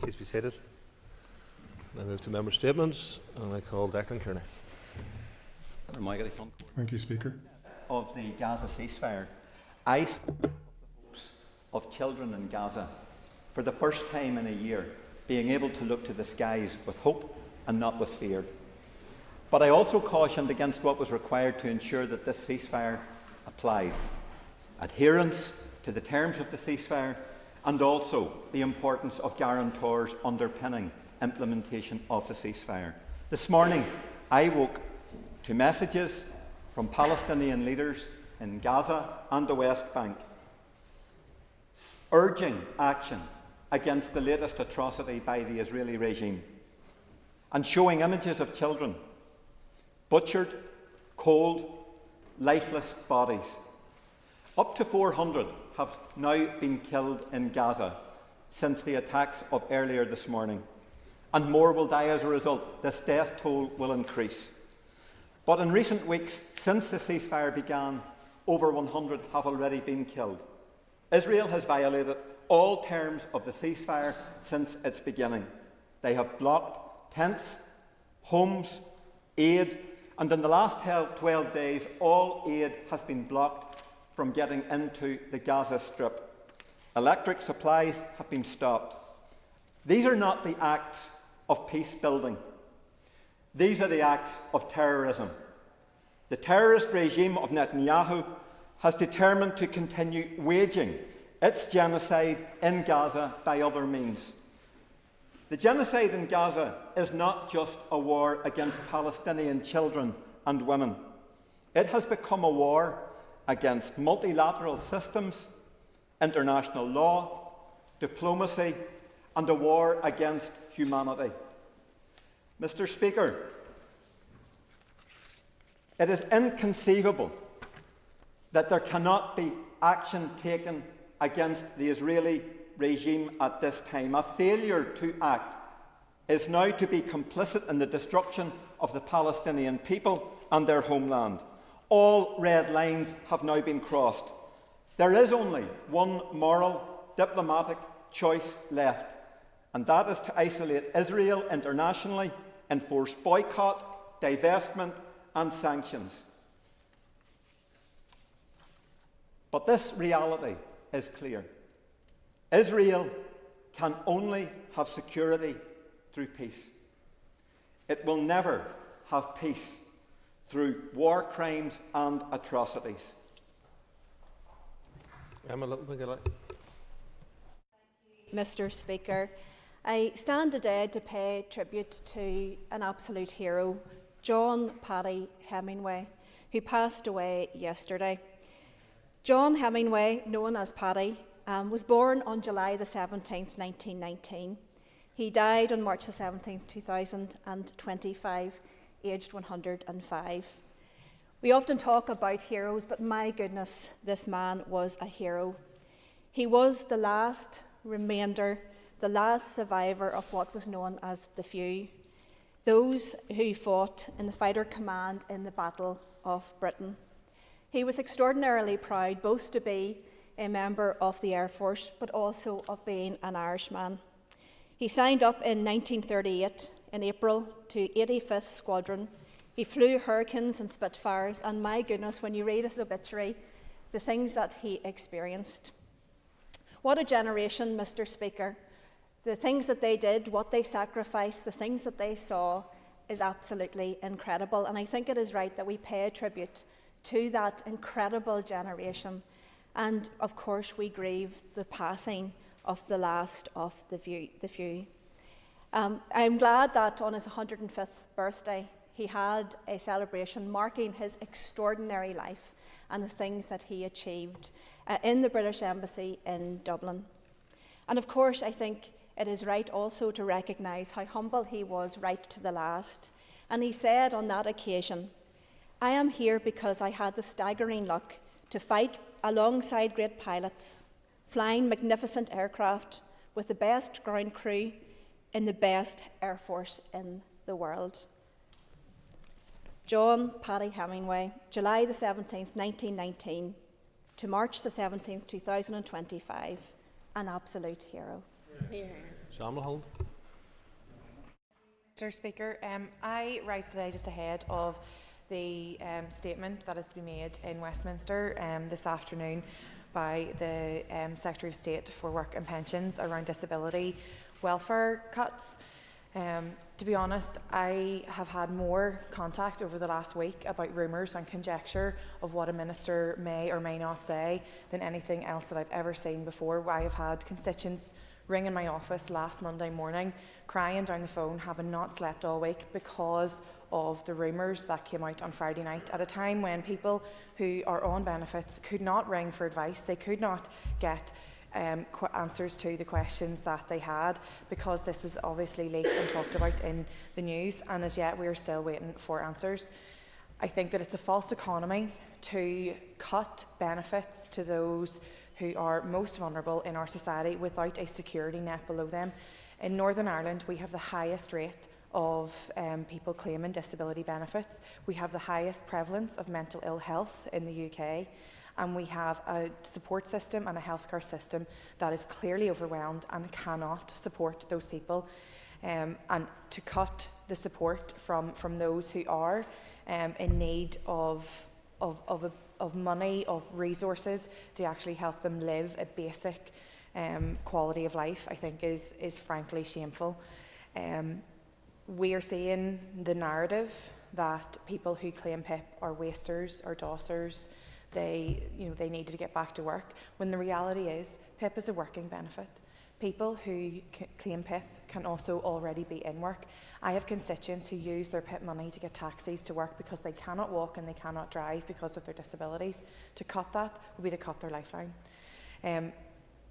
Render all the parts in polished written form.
Please be seated. I move to member statements, and I call Declan Kearney. Thank you, Speaker. Of the Gaza ceasefire, I spoke of the hopes of children in Gaza for the first time in a year, being able to look to the skies with hope and not with fear. But I also cautioned against what was required to ensure that this ceasefire applied. Adherence to the terms of the ceasefire, and also the importance of guarantors underpinning implementation of the ceasefire. This morning, I woke to messages from Palestinian leaders in Gaza and the West Bank, urging action against the latest atrocity by the Israeli regime, and showing images of children, butchered, cold, lifeless bodies. Up to 400 have now been killed in Gaza since the attacks of earlier this morning, and more will die as a result. This death toll will increase. But in recent weeks, since the ceasefire began, over 100 have already been killed. Israel has violated all terms of the ceasefire since its beginning. They have blocked tents, homes, aid, and in the last 12 days, all aid has been blocked from getting into the Gaza Strip. Electric supplies have been stopped. These are not the acts of peace building. These are the acts of terrorism. The terrorist regime of Netanyahu has determined to continue waging its genocide in Gaza by other means. The genocide in Gaza is not just a war against Palestinian children and women. It has become a war against multilateral systems, international law, diplomacy, and a war against humanity. Mr. Speaker, it is inconceivable that there cannot be action taken against the Israeli regime at this time. A failure to act is now to be complicit in the destruction of the Palestinian people and their homeland. All red lines have now been crossed. There is only one moral, diplomatic choice left, and that is to isolate Israel internationally, enforce boycott, divestment, and sanctions. But this reality is clear. Israel can only have security through peace. It will never have peace through war crimes and atrocities. Mr. Speaker, I stand today to pay tribute to an absolute hero, John Paddy Hemingway, who passed away yesterday. John Hemingway, known as Paddy, was born on July the 17th, 1919. He died on March the 17th, 2025, aged 105. We often talk about heroes, but my goodness, this man was a hero. He was the last remainder, the last survivor of what was known as the Few, those who fought in the Fighter Command in the Battle of Britain. He was extraordinarily proud both to be a member of the Air Force, but also of being an Irishman. He signed up in 1938 in April to 85th Squadron. He flew Hurricanes and Spitfires, and my goodness, when you read his obituary, the things that he experienced. What a generation, Mr. Speaker. The things that they did, what they sacrificed, the things that they saw is absolutely incredible. And I think it is right that we pay tribute to that incredible generation. And of course, we grieve the passing of the last of the few. I'm glad that on his 105th birthday, he had a celebration marking his extraordinary life and the things that he achieved in the British Embassy in Dublin. And of course, I think it is right also to recognise how humble he was right to the last. And he said on that occasion, "I am here because I had the staggering luck to fight alongside great pilots, flying magnificent aircraft with the best ground crew in the best air force in the world." John Paddy Hemingway, July the 17th, 1919 to March the 17th, 2025, an absolute hero. Here. Shamla Hold. Mr. Speaker, I rise today just ahead of the statement that is to be made in Westminster this afternoon by the Secretary of State for Work and Pensions around disability welfare cuts. To be honest, I have had more contact over the last week about rumours and conjecture of what a minister may or may not say than anything else that I've ever seen before. I have had constituents ring in my office last Monday morning, crying down the phone, having not slept all week because of the rumours that came out on Friday night at a time when people who are on benefits could not ring for advice. They could not get answers to the questions that they had because this was obviously leaked and talked about in the news, and as yet we are still waiting for answers. I think that it's a false economy to cut benefits to those who are most vulnerable in our society without a security net below them. In Northern Ireland, we have the highest rate of people claiming disability benefits. We have the highest prevalence of mental ill health in the UK. And we have a support system and a healthcare system that is clearly overwhelmed and cannot support those people. And to cut the support from those who are in need of money, of resources to actually help them live a basic quality of life, I think is frankly shameful. We are seeing the narrative that people who claim PIP are wasters or dossers. They needed to get back to work, when the reality is PIP is a working benefit. People who claim PIP can also already be in work. I have constituents who use their PIP money to get taxis to work because they cannot walk and they cannot drive because of their disabilities. To cut that would be to cut their lifeline.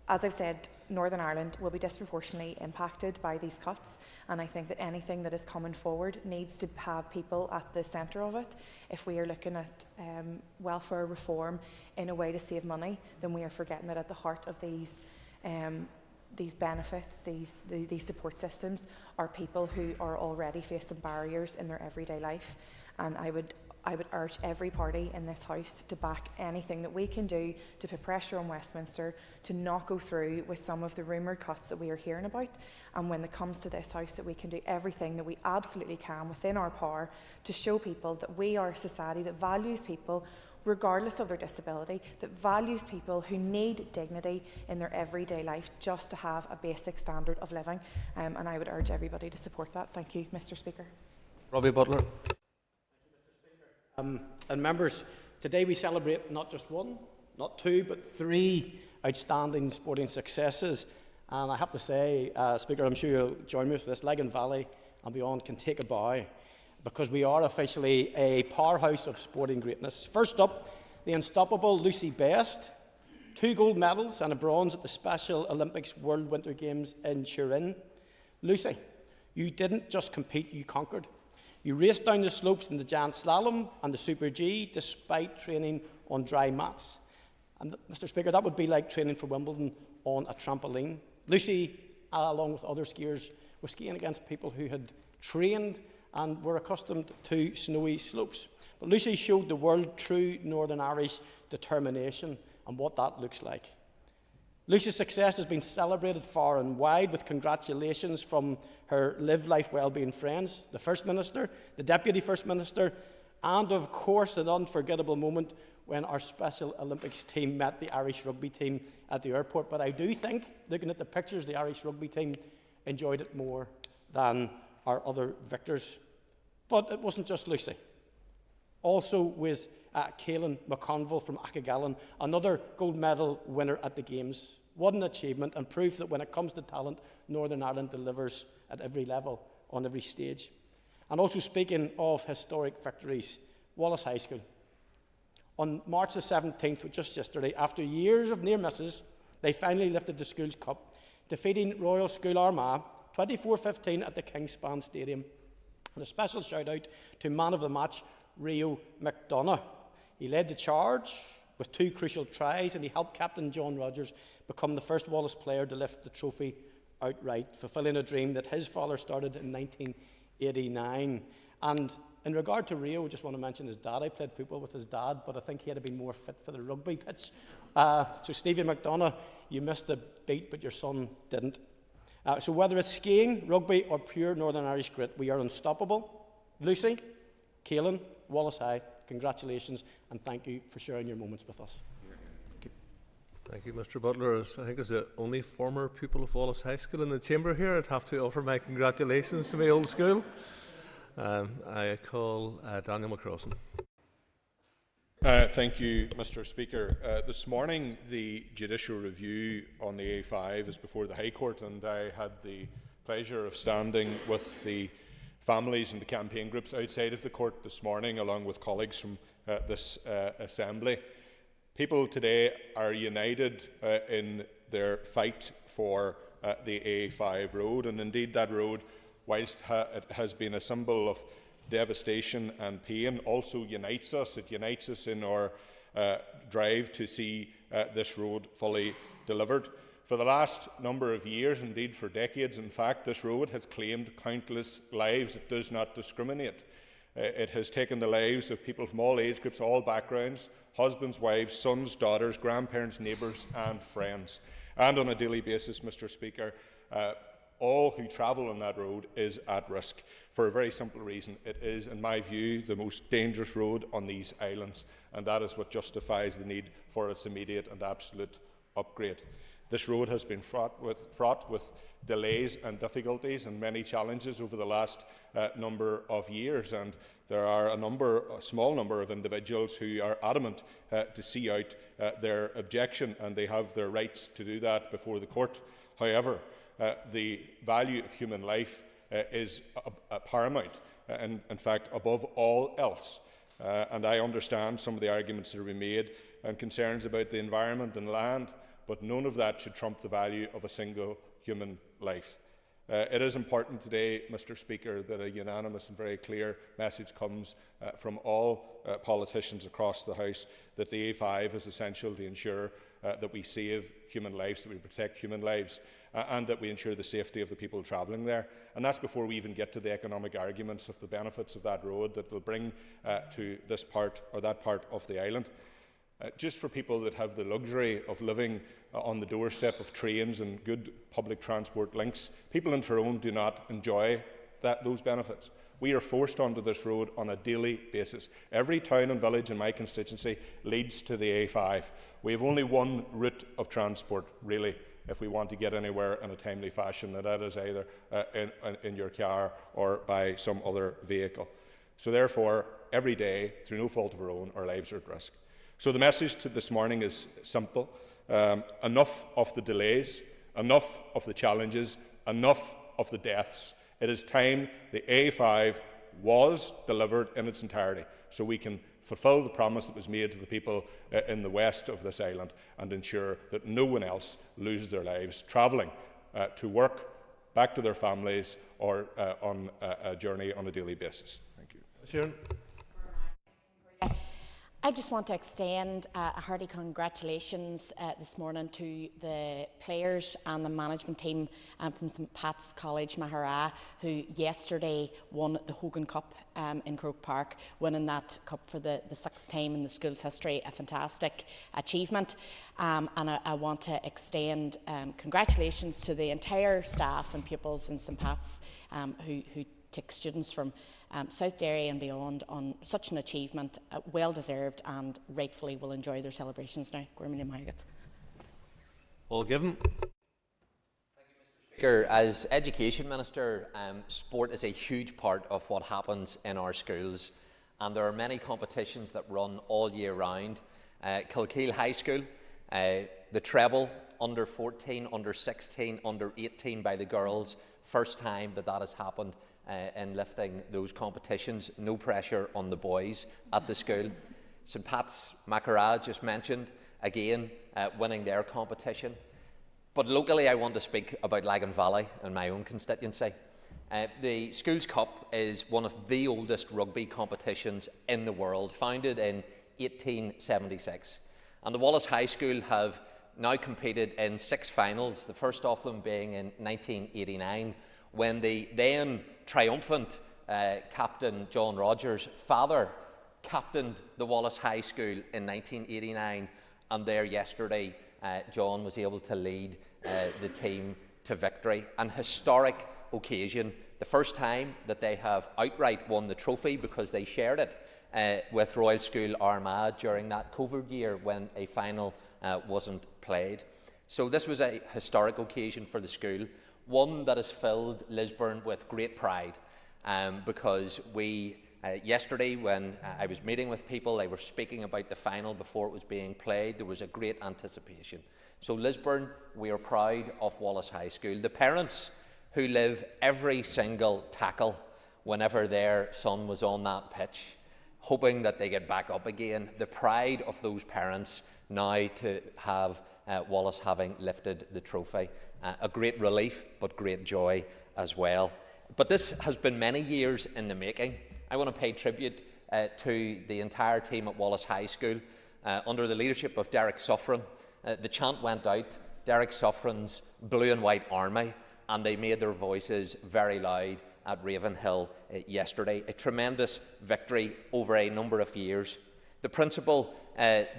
As I've said, Northern Ireland will be disproportionately impacted by these cuts, and I think that anything that is coming forward needs to have people at the centre of it. If we are looking at welfare reform in a way to save money, then we are forgetting that at the heart of these benefits, these support systems, are people who are already facing barriers in their everyday life. And I would urge every party in this House to back anything that we can do to put pressure on Westminster to not go through with some of the rumoured cuts that we are hearing about. And when it comes to this House, that we can do everything that we absolutely can within our power to show people that we are a society that values people regardless of their disability, that values people who need dignity in their everyday life just to have a basic standard of living. And I would urge everybody to support that. Thank you, Mr. Speaker. Robbie Butler. And members, today we celebrate not just one, not two, but three outstanding sporting successes. And I have to say, Speaker, I'm sure you'll join me for this, Lagan Valley and beyond can take a bow, because we are officially a powerhouse of sporting greatness. First up, the unstoppable Lucy Best, 2 gold medals and a bronze at the Special Olympics World Winter Games in Turin. Lucy, you didn't just compete, you conquered. You raced down the slopes in the giant slalom and the Super G despite training on dry mats. And Mr. Speaker, that would be like training for Wimbledon on a trampoline. Lucy, along with other skiers, was skiing against people who had trained and were accustomed to snowy slopes. But Lucy showed the world true Northern Irish determination and what that looks like. Lucy's success has been celebrated far and wide with congratulations from her Live Life Wellbeing friends, the First Minister, the Deputy First Minister, and of course an unforgettable moment when our Special Olympics team met the Irish rugby team at the airport. But I do think, looking at the pictures, the Irish rugby team enjoyed it more than our other victors. But it wasn't just Lucy. Also was Caelan McConville from Achigallan, another gold medal winner at the Games. What an achievement, and proof that when it comes to talent, Northern Ireland delivers at every level, on every stage. And also, speaking of historic victories, Wallace High School. On March the 17th, just yesterday, after years of near misses, they finally lifted the school's cup, defeating Royal School Armagh 24-15 at the Kingspan Stadium. And a special shout out to man of the match, Rio McDonough. He led the charge with 2 crucial tries, and he helped captain John Rogers become the first Wallace player to lift the trophy outright, fulfilling a dream that his father started in 1989. And in regard to Rio, I just want to mention his dad. I played football with his dad, but I think he had been more fit for the rugby pitch. So Stevie McDonough, you missed the beat, but your son didn't. So whether it's skiing, rugby or pure Northern Irish grit, we are unstoppable. Lucy, Caelan, Wallace High, congratulations and thank you for sharing your moments with us. Thank you, Mr. Butler. As I think as the only former pupil of Wallace High School in the chamber here, I'd have to offer my congratulations to my old school. I call Daniel McCrossan. Thank you, Mr. Speaker. This morning, the judicial review on the A5 is before the High Court, and I had the pleasure of standing with the families and the campaign groups outside of the court this morning, along with colleagues from this Assembly. People today are united in their fight for the A5 road, and indeed that road, whilst it has been a symbol of devastation and pain, also unites us. It unites us in our drive to see this road fully delivered. For the last number of years, indeed for decades, in fact, this road has claimed countless lives. It does not discriminate. It has taken the lives of people from all age groups, all backgrounds, husbands, wives, sons, daughters, grandparents, neighbours and friends. And on a daily basis, Mr. Speaker, all who travel on that road is at risk for a very simple reason. It is, in my view, the most dangerous road on these islands, and that is what justifies the need for its immediate and absolute upgrade. This road has been fraught with delays and difficulties and many challenges over the last number of years, and there are a small number of individuals who are adamant to see out their objection, and they have their rights to do that before the court. However, the value of human life is paramount, and in fact above all else. And I understand some of the arguments that are being made and concerns about the environment and land, but none of that should trump the value of a single human life. It is important today, Mr. Speaker, that a unanimous and very clear message comes from all politicians across the House that the A5 is essential to ensure that we save human lives, that we protect human lives, and that we ensure the safety of the people travelling there. And that's before we even get to the economic arguments of the benefits of that road that will bring to this part or that part of the island. Just for people that have the luxury of living on the doorstep of trains and good public transport links, people in Tyrone do not enjoy those benefits. We are forced onto this road on a daily basis. Every town and village in my constituency leads to the A5. We have only one route of transport, really, if we want to get anywhere in a timely fashion, and that is either in your car or by some other vehicle. So therefore, every day, through no fault of our own, our lives are at risk. So the message this morning is simple. Enough of the delays, enough of the challenges, enough of the deaths. It is time the A5 was delivered in its entirety, so we can fulfil the promise that was made to the people in the west of this island and ensure that no one else loses their lives travelling to work, back to their families, or on a journey on a daily basis. Thank you. Sharon. I just want to extend a hearty congratulations this morning to the players and the management team from St Pat's College, Mahara, who yesterday won the Hogan Cup in Croke Park, winning that cup for the sixth time in the school's history, a fantastic achievement. And I want to extend congratulations to the entire staff and pupils in St Pat's who take students from South Derry and beyond on such an achievement, well deserved, and rightfully will enjoy their celebrations now. All given. Speaker, as Education Minister, sport is a huge part of what happens in our schools, and there are many competitions that run all year round. Kilkeel High School, the treble, under 14, under 16, under 18 by the girls, first time that has happened in lifting those competitions. No pressure on the boys at the school. St Pat's Mahara just mentioned, again, winning their competition. But locally, I want to speak about Lagan Valley and my own constituency. The Schools Cup is one of the oldest rugby competitions in the world, founded in 1876. And the Wallace High School have now competed in 6 finals, the first of them being in 1989, when the then triumphant captain John Rogers' father captained the Wallace High School in 1989, and there yesterday John was able to lead the team to victory. An historic occasion, the first time that they have outright won the trophy, because they shared it with Royal School Armagh during that COVID year when a final wasn't played. So this was a historic occasion for the school, one that has filled Lisburn with great pride, because yesterday when I was meeting with people, they were speaking about the final before it was being played. There was a great anticipation. So Lisburn, we are proud of Wallace High School. The parents who live every single tackle whenever their son was on that pitch, hoping that they get back up again. The pride of those parents now to have Wallace having lifted the trophy. A great relief, but great joy as well. But this has been many years in the making. I want to pay tribute to the entire team at Wallace High School. Under the leadership of Derek Suffren, the chant went out, Derek Suffren's Blue and White Army, and they made their voices very loud at Ravenhill yesterday. A tremendous victory over a number of years. The principal,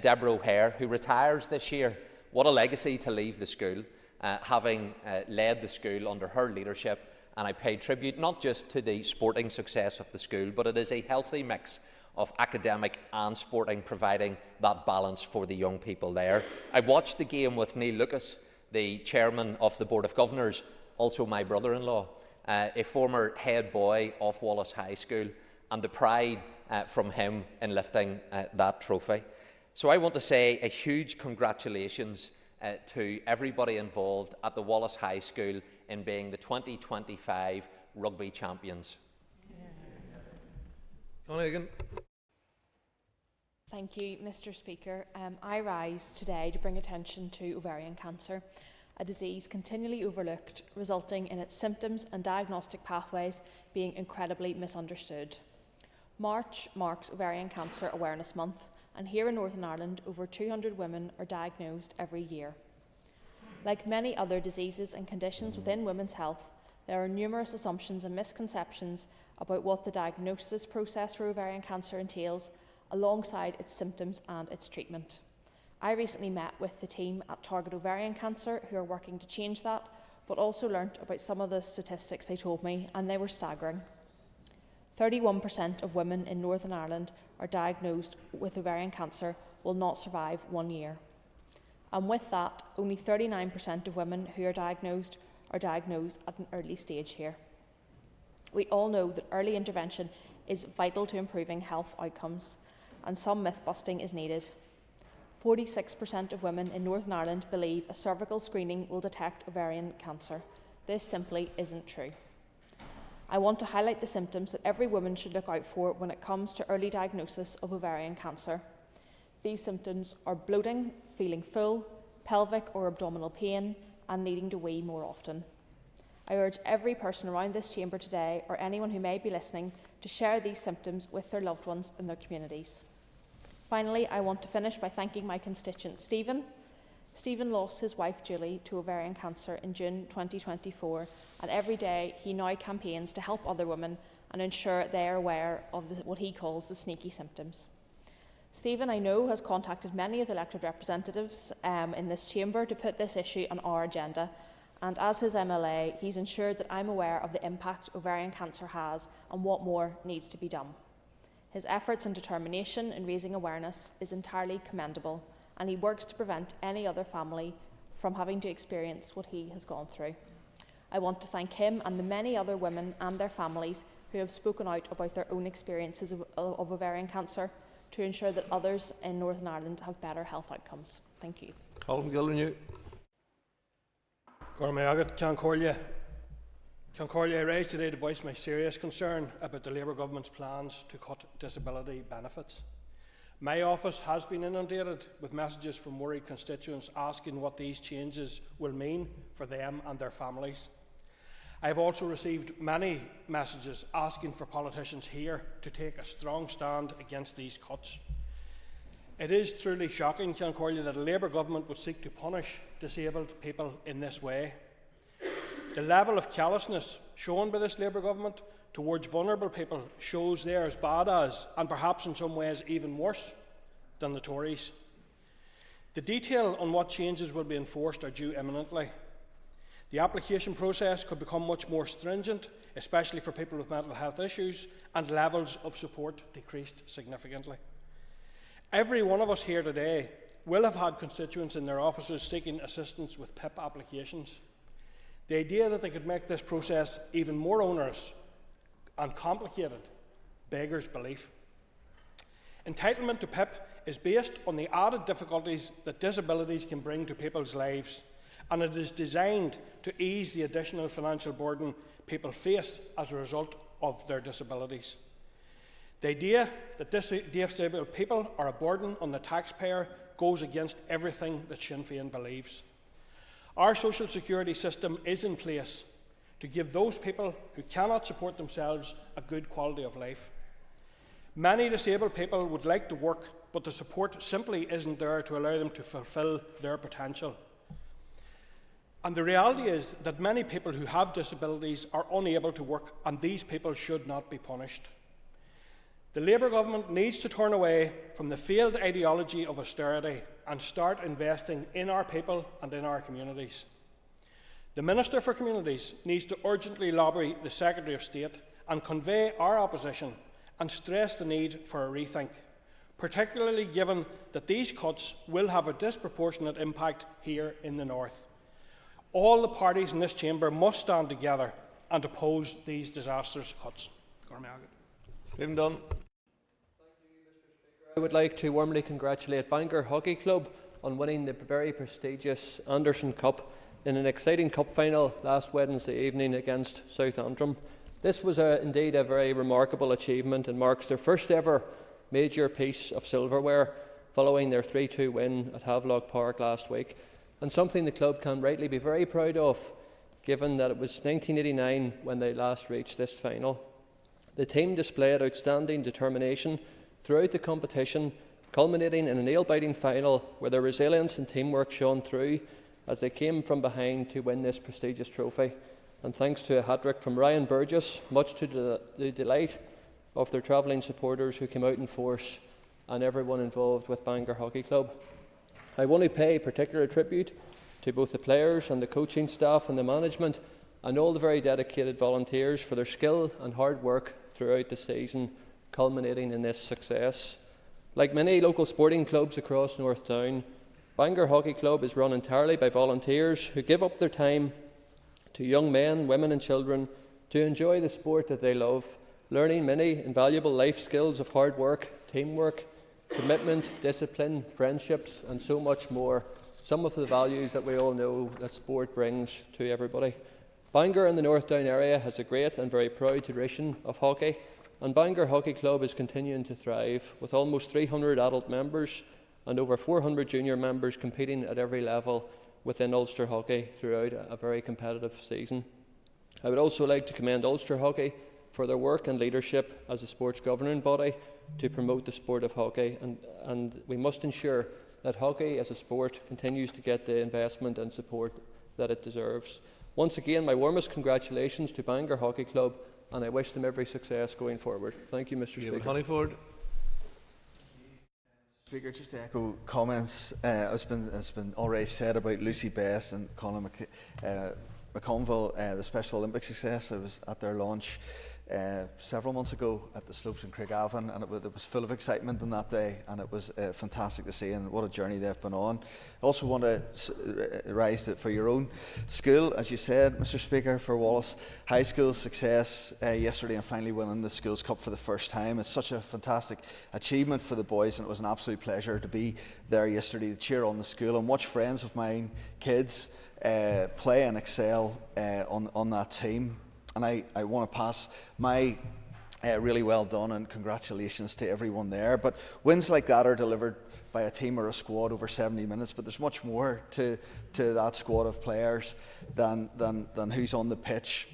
Deborah O'Hare, who retires this year, what a legacy to leave the school, having led the school under her leadership. And I pay tribute not just to the sporting success of the school, but it is a healthy mix of academic and sporting, providing that balance for the young people there. I watched the game with Neil Lucas, the chairman of the Board of Governors, also my brother-in-law, a former head boy of Wallace High School, and the pride from him in lifting that trophy. So I want to say a huge congratulations to everybody involved at the Wallace High School in being the 2025 rugby champions. Connie again. Thank you, Mr. Speaker. I rise today to bring attention to ovarian cancer, a disease continually overlooked, resulting in its symptoms and diagnostic pathways being incredibly misunderstood. March marks Ovarian Cancer Awareness Month, and here in Northern Ireland, over 200 women are diagnosed every year. Like many other diseases and conditions within women's health, there are numerous assumptions and misconceptions about what the diagnosis process for ovarian cancer entails, alongside its symptoms and its treatment. I recently met with the team at Target Ovarian Cancer who are working to change that, but also learnt about some of the statistics they told me, and they were staggering. 31% of women in Northern Ireland are diagnosed with ovarian cancer will not survive 1 year. And with that, only 39% of women who are diagnosed at an early stage here. We all know that early intervention is vital to improving health outcomes, and some myth-busting is needed. 46% of women in Northern Ireland believe a cervical screening will detect ovarian cancer. This simply isn't true. I want to highlight the symptoms that every woman should look out for when it comes to early diagnosis of ovarian cancer. These symptoms are bloating, feeling full, pelvic or abdominal pain, and needing to wee more often. I urge every person around this chamber today, or anyone who may be listening, to share these symptoms with their loved ones in their communities. Finally, I want to finish by thanking my constituent Stephen. Stephen lost his wife Julie to ovarian cancer in June 2024, and every day he now campaigns to help other women and ensure they are aware of what he calls the sneaky symptoms. Stephen, I know, has contacted many of the elected representatives in this chamber to put this issue on our agenda, and as his MLA, he's ensured that I'm aware of the impact ovarian cancer has and what more needs to be done. His efforts and determination in raising awareness is entirely commendable, and he works to prevent any other family from having to experience what he has gone through. I want to thank him and the many other women and their families who have spoken out about their own experiences of ovarian cancer to ensure that others in Northern Ireland have better health outcomes. Thank you. Colin Gilrenew. Concordia, I rise today to voice my serious concern about the Labour Government's plans to cut disability benefits. My office has been inundated with messages from worried constituents asking what these changes will mean for them and their families. I have also received many messages asking for politicians here to take a strong stand against these cuts. It is truly shocking, Concordia, that a Labour Government would seek to punish disabled people in this way. The level of callousness shown by this Labour Government towards vulnerable people shows they are as bad as, and perhaps in some ways even worse, than the Tories. The detail on what changes will be enforced are due imminently. The application process could become much more stringent, especially for people with mental health issues, and levels of support decreased significantly. Every one of us here today will have had constituents in their offices seeking assistance with PIP applications. The idea that they could make this process even more onerous and complicated beggars belief. Entitlement to PIP is based on the added difficulties that disabilities can bring to people's lives, and it is designed to ease the additional financial burden people face as a result of their disabilities. The idea that disabled people are a burden on the taxpayer goes against everything that Sinn Féin believes. Our social security system is in place to give those people who cannot support themselves a good quality of life. Many disabled people would like to work, but the support simply isn't there to allow them to fulfil their potential. And the reality is that many people who have disabilities are unable to work, and these people should not be punished. The Labour government needs to turn away from the failed ideology of austerity and start investing in our people and in our communities. The Minister for Communities needs to urgently lobby the Secretary of State and convey our opposition and stress the need for a rethink, particularly given that these cuts will have a disproportionate impact here in the North. All the parties in this chamber must stand together and oppose these disastrous cuts. Stephen Dunn. I would like to warmly congratulate Bangor Hockey Club on winning the very prestigious Anderson Cup in an exciting cup final last Wednesday evening against South Antrim. This was indeed a very remarkable achievement and marks their first ever major piece of silverware following their 3-2 win at Havelock Park last week, and something the club can rightly be very proud of, given that it was 1989 when they last reached this final. The team displayed outstanding determination throughout the competition, culminating in a nail-biting final where their resilience and teamwork shone through as they came from behind to win this prestigious trophy. And thanks to a hat-trick from Ryan Burgess, much to the delight of their travelling supporters who came out in force and everyone involved with Bangor Hockey Club. I want to pay particular tribute to both the players and the coaching staff and the management and all the very dedicated volunteers for their skill and hard work throughout the season, culminating in this success. Like many local sporting clubs across North Down, Bangor Hockey Club is run entirely by volunteers who give up their time to young men, women and children to enjoy the sport that they love, learning many invaluable life skills of hard work, teamwork, commitment, discipline, friendships and so much more, some of the values that we all know that sport brings to everybody. Bangor and the North Down area has a great and very proud tradition of hockey, and Bangor Hockey Club is continuing to thrive with almost 300 adult members and over 400 junior members competing at every level within Ulster Hockey throughout a very competitive season. I would also like to commend Ulster Hockey for their work and leadership as a sports governing body to promote the sport of hockey, and we must ensure that hockey as a sport continues to get the investment and support that it deserves. Once again, my warmest congratulations to Bangor Hockey Club, and I wish them every success going forward. Thank you, Mr. Speaker. Honeyford. Speaker, just to echo comments, it's been already said about Lucy Best and Colin McConville, the Special Olympics success. I was at their launch several months ago at the slopes in Craigavon, and it was full of excitement on that day, and it was fantastic to see, and what a journey they've been on. I also want to rise it for your own school, as you said, Mr. Speaker, for Wallace High School's success yesterday and finally winning the Schools Cup for the first time. It's such a fantastic achievement for the boys, and it was an absolute pleasure to be there yesterday to cheer on the school and watch friends of mine, kids, play and excel on that team. And I want to pass my really well done and congratulations to everyone there. But wins like that are delivered by a team or a squad over 70 minutes, but there's much more to that squad of players than who's on the pitch.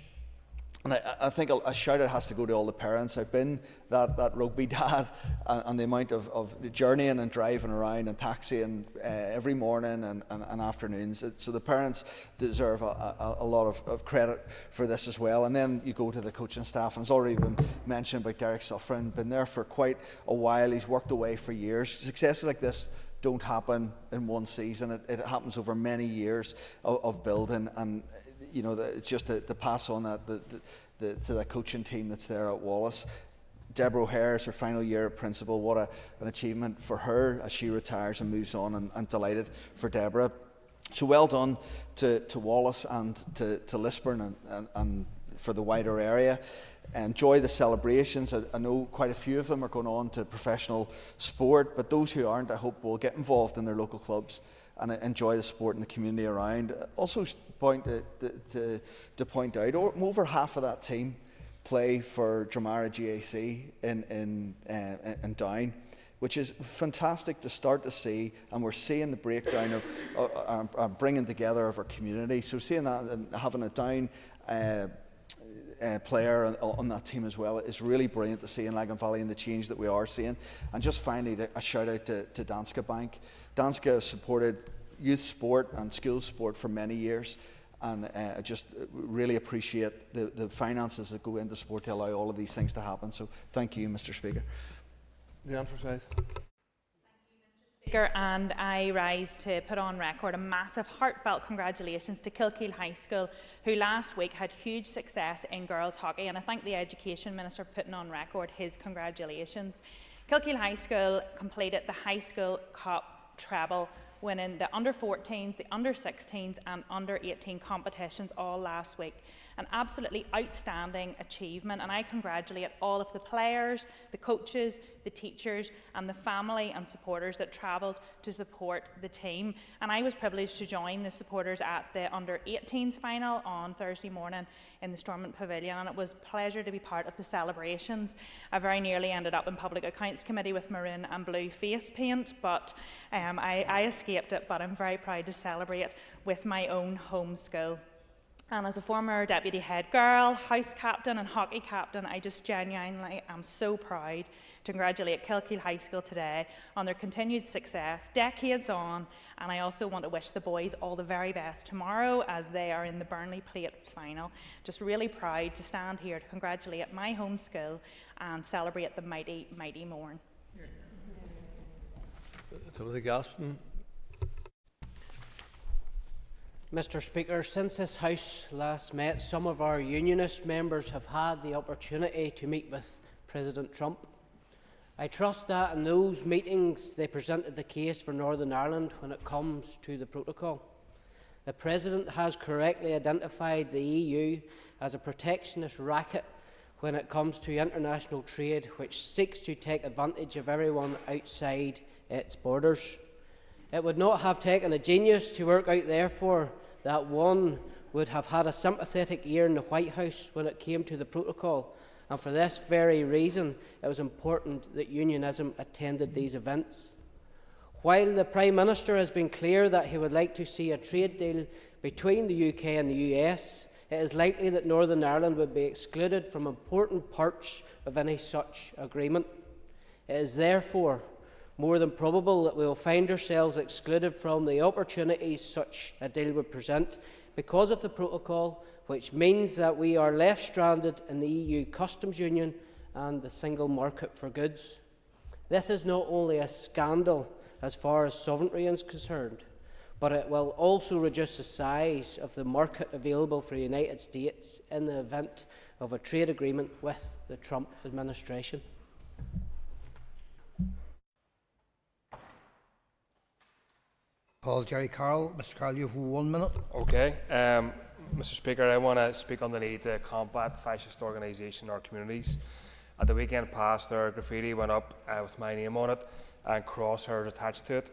And I think a shout out has to go to all the parents. I've been that rugby dad, and the amount of journeying and driving around and taxiing every morning and afternoons. So the parents deserve a lot of credit for this as well. And then you go to the coaching staff, and it's already been mentioned by Derek Suffren, been there for quite a while. He's worked away for years. Successes like this don't happen in one season. It happens over many years of building, and you know, it's just to pass on that to the coaching team that's there at Wallace. Deborah O'Hare is her final year principal. What an achievement for her as she retires and moves on, and delighted for Deborah. So well done to Wallace and to Lisburn and for the wider area. Enjoy the celebrations. I know quite a few of them are going on to professional sport, but those who aren't, I hope, will get involved in their local clubs and enjoy the sport in the community around. Also, to point out, over half of that team play for Dramara GAC in Down, which is fantastic to start to see, and we're seeing the breakdown of bringing together of our community. So seeing that and having a Down player on that team as well is really brilliant to see in Lagan Valley, and the change that we are seeing. And just finally, a shout out to Danske Bank. Danske has supported youth sport and school sport for many years, and I just really appreciate the finances that go into sport to allow all of these things to happen. So thank you, Mr. Speaker. Leanne Forsyth. Speaker, and I rise to put on record a massive heartfelt congratulations to Kilkeel High School, who last week had huge success in girls hockey, and I thank the Education Minister for putting on record his congratulations. Kilkeel High School completed the High School Cup treble, winning the under-14s, the under-16s and under-18 competitions all last week. An absolutely outstanding achievement, and I congratulate all of the players, the coaches, the teachers and the family and supporters that travelled to support the team. And I was privileged to join the supporters at the under-18s final on Thursday morning in the Stormont Pavilion, and it was a pleasure to be part of the celebrations. I very nearly ended up in Public Accounts Committee with maroon and blue face paint, but I escaped it, but I'm very proud to celebrate with my own home school. And as a former deputy head girl, house captain and hockey captain, I just genuinely am so proud to congratulate Kilkeel High School today on their continued success, decades on, and I also want to wish the boys all the very best tomorrow as they are in the Burnley Plate final. Just really proud to stand here to congratulate my home school and celebrate the mighty, mighty morn. Timothy Gaston. Mr. Speaker, since this House last met, some of our Unionist members have had the opportunity to meet with President Trump. I trust that in those meetings they presented the case for Northern Ireland when it comes to the protocol. The President has correctly identified the EU as a protectionist racket when it comes to international trade which seeks to take advantage of everyone outside its borders. It would not have taken a genius to work out, therefore, that one would have had a sympathetic ear in the White House when it came to the protocol, and for this very reason it was important that Unionism attended these events. While the Prime Minister has been clear that he would like to see a trade deal between the UK and the US, it is likely that Northern Ireland would be excluded from important parts of any such agreement. It is therefore more than probable that we will find ourselves excluded from the opportunities such a deal would present because of the protocol, which means that we are left stranded in the EU customs union and the single market for goods. This is not only a scandal as far as sovereignty is concerned, but it will also reduce the size of the market available for the United States in the event of a trade agreement with the Trump administration. Paul Jerry Carroll. Mr. Carroll, you have 1 minute. Okay. Mr. Speaker, I want to speak on the need to combat fascist organisation in our communities. At the weekend past, there graffiti went up with my name on it and crosshairs attached to it.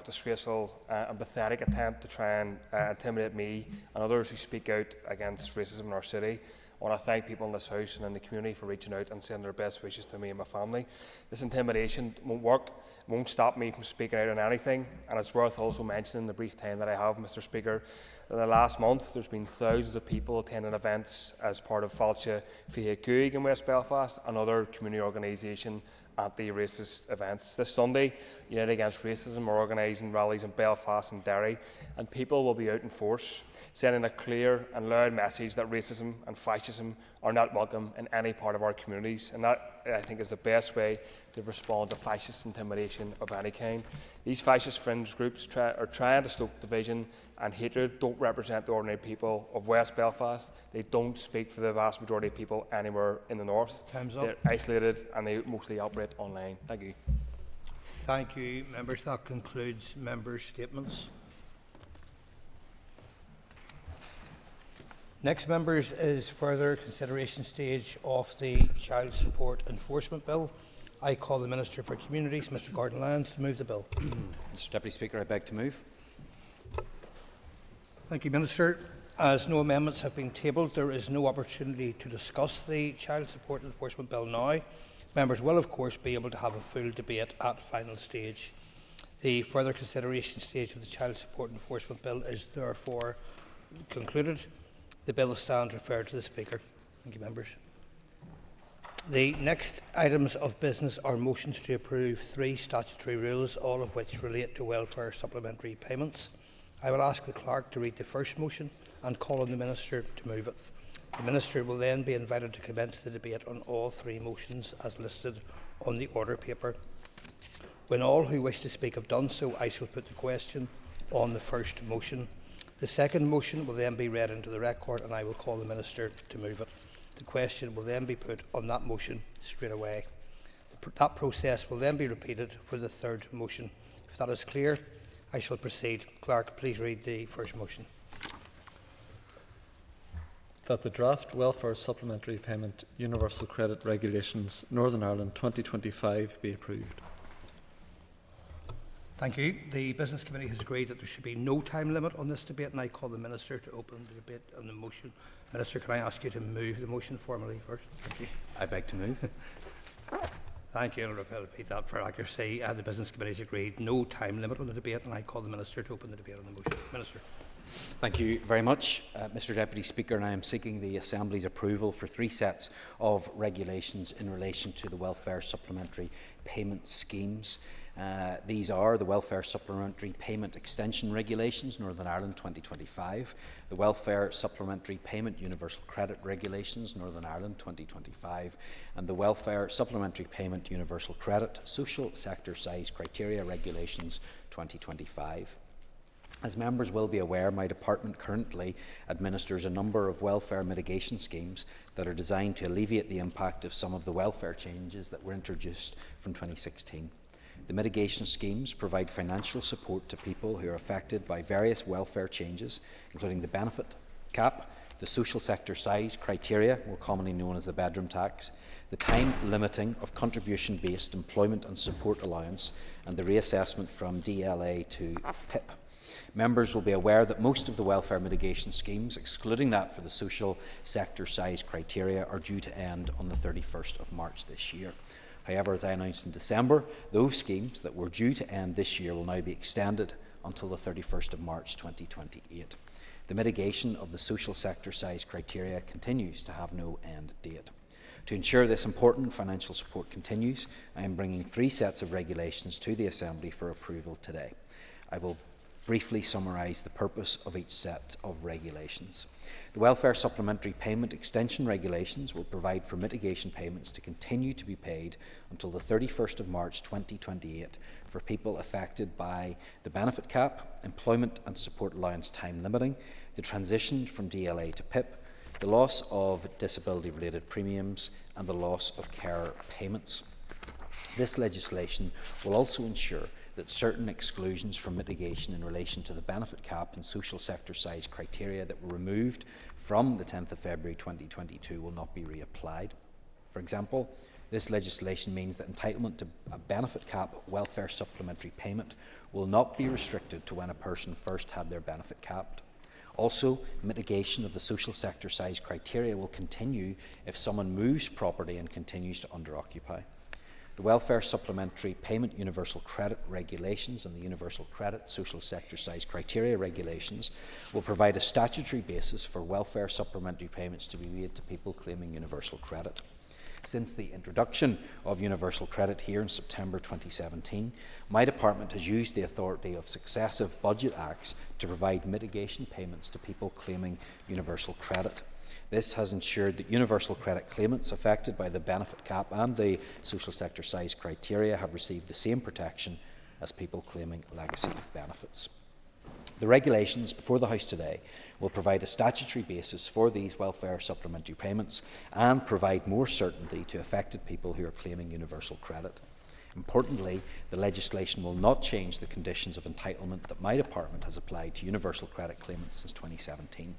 Disgraceful and pathetic attempt to try and intimidate me and others who speak out against racism in our city. I want to thank people in this House and in the community for reaching out and sending their best wishes to me and my family. This intimidation won't work, won't stop me from speaking out on anything, and it's worth also mentioning the brief time that I have, Mr. Speaker. In the last month, there's been thousands of people attending events as part of Fáilte Fiche Cúig in West Belfast, another community organisation anti-racist events. This Sunday, United Against Racism are organising rallies in Belfast and Derry, and people will be out in force, sending a clear and loud message that racism and fascism are not welcome in any part of our communities, and that, I think, is the best way to respond to fascist intimidation of any kind. These fascist fringe groups are trying to stoke division and hatred don't represent the ordinary people of West Belfast. They don't speak for the vast majority of people anywhere in the north. Time's up. They're isolated and they mostly operate online. Thank you. Thank you, members. That concludes members' statements. Next, members, is further consideration stage of the Child Support Enforcement Bill. I call the Minister for Communities, Mr Gordon Lyons, to move the bill. Mr Deputy Speaker, I beg to move. Thank you, Minister. As no amendments have been tabled, there is no opportunity to discuss the Child Support Enforcement Bill now. Members will, of course, be able to have a full debate at final stage. The further consideration stage of the Child Support Enforcement Bill is therefore concluded. The bill stands referred to the Speaker. Thank you, members. The next items of business are motions to approve 3 statutory rules, all of which relate to welfare supplementary payments. I will ask the Clerk to read the first motion and call on the Minister to move it. The Minister will then be invited to commence the debate on all 3 motions as listed on the order paper. When all who wish to speak have done so, I shall put the question on the first motion. The second motion will then be read into the record and I will call the Minister to move it. The question will then be put on that motion straight away. That process will then be repeated for the third motion. If that is clear, I shall proceed. Clerk, please read the first motion. That the draft Welfare Supplementary Payment Universal Credit Regulations Northern Ireland 2025 be approved. Thank you. The Business Committee has agreed that there should be no time limit on this debate, and I call the Minister to open the debate on the motion. Minister, can I ask you to move the motion formally first? Thank you. I beg to move. Thank you. I'll repeat that for accuracy. The Business Committee has agreed no time limit on the debate, and I call the Minister to open the debate on the motion. Minister. Thank you very much, Mr Deputy Speaker, and I am seeking the Assembly's approval for 3 sets of regulations in relation to the welfare supplementary payment schemes. These are the Welfare Supplementary Payment Extension Regulations Northern Ireland 2025, the Welfare Supplementary Payment Universal Credit Regulations Northern Ireland 2025, and the Welfare Supplementary Payment Universal Credit Social Sector Size Criteria Regulations 2025. As members will be aware, my department currently administers a number of welfare mitigation schemes that are designed to alleviate the impact of some of the welfare changes that were introduced from 2016. The mitigation schemes provide financial support to people who are affected by various welfare changes, including the benefit cap, the social sector size criteria, more commonly known as the bedroom tax, the time limiting of contribution-based employment and support allowance, and the reassessment from DLA to PIP. Members will be aware that most of the welfare mitigation schemes, excluding that for the social sector size criteria, are due to end on the 31st of March this year. However, as I announced in December, those schemes that were due to end this year will now be extended until the 31st of March 2028. The mitigation of the social sector size criteria continues to have no end date. To ensure this important financial support continues, I am bringing 3 sets of regulations to the Assembly for approval today. I will briefly summarise the purpose of each set of regulations. The Welfare Supplementary Payment Extension Regulations will provide for mitigation payments to continue to be paid until the 31st of March 2028 for people affected by the benefit cap, employment and support allowance time limiting, the transition from DLA to PIP, the loss of disability-related premiums and the loss of carer payments. This legislation will also ensure that certain exclusions from mitigation in relation to the benefit cap and social sector size criteria that were removed from the 10th of February 2022 will not be reapplied. For example, this legislation means that entitlement to a benefit cap welfare supplementary payment will not be restricted to when a person first had their benefit capped. Also, mitigation of the social sector size criteria will continue if someone moves property and continues to under-occupy. The Welfare Supplementary Payment Universal Credit Regulations and the Universal Credit Social Sector Size Criteria Regulations will provide a statutory basis for welfare supplementary payments to be made to people claiming universal credit. Since the introduction of universal credit here in September 2017, my department has used the authority of successive budget acts to provide mitigation payments to people claiming universal credit. This has ensured that universal credit claimants affected by the benefit cap and the social sector size criteria have received the same protection as people claiming legacy benefits. The regulations before the House today will provide a statutory basis for these welfare supplementary payments and provide more certainty to affected people who are claiming universal credit. Importantly, the legislation will not change the conditions of entitlement that my department has applied to universal credit claimants since 2017.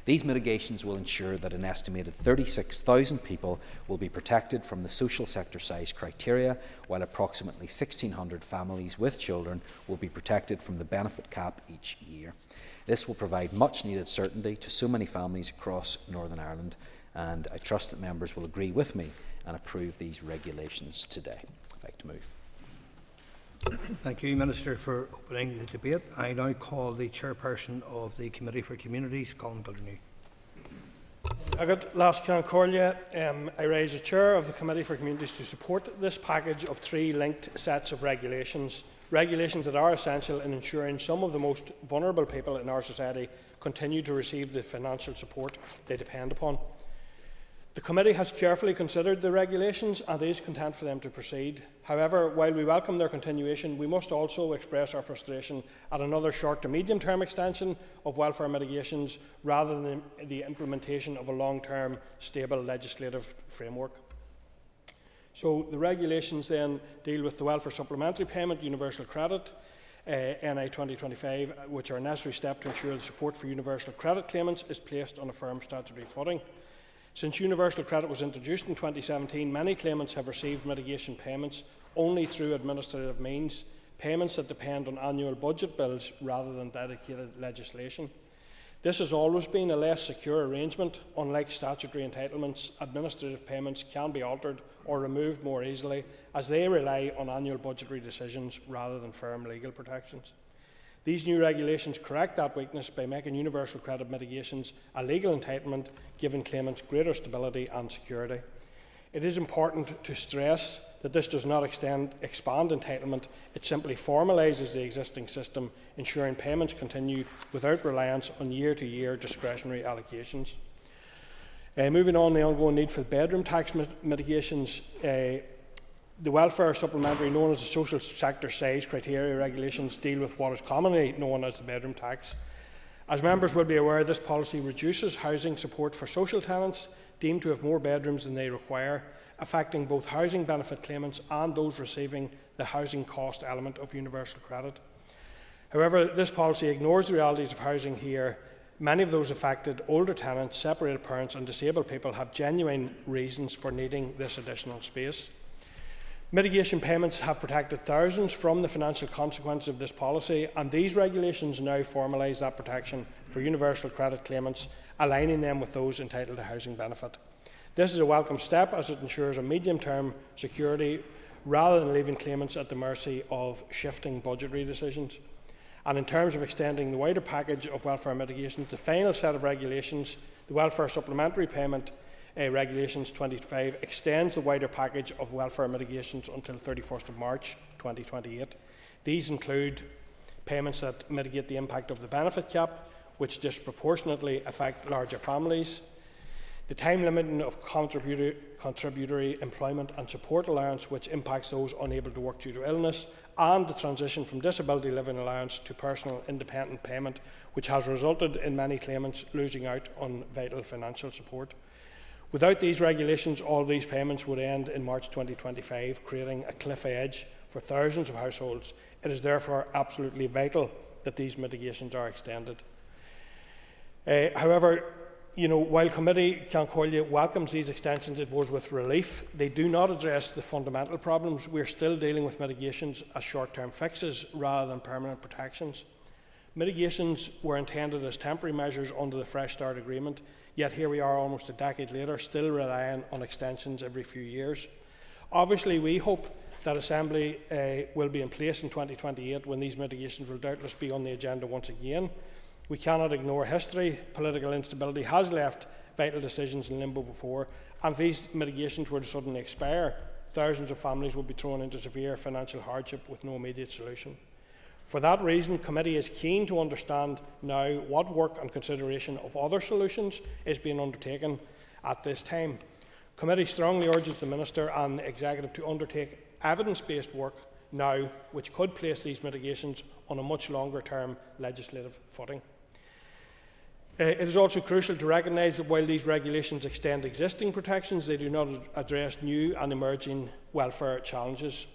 These mitigations will ensure that an estimated 36,000 people will be protected from the social sector size criteria, while approximately 1,600 families with children will be protected from the benefit cap each year. This will provide much needed certainty to so many families across Northern Ireland, and I trust that members will agree with me and approve these regulations today. I'd like to move. Thank you, Minister, for opening the debate. I now call the Chairperson of the Committee for Communities, Colin Gildernew. Last Concordia, I raise as Chair of the Committee for Communities to support this package of 3 linked sets of regulations that are essential in ensuring some of the most vulnerable people in our society continue to receive the financial support they depend upon. The Committee has carefully considered the regulations and is content for them to proceed. However, while we welcome their continuation, we must also express our frustration at another short to medium term extension of welfare mitigations rather than the implementation of a long-term stable legislative framework. So the regulations then deal with the Welfare Supplementary Payment, Universal Credit, NI 2025, which are a necessary step to ensure the support for universal credit claimants is placed on a firm statutory footing. Since universal credit was introduced in 2017, many claimants have received mitigation payments only through administrative means, payments that depend on annual budget bills rather than dedicated legislation. This has always been a less secure arrangement. Unlike statutory entitlements, administrative payments can be altered or removed more easily as they rely on annual budgetary decisions rather than firm legal protections. These new regulations correct that weakness by making universal credit mitigations a legal entitlement, giving claimants greater stability and security. It is important to stress that this does not expand entitlement, it simply formalises the existing system, ensuring payments continue without reliance on year-to-year discretionary allocations. Moving on, the ongoing need for bedroom tax mitigations. The welfare supplementary, known as the social sector size criteria regulations, deal with what is commonly known as the bedroom tax. As members will be aware, this policy reduces housing support for social tenants deemed to have more bedrooms than they require, affecting both housing benefit claimants and those receiving the housing cost element of universal credit. However, this policy ignores the realities of housing here. Many of those affected, older tenants, separated parents and disabled people, have genuine reasons for needing this additional space. Mitigation payments have protected thousands from the financial consequences of this policy, and these regulations now formalise that protection for universal credit claimants, aligning them with those entitled to housing benefit. This is a welcome step as it ensures a medium-term security rather than leaving claimants at the mercy of shifting budgetary decisions. And in terms of extending the wider package of welfare mitigations, the final set of regulations, the Welfare Supplementary Payment Regulations 25, extends the wider package of welfare mitigations until 31st of March 2028. These include payments that mitigate the impact of the benefit cap, which disproportionately affect larger families, the time limiting of contributory employment and support allowance, which impacts those unable to work due to illness, and the transition from disability living allowance to personal independent payment, which has resulted in many claimants losing out on vital financial support. Without these regulations, all these payments would end in March 2025, creating a cliff edge for thousands of households. It is therefore absolutely vital that these mitigations are extended. However, while Committee Concordia welcomes these extensions, it was with relief. They do not address the fundamental problems. We are still dealing with mitigations as short-term fixes rather than permanent protections. Mitigations were intended as temporary measures under the Fresh Start Agreement, yet here we are almost a decade later, still relying on extensions every few years. Obviously, we hope that Assembly will be in place in 2028 when these mitigations will doubtless be on the agenda once again. We cannot ignore history. Political instability has left vital decisions in limbo before, and if these mitigations were to suddenly expire, thousands of families would be thrown into severe financial hardship with no immediate solution. For that reason, Committee is keen to understand now what work and consideration of other solutions is being undertaken at this time. Committee strongly urges the Minister and the Executive to undertake evidence-based work now, which could place these mitigations on a much longer-term legislative footing. It is also crucial to recognise that while these regulations extend existing protections, they do not address new and emerging welfare challenges.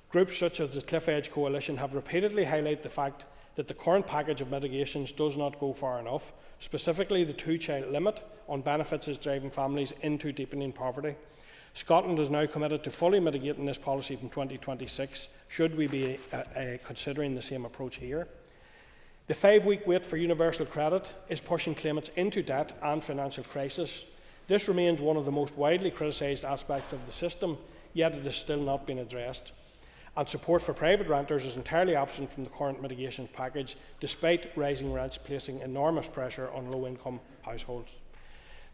Groups such as the Cliff Edge Coalition have repeatedly highlighted the fact that the current package of mitigations does not go far enough. Specifically, the two-child limit on benefits is driving families into deepening poverty. Scotland is now committed to fully mitigating this policy from 2026. Should we be considering the same approach here? The 5-week wait for universal credit is pushing claimants into debt and financial crisis. This remains one of the most widely criticised aspects of the system, yet it has still not been addressed. And support for private renters is entirely absent from the current mitigation package, despite rising rents placing enormous pressure on low-income households.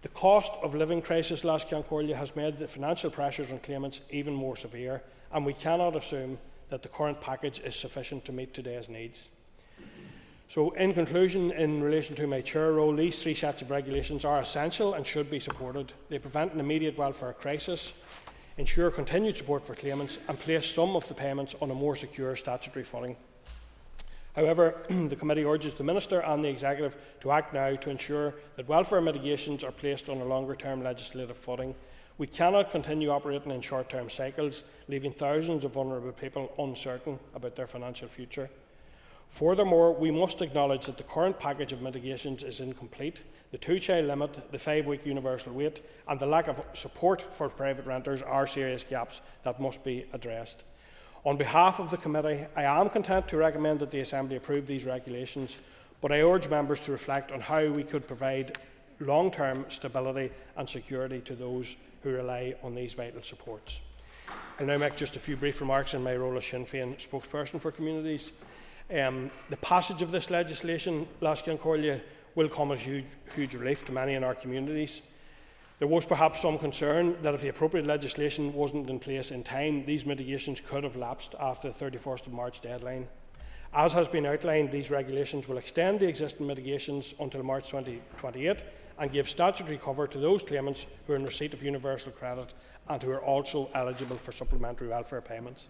The cost of living crisis last Concordia has made the financial pressures on claimants even more severe, and we cannot assume that the current package is sufficient to meet today's needs. So, in conclusion, in relation to my chair role, these 3 sets of regulations are essential and should be supported. They prevent an immediate welfare crisis, ensure continued support for claimants, and place some of the payments on a more secure statutory footing. However, the committee urges the Minister and the Executive to act now to ensure that welfare mitigations are placed on a longer-term legislative footing. We cannot continue operating in short-term cycles, leaving thousands of vulnerable people uncertain about their financial future. Furthermore, we must acknowledge that the current package of mitigations is incomplete. The two-child limit, the 5-week universal wait, and the lack of support for private renters are serious gaps that must be addressed. On behalf of the committee, I am content to recommend that the Assembly approve these regulations, but I urge members to reflect on how we could provide long-term stability and security to those who rely on these vital supports. I'll now make just a few brief remarks in my role as Sinn Féin spokesperson for communities. The passage of this legislation, Last Concordia, will come as huge relief to many in our communities. There was perhaps some concern that if the appropriate legislation wasn't in place in time, these mitigations could have lapsed after the 31st of March deadline. As has been outlined, these regulations will extend the existing mitigations until March 2028 and give statutory cover to those claimants who are in receipt of universal credit and who are also eligible for supplementary welfare payments.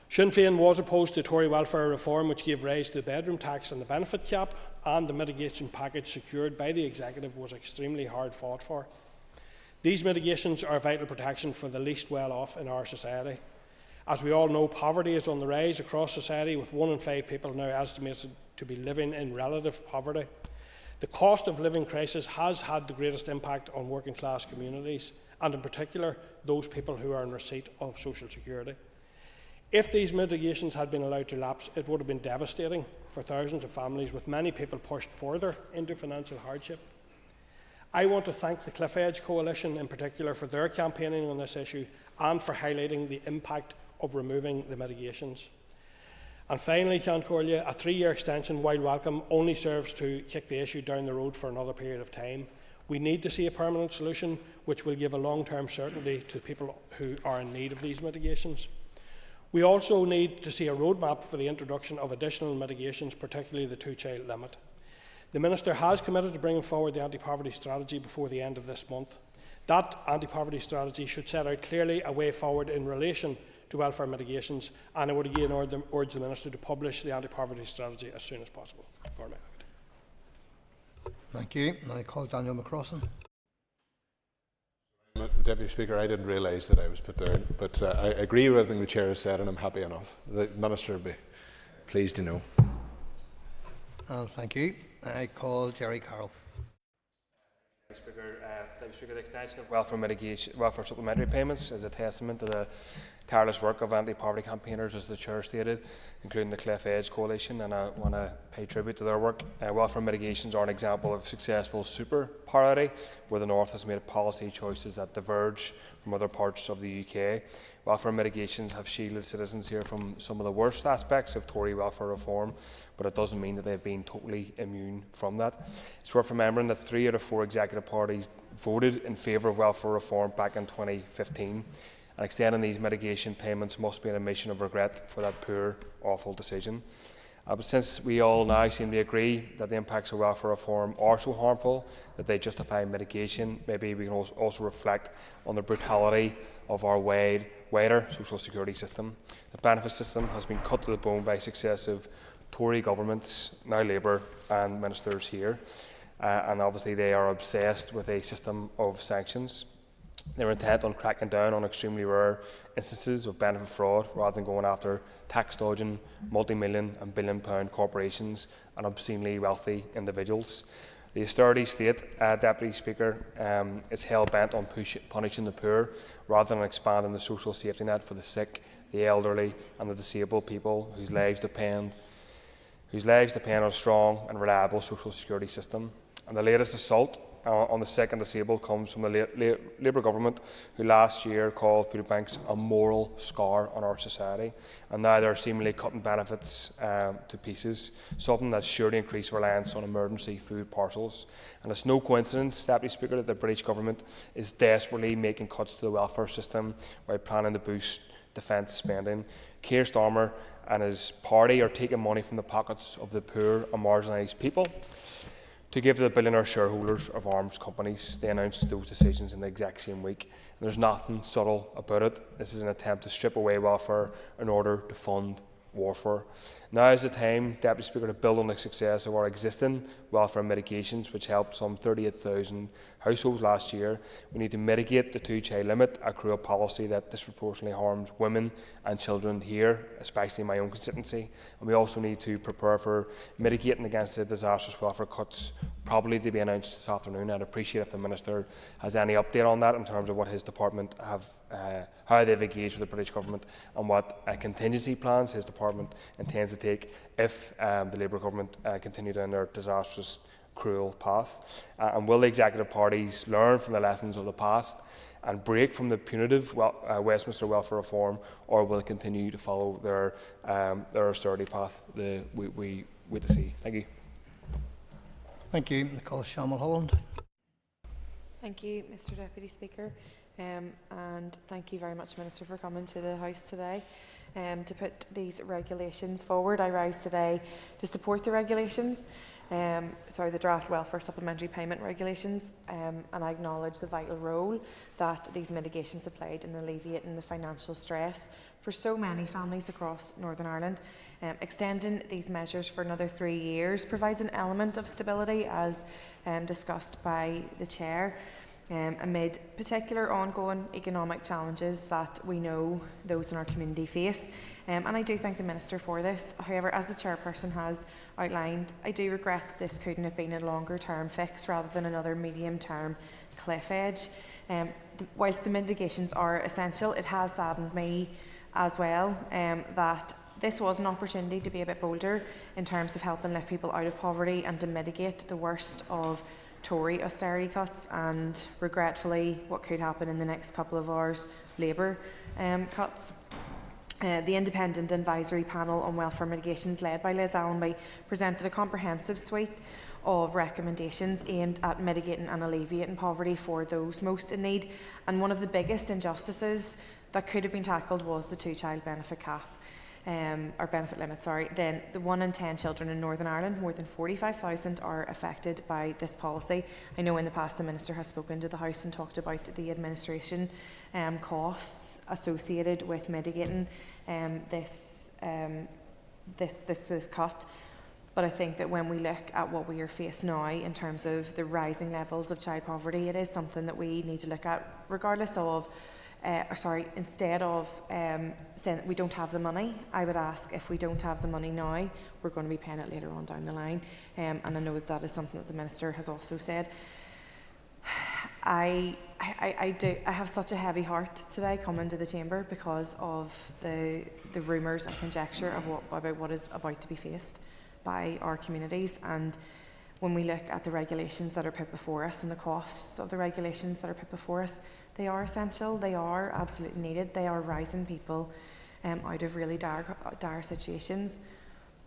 Sinn Féin was opposed to Tory welfare reform, which gave rise to the bedroom tax and the benefit cap, and the mitigation package secured by the Executive was extremely hard fought for. These mitigations are vital protection for the least well-off in our society. As we all know, poverty is on the rise across society, with 1 in 5 people now estimated to be living in relative poverty. The cost of living crisis has had the greatest impact on working class communities, and in particular those people who are in receipt of social security. If these mitigations had been allowed to lapse, it would have been devastating for thousands of families, with many people pushed further into financial hardship. I want to thank the Cliff Edge Coalition in particular for their campaigning on this issue and for highlighting the impact of removing the mitigations. And finally, Concordia, a 3-year extension, while welcome, only serves to kick the issue down the road for another period of time. We need to see a permanent solution which will give a long-term certainty to people who are in need of these mitigations. We also need to see a roadmap for the introduction of additional mitigations, particularly the two-child limit. The Minister has committed to bringing forward the anti-poverty strategy before the end of this month. That anti-poverty strategy should set out clearly a way forward in relation to welfare mitigations, and I would again urge the Minister to publish the anti-poverty strategy as soon as possible. Thank you. I call Daniel McCrossan. Deputy Speaker, I didn't realise that I was put down, but I agree with everything the Chair has said, and I'm happy enough. The Minister will be pleased to know. Thank you. I call Jerry Carroll. Speaker, the extension of welfare supplementary payments is a testament to the tireless work of anti-poverty campaigners, as the Chair stated, including the Cliff Edge Coalition, and I want to pay tribute to their work. Welfare mitigations are an example of successful super parity, where the North has made policy choices that diverge from other parts of the UK. Welfare mitigations have shielded citizens here from some of the worst aspects of Tory welfare reform, but it doesn't mean that they've been totally immune from that. It's worth remembering that 3 out of 4 executive parties voted in favour of welfare reform back in 2015, and extending these mitigation payments must be an admission of regret for that poor, awful decision. But since we all now seem to agree that the impacts of welfare reform are so harmful that they justify mitigation, maybe we can also reflect on the brutality of our wider social security system. The benefit system has been cut to the bone by successive Tory governments, now Labour, and ministers here. And obviously they are obsessed with a system of sanctions. They're intent on cracking down on extremely rare instances of benefit fraud rather than going after tax dodging, multi-million and billion-pound corporations and obscenely wealthy individuals. The austerity state, Deputy Speaker, is hell-bent on punishing the poor rather than expanding the social safety net for the sick, the elderly and the disabled people whose lives depend on a strong and reliable social security system. And the latest assault on the sick and disabled comes from the Labour government, who last year called food banks a moral scar on our society, and now they're seemingly cutting benefits to pieces, something that's sure to increase reliance on emergency food parcels. And it's no coincidence, Deputy Speaker, that the British government is desperately making cuts to the welfare system while planning to boost defence spending. Keir Starmer and his party are taking money from the pockets of the poor and marginalised people to give to the billionaire shareholders of arms companies. They announced those decisions in the exact same week. And there's nothing subtle about it. This is an attempt to strip away welfare in order to fund warfare. Now is the time, Deputy Speaker, to build on the success of our existing welfare mitigations, which helped some 38,000 households last year. We need to mitigate the two-child limit, a cruel policy that disproportionately harms women and children here, especially in my own constituency. And we also need to prepare for mitigating against the disastrous welfare cuts probably to be announced this afternoon. I'd appreciate if the Minister has any update on that in terms of what his department have, how they've engaged with the British government and what contingency plans his department intends to take if the Labour government continue down their disastrous, cruel path. And will the executive parties learn from the lessons of the past and break from the punitive Westminster welfare reform, or will it continue to follow their austerity path? We wait to see. Thank you. Thank you. Nicola Shamel-Holland. Thank you, Mr Deputy Speaker. And thank you very much, Minister, for coming to the House today to put these regulations forward. I rise today to support the regulations, the draft welfare supplementary payment regulations, and I acknowledge the vital role that these mitigations have played in alleviating the financial stress for so many families across Northern Ireland. Extending these measures for another 3 years provides an element of stability, as discussed by the Chair, amid particular ongoing economic challenges that we know those in our community face. And I do thank the Minister for this. However, as the Chairperson has outlined, I do regret that this couldn't have been a longer term fix rather than another medium term cliff edge. Whilst the mitigations are essential, it has saddened me as well that this was an opportunity to be a bit bolder in terms of helping lift people out of poverty and to mitigate the worst of Tory austerity cuts and, regretfully, what could happen in the next couple of hours, Labour cuts. The Independent Advisory Panel on Welfare Mitigations, led by Liz Allenby, presented a comprehensive suite of recommendations aimed at mitigating and alleviating poverty for those most in need. And one of the biggest injustices that could have been tackled was the two-child benefit cap. Or benefit limit, sorry. Then the 1 in 10 children in Northern Ireland, more than 45,000, are affected by this policy. I know in the past the Minister has spoken to the House and talked about the administration costs associated with mitigating this cut. But I think that when we look at what we are faced now in terms of the rising levels of child poverty, it is something that we need to look at, regardless of instead of saying that we don't have the money. I would ask, if we don't have the money now, we're going to be paying it later on down the line. And I know that is something that the Minister has also said. I have such a heavy heart today coming to the Chamber because of the rumours and conjecture of what is about to be faced by our communities. And when we look at the regulations that are put before us and the costs of the regulations that are put before us, they are essential, they are absolutely needed, they are rising people out of really dire situations,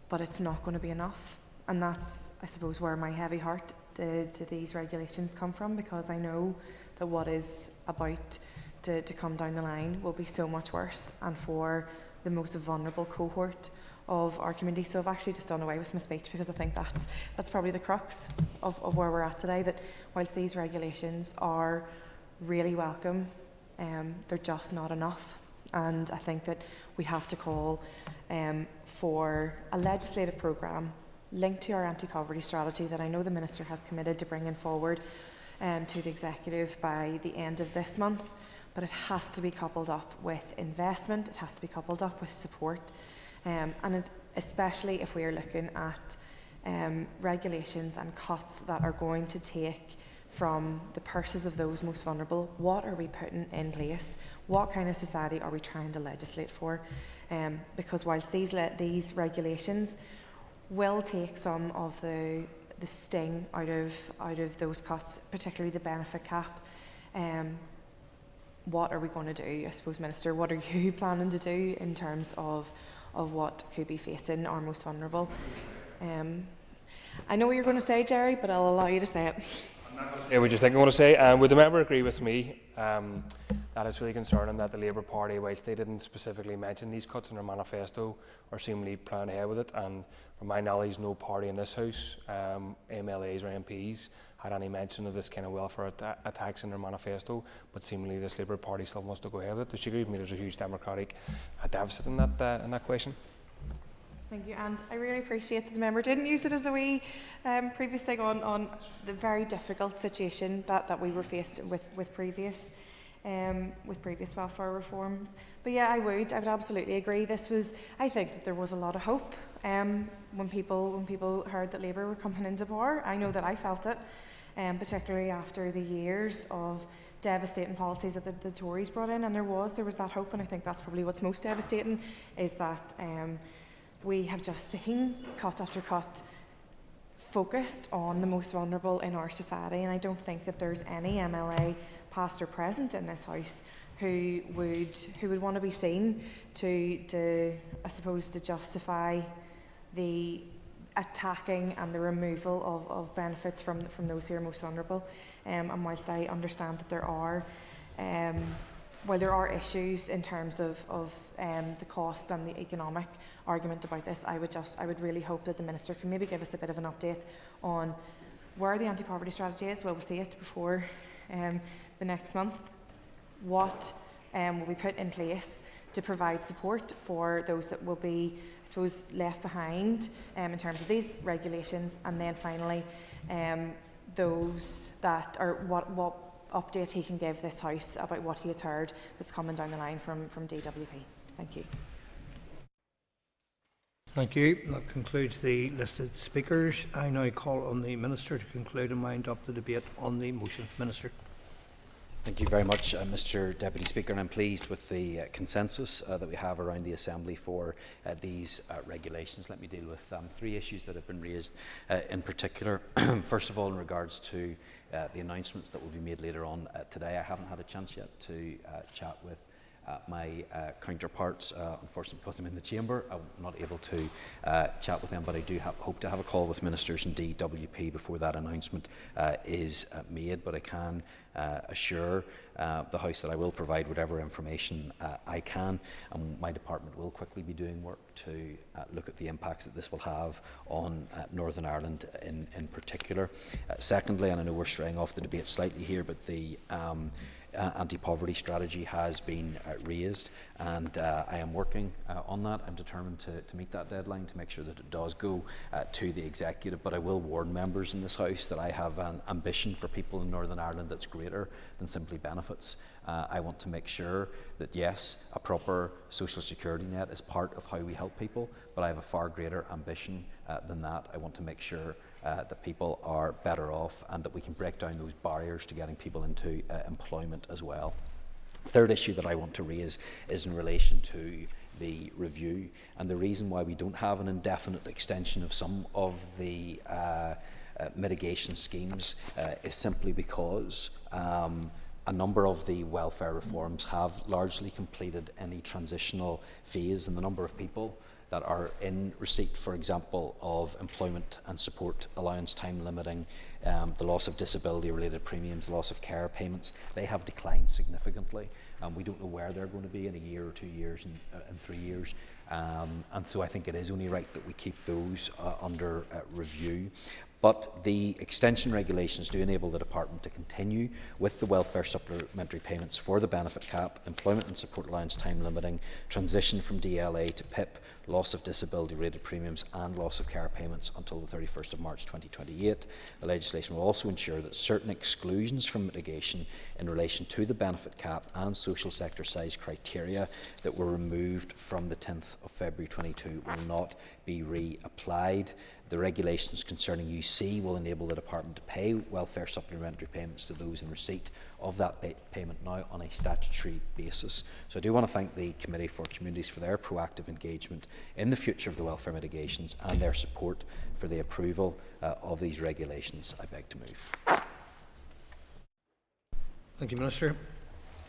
but it's not going to be enough. And that's, I suppose, where my heavy heart to these regulations come from, because I know that what is about to come down the line will be so much worse, and for the most vulnerable cohort our community. So I've actually just done away with my speech because I think that's probably the crux of where we're at today, that whilst these regulations are really welcome, they're just not enough. And I think that we have to call for a legislative programme linked to our anti-poverty strategy that I know the Minister has committed to bringing forward to the Executive by the end of this month. But it has to be coupled up with investment, it has to be coupled up with support, especially if we are looking at regulations and cuts that are going to take from the purses of those most vulnerable. What are we putting in place? What kind of society are we trying to legislate for? Because whilst these regulations will take some of the sting out of those cuts, particularly the benefit cap, what are we going to do? I suppose, Minister, what are you planning to do in terms of what could be facing our most vulnerable? I know what you're going to say, Jerry, but I'll allow you to say it. Yeah, what do you think I want to say? Would the member agree with me that it's really concerning that the Labour Party, whilst they didn't specifically mention these cuts in their manifesto, are seemingly planning ahead with it? And from my knowledge, no party in this House, MLAs or MPs, had any mention of this kind of welfare attacks in their manifesto, but seemingly this Labour Party still wants to go ahead with it. Does she agree with me there's a huge democratic deficit in that question? Thank you, and I really appreciate that the member didn't use it as a wee previous thing on the very difficult situation that we were faced with previous welfare reforms. But yeah, I would absolutely agree. I think that there was a lot of hope when people heard that Labour were coming into power. I know that I felt it, particularly after the years of devastating policies that the Tories brought in, and there was that hope, and I think that's probably what's most devastating, is that we have just seen cut after cut focused on the most vulnerable in our society, and I don't think that there's any MLA past or present in this House who would want to be seen to I suppose to justify the attacking and the removal of benefits from those who are most vulnerable. And whilst I understand that there are issues in terms of the cost and the economic argument about this, I would really hope that the Minister can maybe give us a bit of an update on where the anti-poverty strategy is. Will we see it before the next month? What will be put in place to provide support for those that will be, I suppose, left behind in terms of these regulations? And then finally, those that are what update he can give this House about what he has heard that's coming down the line from DWP. Thank you. Thank you. That concludes the listed speakers. I now call on the Minister to conclude and wind up the debate on the motion. Minister. Thank you very much, Mr Deputy Speaker, and I'm pleased with the consensus that we have around the Assembly for these regulations. Let me deal with three issues that have been raised in particular. First of all, in regards to the announcements that will be made later on today, I haven't had a chance yet to chat with my counterparts. Unfortunately, because I'm in the chamber, I'm not able to chat with them, but I do hope to have a call with ministers and DWP before that announcement is made. But I can assure the House that I will provide whatever information I can, and my department will quickly be doing work to look at the impacts that this will have on Northern Ireland in particular. Secondly, and I know we're straying off the debate slightly here, but the anti-poverty strategy has been raised, and I am working on that. I'm determined to meet that deadline, to make sure that it does go to the Executive. But I will warn members in this House that I have an ambition for people in Northern Ireland that's greater than simply benefits. I want to make sure that, yes, a proper social security net is part of how we help people, but I have a far greater ambition than that. I want to make sure that people are better off, and that we can break down those barriers to getting people into employment as well. Third issue that I want to raise is in relation to the review, and the reason why we don't have an indefinite extension of some of the mitigation schemes is simply because a number of the welfare reforms have largely completed any transitional phase, and the number of people that are in receipt, for example, of employment and support allowance time limiting, the loss of disability-related premiums, loss of care payments, they have declined significantly. We don't know where they're going to be in a year or 2 years and 3 years. And so I think it is only right that we keep those under review. But the extension regulations do enable the Department to continue with the welfare supplementary payments for the benefit cap, employment and support allowance time limiting, transition from DLA to PIP, loss of disability rated premiums and loss of care payments until the 31st of March 2028. The legislation will also ensure that certain exclusions from mitigation in relation to the benefit cap and social sector size criteria that were removed from the 10th of February 22 will not be reapplied. The regulations concerning UC will enable the Department to pay welfare supplementary payments to those in receipt of that payment now on a statutory basis. So I do want to thank the Committee for Communities for their proactive engagement in the future of the welfare mitigations and their support for the approval of these regulations. I beg to move. Thank you, Minister.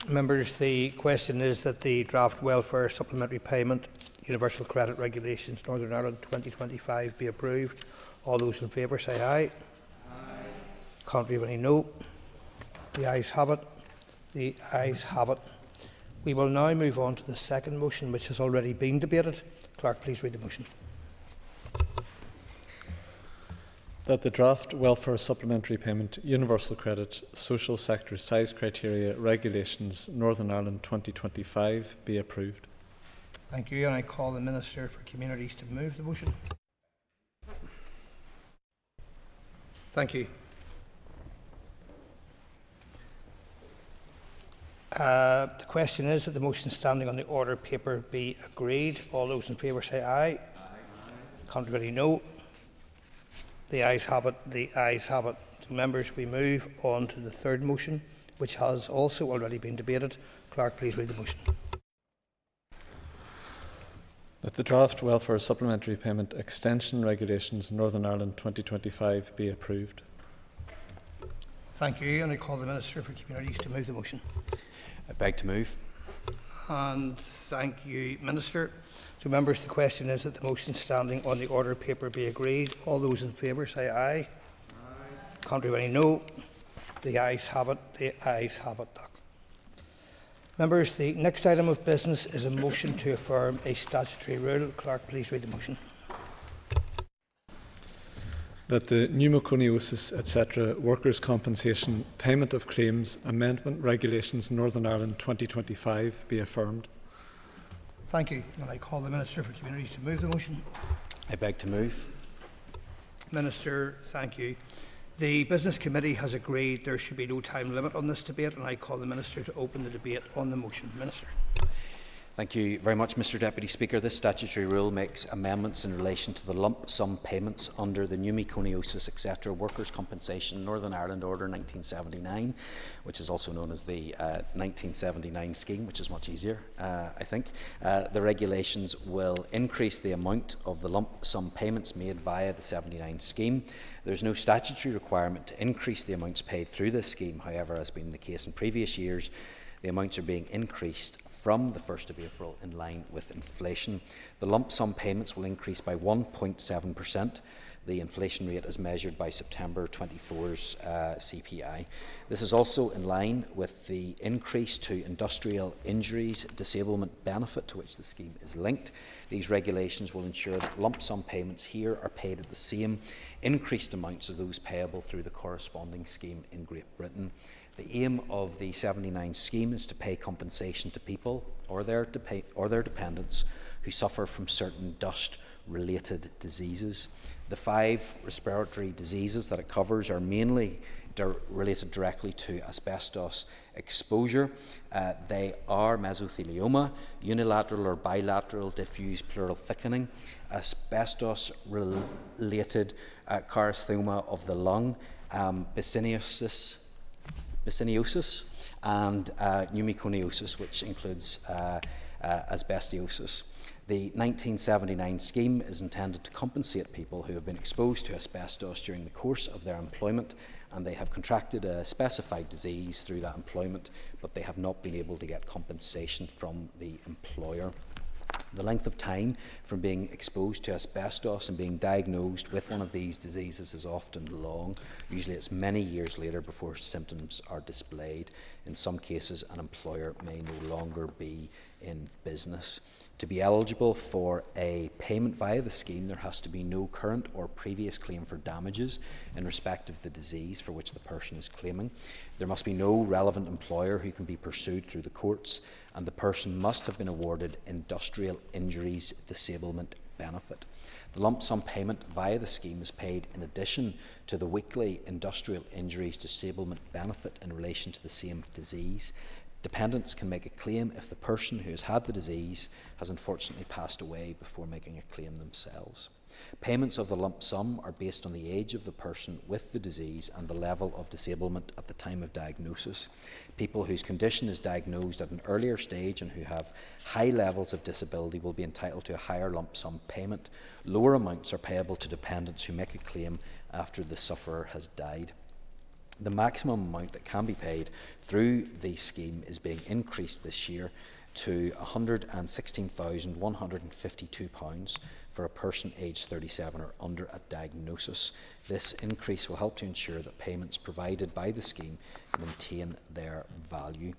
Members, the question is that the draft welfare supplementary payment Universal Credit Regulations Northern Ireland 2025 be approved. All those in favour say aye. Aye. Contrary, any no. The ayes have it. The ayes have it. We will now move on to the second motion, which has already been debated. Clerk, please read the motion. That the draft welfare supplementary payment Universal Credit Social Sector Size Criteria Regulations Northern Ireland 2025 be approved. Thank you, and I call the Minister for Communities to move the motion. Thank you. The question is that the motion standing on the order paper be agreed. All those in favour say aye. Aye. Contrary, no. The ayes have it. The ayes have it. So, members, we move on to the third motion, which has also already been debated. Clerk, please read the motion. That the draft welfare supplementary payment extension regulations Northern Ireland 2025 be approved. Thank you, and I call the Minister for Communities to move the motion. I beg to move. And thank you, Minister. So, members, the question is that the motion standing on the order paper be agreed. All those in favour say aye. Aye. Contrary, any no. The ayes have it. The ayes have it. Members, the next item of business is a motion to affirm a statutory rule. Clerk, please read the motion. That the pneumoconiosis, etc. workers' compensation payment of claims amendment regulations Northern Ireland 2025 be affirmed. Thank you. And I call the Minister for Communities to move the motion. I beg to move. Minister, thank you. The Business Committee has agreed there should be no time limit on this debate, and I call the Minister to open the debate on the motion. Minister. Thank you very much, Mr Deputy Speaker. This statutory rule makes amendments in relation to the lump sum payments under the pneumoconiosis, etc. workers' compensation Northern Ireland Order 1979, which is also known as the 1979 scheme, which is much easier, I think. The regulations will increase the amount of the lump sum payments made via the 79 scheme. There's no statutory requirement to increase the amounts paid through this scheme. However, as has been the case in previous years, the amounts are being increased from the 1st of April in line with inflation. The lump sum payments will increase by 1.7%. The inflation rate is measured by September 24's CPI. This is also in line with the increase to industrial injuries disablement benefit to which the scheme is linked. These regulations will ensure that lump sum payments here are paid at the same increased amounts as those payable through the corresponding scheme in Great Britain. The aim of the 79 scheme is to pay compensation to people or their dependents who suffer from certain dust-related diseases. The 5 respiratory diseases that it covers are mainly related directly to asbestos exposure. They are mesothelioma, unilateral or bilateral diffuse pleural thickening, asbestos-related carcinoma of the lung, basidiosis, and pneumoconiosis, which includes asbestosis. The 1979 scheme is intended to compensate people who have been exposed to asbestos during the course of their employment and they have contracted a specified disease through that employment, but they have not been able to get compensation from the employer. The length of time from being exposed to asbestos and being diagnosed with one of these diseases is often long. Usually it's many years later before symptoms are displayed. In some cases, an employer may no longer be in business. To be eligible for a payment via the scheme, there has to be no current or previous claim for damages in respect of the disease for which the person is claiming. There must be no relevant employer who can be pursued through the courts, and the person must have been awarded industrial injuries disablement benefit. The lump sum payment via the scheme is paid in addition to the weekly industrial injuries disablement benefit in relation to the same disease. Dependents can make a claim if the person who has had the disease has unfortunately passed away before making a claim themselves. Payments of the lump sum are based on the age of the person with the disease and the level of disablement at the time of diagnosis. People whose condition is diagnosed at an earlier stage and who have high levels of disability will be entitled to a higher lump sum payment. Lower amounts are payable to dependents who make a claim after the sufferer has died. The maximum amount that can be paid through the scheme is being increased this year to £116,152 for a person aged 37 or under at diagnosis. This increase will help to ensure that payments provided by the scheme maintain their value.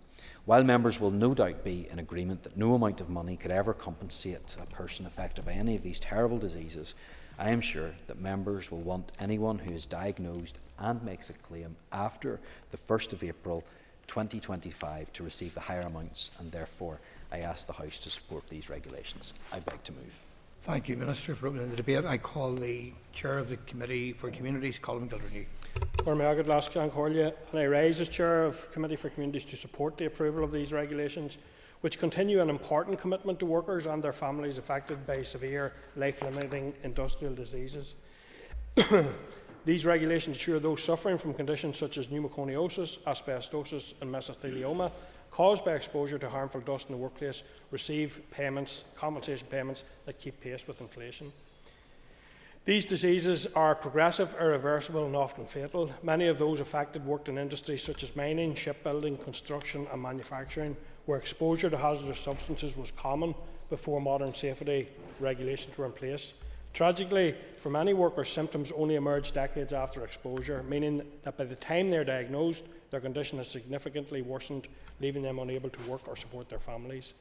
While members will no doubt be in agreement that no amount of money could ever compensate a person affected by any of these terrible diseases, I am sure that members will want anyone who is diagnosed and makes a claim after the 1st of April 2025 to receive the higher amounts, and therefore I ask the House to support these regulations. I beg to move. Thank you, Minister, for opening the debate. I call the Chair of the Committee for Communities, Colin McGilvray. And I rise as Chair of Committee for Communities to support the approval of these regulations, which continue an important commitment to workers and their families affected by severe life-limiting industrial diseases. These regulations ensure those suffering from conditions such as pneumoconiosis, asbestosis and mesothelioma caused by exposure to harmful dust in the workplace receive compensation payments that keep pace with inflation. These diseases are progressive, irreversible and often fatal. Many of those affected worked in industries such as mining, shipbuilding, construction and manufacturing, where exposure to hazardous substances was common before modern safety regulations were in place. Tragically, for many workers, symptoms only emerge decades after exposure, meaning that by the time they are diagnosed, their condition has significantly worsened, leaving them unable to work or support their families.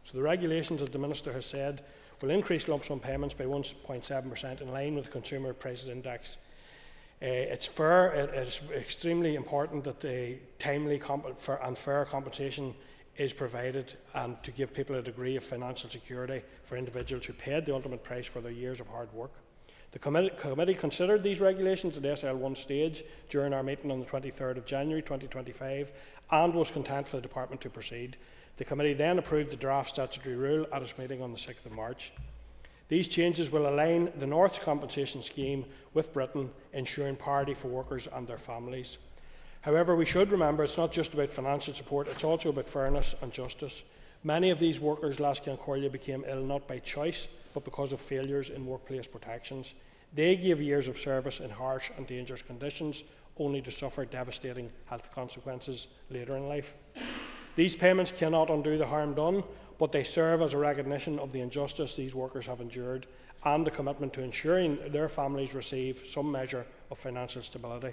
So the regulations, as the Minister has said, will increase lump sum payments by 1.7% in line with the Consumer Prices Index. It's fair. It is extremely important that the timely and fair compensation is provided, and to give people a degree of financial security for individuals who paid the ultimate price for their years of hard work. The committee considered these regulations at SL1 stage during our meeting on the 23rd of January 2025 and was content for the Department to proceed. The committee then approved the draft statutory rule at its meeting on the 6th of March. These changes will align the North's compensation scheme with Britain, ensuring parity for workers and their families. However, we should remember it's not just about financial support, it's also about fairness and justice. Many of these workers, Lasky and Corlia, became ill not by choice, but because of failures in workplace protections. They gave years of service in harsh and dangerous conditions, only to suffer devastating health consequences later in life. These payments cannot undo the harm done, but they serve as a recognition of the injustice these workers have endured and the commitment to ensuring their families receive some measure of financial stability.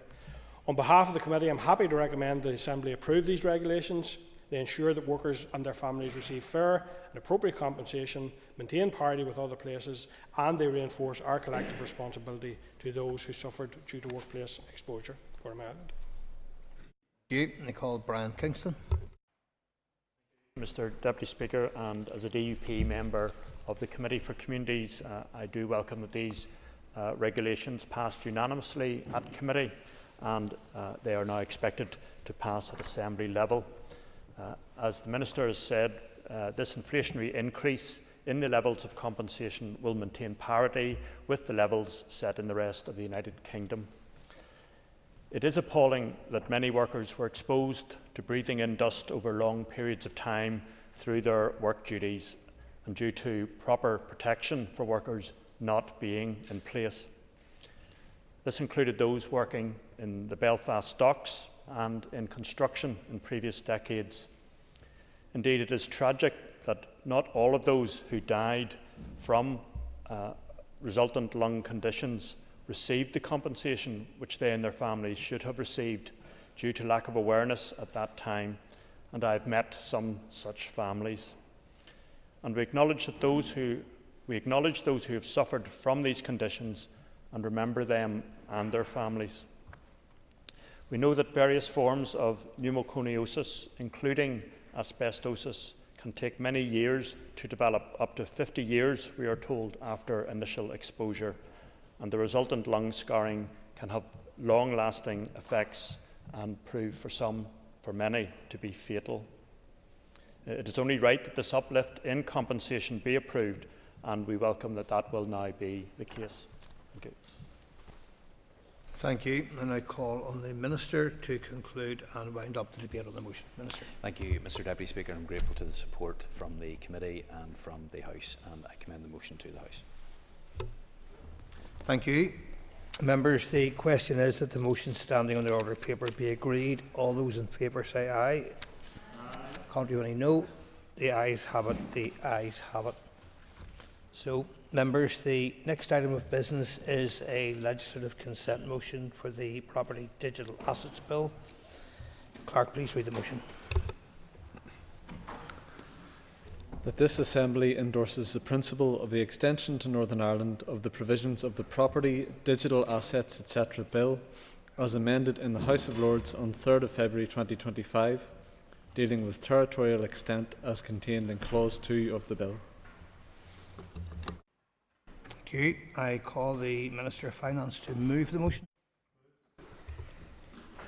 On behalf of the committee, I am happy to recommend the Assembly approve these regulations. They ensure that workers and their families receive fair and appropriate compensation, maintain parity with other places, and they reinforce our collective responsibility to those who suffered due to workplace exposure. Thank you. I call Brian Kingston. Mr Deputy Speaker, and as a DUP member of the Committee for Communities, I do welcome that these regulations passed unanimously at committee, and they are now expected to pass at Assembly level. As the Minister has said, this inflationary increase in the levels of compensation will maintain parity with the levels set in the rest of the United Kingdom. It is appalling that many workers were exposed to breathing in dust over long periods of time through their work duties and due to proper protection for workers not being in place. This included those working in the Belfast docks and in construction in previous decades. Indeed, it is tragic that not all of those who died from resultant lung conditions received the compensation which they and their families should have received due to lack of awareness at that time, and I have met some such families. and we acknowledge those who have suffered from these conditions and remember them and their families. We know that various forms of pneumoconiosis, including asbestosis, can take many years to develop, up to 50 years, we are told, after initial exposure, and the resultant lung scarring can have long-lasting effects and prove for many, to be fatal. It is only right that this uplift in compensation be approved, and we welcome that will now be the case. Thank you. Thank you. And I call on the Minister to conclude and wind up the debate on the motion. Minister. Thank you, Mr Deputy Speaker. I'm grateful to the support from the committee and from the House, and I commend the motion to the House. Thank you. Members, the question is that the motion standing on the order paper be agreed. All those in favour say aye. Contrary, any no. The ayes have it. The ayes have it. So, members, the next item of business is a legislative consent motion for the Property Digital Assets Bill. Clerk, please read the motion. That this Assembly endorses the principle of the extension to Northern Ireland of the provisions of the Property, Digital Assets, etc. Bill, as amended in the House of Lords on 3rd of February 2025, dealing with territorial extent as contained in Clause 2 of the Bill. Thank you. I call the Minister of Finance to move the motion.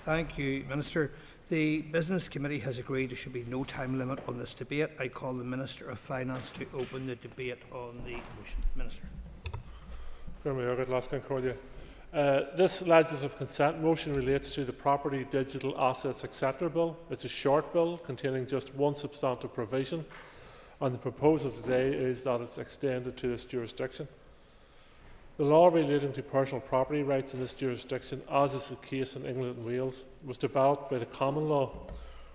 Thank you, Minister. The Business Committee has agreed there should be no time limit on this debate. I call the Minister of Finance to open the debate on the motion. Minister. This legislative consent motion relates to the Property, Digital Assets, etc. Bill. It's a short bill containing just one substantive provision, and the proposal today is that it's extended to this jurisdiction. The law relating to personal property rights in this jurisdiction, as is the case in England and Wales, was developed by the common law,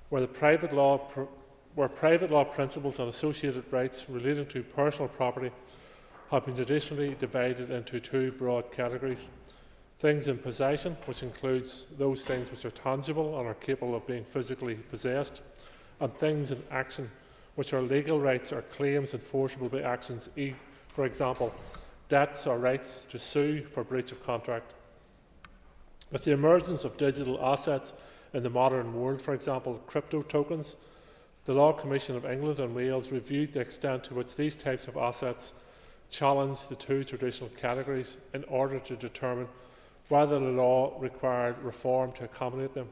where private law principles and associated rights relating to personal property have been traditionally divided into two broad categories: things in possession, which includes those things which are tangible and are capable of being physically possessed, and things in action, which are legal rights or claims enforceable by actions, for example, debts or rights to sue for breach of contract. With the emergence of digital assets in the modern world, for example, crypto tokens, the Law Commission of England and Wales reviewed the extent to which these types of assets challenge the two traditional categories in order to determine whether the law required reform to accommodate them.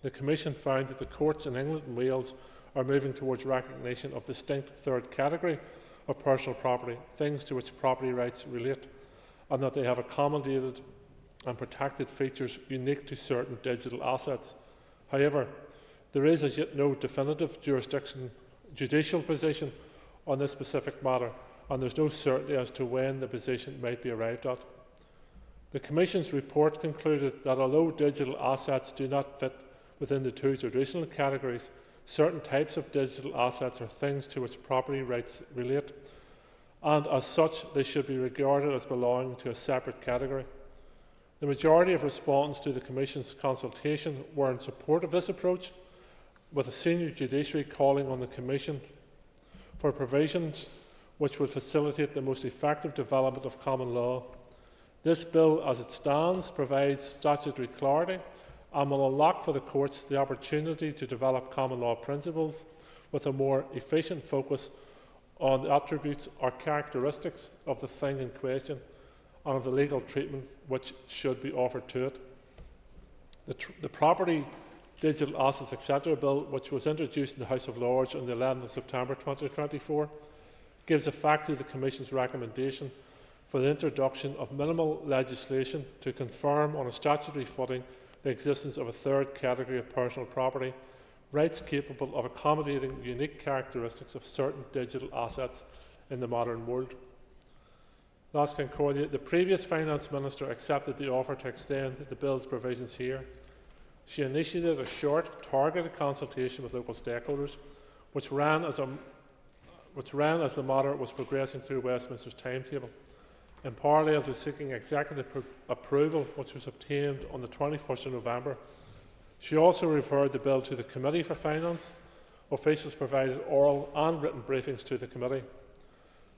The Commission found that the courts in England and Wales are moving towards recognition of distinct third category of personal property, things to which property rights relate, and that they have accommodated and protected features unique to certain digital assets. However, there is as yet no definitive judicial position on this specific matter, and there is no certainty as to when the position might be arrived at. The Commission's report concluded that although digital assets do not fit within the two traditional categories, certain types of digital assets are things to which property rights relate, and as such they should be regarded as belonging to a separate category. The majority of respondents to the Commission's consultation were in support of this approach, with a senior judiciary calling on the Commission for provisions which would facilitate the most effective development of common law. This bill, as it stands, provides statutory clarity and will unlock for the courts the opportunity to develop common law principles with a more efficient focus on the attributes or characteristics of the thing in question and of the legal treatment which should be offered to it. The Property, Digital Assets, etc. Bill, which was introduced in the House of Lords on the 11th of September 2024, gives effect to the Commission's recommendation for the introduction of minimal legislation to confirm on a statutory footing the existence of a third category of personal property, rights capable of accommodating the unique characteristics of certain digital assets in the modern world. Last Concordia, the previous Finance Minister accepted the offer to extend the Bill's provisions here. She initiated a short, targeted consultation with local stakeholders, which ran as the matter was progressing through Westminster's timetable. In parallel to seeking executive approval, which was obtained on the 21st of November, she also referred the bill to the Committee for Finance. Officials provided oral and written briefings to the committee.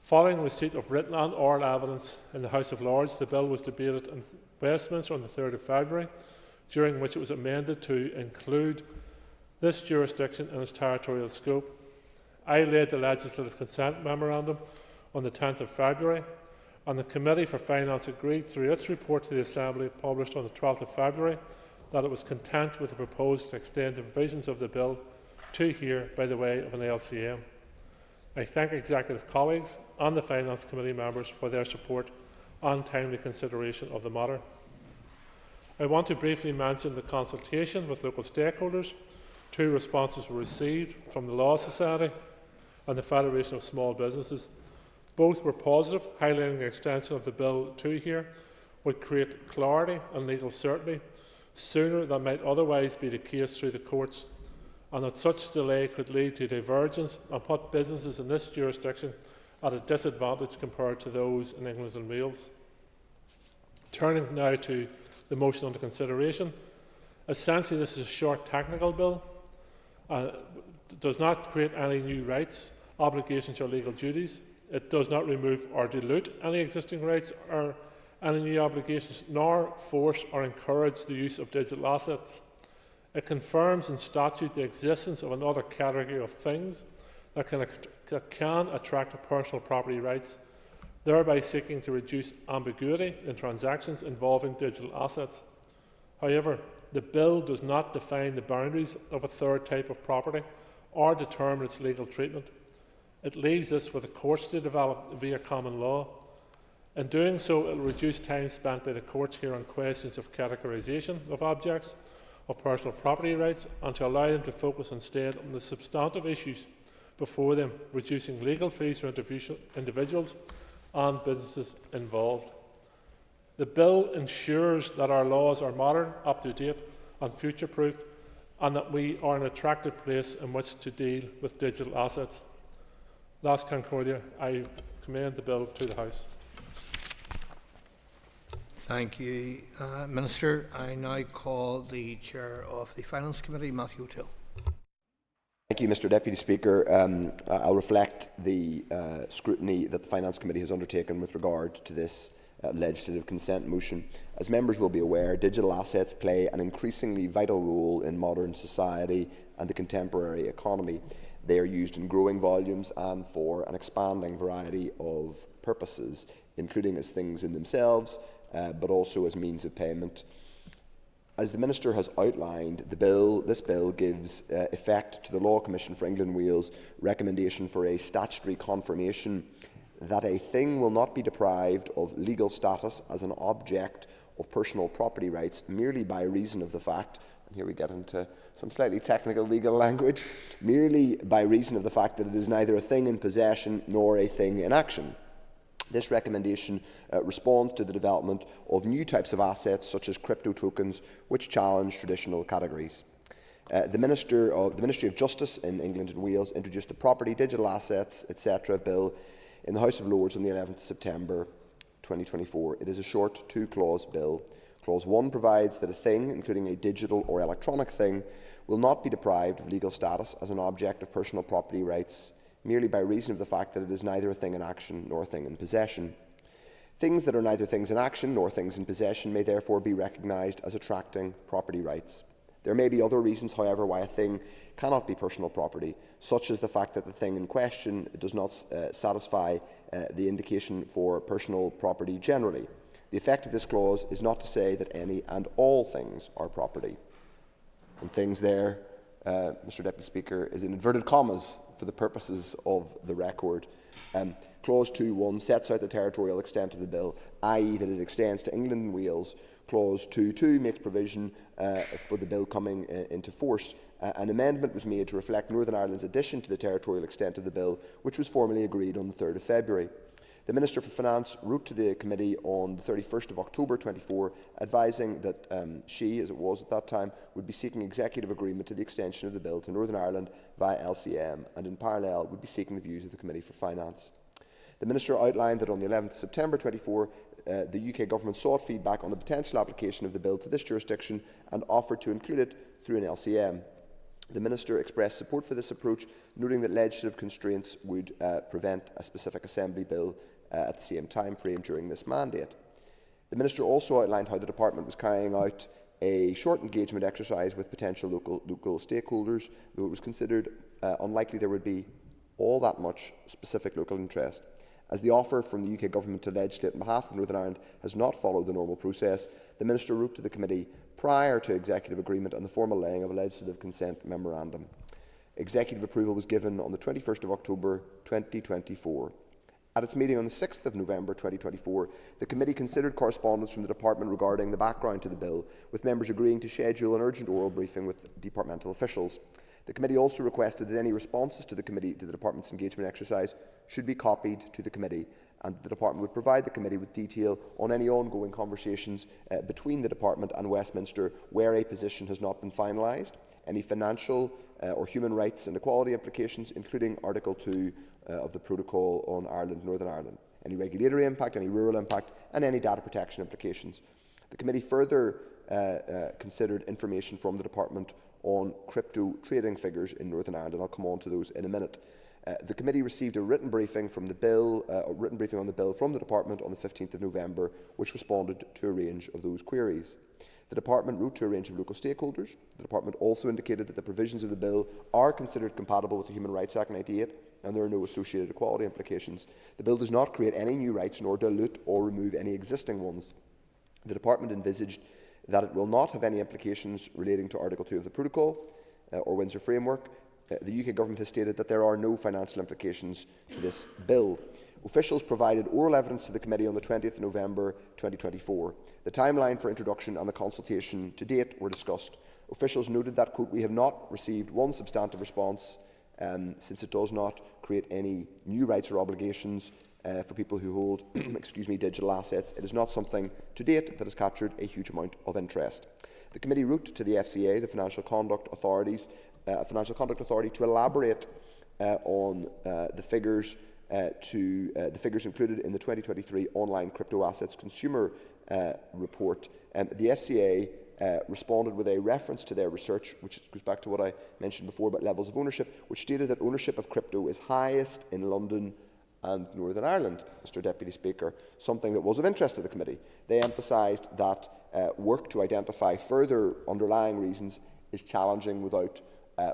Following receipt of written and oral evidence in the House of Lords, the bill was debated in Westminster on the 3rd of February, during which it was amended to include this jurisdiction in its territorial scope. I led the legislative consent memorandum on the 10th of February, and the Committee for Finance agreed through its report to the Assembly published on the 12th of February that it was content with the proposal to extend the provisions of the bill to here by the way of an LCM. I thank executive colleagues and the Finance Committee members for their support and timely consideration of the matter. I want to briefly mention the consultation with local stakeholders. 2 responses were received from the Law Society and the Federation of Small Businesses. Both were positive, highlighting the extension of the bill to here would create clarity and legal certainty sooner than might otherwise be the case through the courts, and that such delay could lead to divergence and put businesses in this jurisdiction at a disadvantage compared to those in England and Wales. Turning now to the motion under consideration. Essentially, this is a short technical bill. It does not create any new rights, obligations or legal duties. It does not remove or dilute any existing rights or any new obligations, nor force or encourage the use of digital assets. It confirms in statute the existence of another category of things that can attract personal property rights, thereby seeking to reduce ambiguity in transactions involving digital assets. However, the bill does not define the boundaries of a third type of property or determine its legal treatment. It leaves this for the courts to develop via common law. In doing so, it will reduce time spent by the courts here on questions of categorisation of objects of personal property rights, and to allow them to focus instead on the substantive issues before them, reducing legal fees for individuals and businesses involved. The bill ensures that our laws are modern, up-to-date and future-proofed, and that we are an attractive place in which to deal with digital assets. Last Concordia, I commend the bill to the House. Thank you, Minister. I now call the Chair of the Finance Committee, Matthew O'Toole. Thank you, Mr Deputy Speaker. I'll reflect the scrutiny that the Finance Committee has undertaken with regard to this legislative consent motion. As members will be aware, digital assets play an increasingly vital role in modern society and the contemporary economy. They are used in growing volumes and for an expanding variety of purposes, including as things in themselves, but also as means of payment. As the Minister has outlined, this bill gives effect to the Law Commission for England and Wales' recommendation for a statutory confirmation that a thing will not be deprived of legal status as an object of personal property rights merely by reason of the fact, and here we get into some slightly technical legal language, merely by reason of the fact that it is neither a thing in possession nor a thing in action. This recommendation responds to the development of new types of assets such as crypto tokens, which challenge traditional categories. The Ministry of Justice in England and Wales introduced the Property, Digital Assets, etc. Bill in the House of Lords on the 11th of September 2024. It is a short 2-clause bill. Clause 1 provides that a thing, including a digital or electronic thing, will not be deprived of legal status as an object of personal property rights merely by reason of the fact that it is neither a thing in action nor a thing in possession. Things that are neither things in action nor things in possession may therefore be recognised as attracting property rights. There may be other reasons, however, why a thing cannot be personal property, such as the fact that the thing in question does not satisfy the indication for personal property generally. The effect of this clause is not to say that any and all things are property. And things there, Mr Deputy Speaker, is in inverted commas for the purposes of the record. Clause 2.1 sets out the territorial extent of the bill, i.e. that it extends to England and Wales. Clause 2.2 makes provision for the bill coming into force. An amendment was made to reflect Northern Ireland's addition to the territorial extent of the bill, which was formally agreed on the 3rd of February. The Minister for Finance wrote to the committee on the 31st of October 24, advising that she, as it was at that time, would be seeking executive agreement to the extension of the bill to Northern Ireland via LCM, and in parallel would be seeking the views of the Committee for Finance. The Minister outlined that on the 11th of September 24, the UK Government sought feedback on the potential application of the bill to this jurisdiction and offered to include it through an LCM. The Minister expressed support for this approach, noting that legislative constraints would prevent a specific Assembly bill at the same time frame during this mandate. The Minister also outlined how the Department was carrying out a short engagement exercise with potential local stakeholders, though it was considered unlikely there would be all that much specific local interest. As the offer from the UK Government to legislate on behalf of Northern Ireland has not followed the normal process, the Minister wrote to the Committee prior to executive agreement on the formal laying of a legislative consent memorandum. Executive approval was given on the 21st of October 2024. At its meeting on the 6th of November 2024, the Committee considered correspondence from the Department regarding the background to the bill, with members agreeing to schedule an urgent oral briefing with departmental officials. The Committee also requested that any responses to the Department's engagement exercise should be copied to the Committee, and the Department would provide the Committee with detail on any ongoing conversations between the Department and Westminster where a position has not been finalised, any financial or human rights and equality implications, including Article 2 of the Protocol on Ireland, Northern Ireland, any regulatory impact, any rural impact, and any data protection implications. The Committee further considered information from the Department on crypto trading figures in Northern Ireland, and I'll come on to those in a minute. The Committee received a written briefing on the bill from the Department on the 15th of November, which responded to a range of those queries. The Department wrote to a range of local stakeholders. The Department also indicated that the provisions of the bill are considered compatible with the Human Rights Act 98, and there are no associated equality implications. The bill does not create any new rights nor dilute or remove any existing ones. The Department envisaged that it will not have any implications relating to Article 2 of the Protocol or Windsor Framework. The UK Government has stated that there are no financial implications to this bill. Officials provided oral evidence to the Committee on the 20th of November 2024. The timeline for introduction and the consultation to date were discussed. Officials noted that, quote, "We have not received one substantive response since it does not create any new rights or obligations for people who hold digital assets. It is not something to date that has captured a huge amount of interest." The Committee wrote to the FCA, the Financial Conduct Authority, to elaborate on the figures included in the 2023 Online Crypto Assets Consumer Report. The FCA responded with a reference to their research, which goes back to what I mentioned before about levels of ownership, which stated that ownership of crypto is highest in London and Northern Ireland, Mr Deputy Speaker, something that was of interest to the Committee. They emphasised that work to identify further underlying reasons is challenging without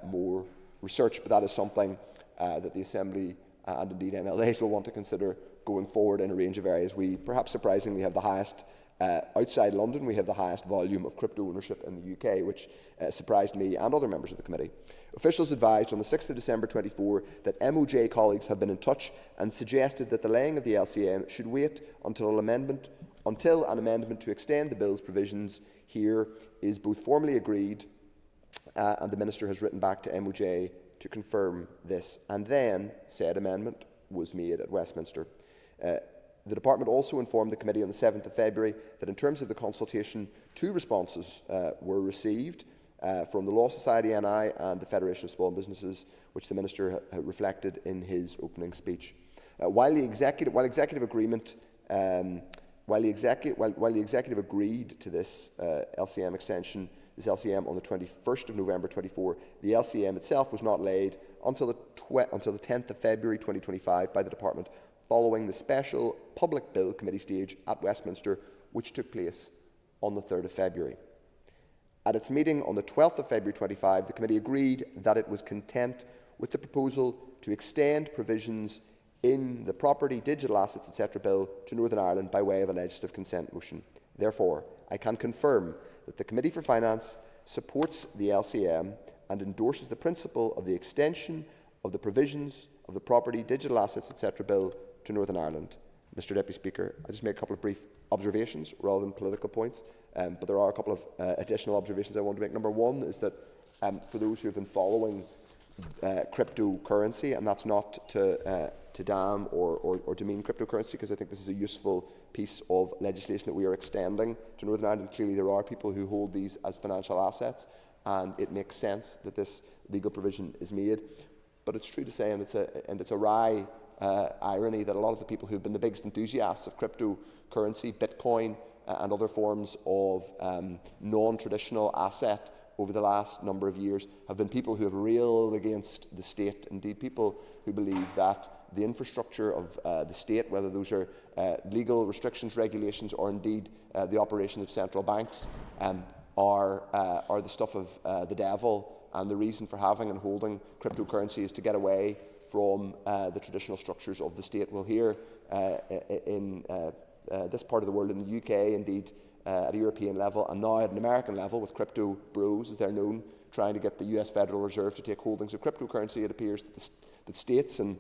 more research, but that is something that the Assembly and indeed MLAs will want to consider going forward in a range of areas. We, perhaps surprisingly, have the highest, outside London, we have the highest volume of crypto ownership in the UK, which surprised me and other members of the Committee. Officials advised on the 6th of December 2024 that MOJ colleagues have been in touch and suggested that the laying of the LCM should wait until an amendment to extend the bill's provisions here is both formally agreed and the Minister has written back to MOJ to confirm this, and then said amendment was made at Westminster. The Department also informed the Committee on the 7th of February that in terms of the consultation, 2 responses were received from the Law Society NI and the Federation of Small Businesses, which the Minister reflected in his opening speech. While the executive agreed to this LCM extension, this LCM on the 21st of November 2024, the LCM itself was not laid until the 10th of February 2025 by the Department, following the special public bill committee stage at Westminster, which took place on the 3rd of February. At its meeting on the 12th of February 2025, the Committee agreed that it was content with the proposal to extend provisions in the Property, Digital Assets, etc. Bill to Northern Ireland by way of a legislative consent motion. Therefore, I can confirm that the Committee for Finance supports the LCM and endorses the principle of the extension of the provisions of the Property, Digital Assets, etc. Bill to Northern Ireland. Mr Deputy Speaker, I'll just make a couple of brief observations rather than political points, but there are a couple of additional observations I want to make. Number one is that for those who have been following cryptocurrency, and that's not to damn or demean cryptocurrency, because I think this is a useful piece of legislation that we are extending to Northern Ireland. Clearly there are people who hold these as financial assets, and it makes sense that this legal provision is made. But it's true to say, and it's a wry irony, that a lot of the people who have been the biggest enthusiasts of cryptocurrency, Bitcoin, and other forms of non-traditional asset over the last number of years have been people who have railed against the state, indeed people who believe that the infrastructure of the state, whether those are legal restrictions, regulations, or indeed the operation of central banks, are the stuff of the devil, and the reason for having and holding cryptocurrency is to get away from the traditional structures of the state. Well, here in this part of the world, in the UK, indeed, at a European level, and now at an American level, with crypto bros, as they're known, trying to get the US Federal Reserve to take holdings of cryptocurrency, it appears that states and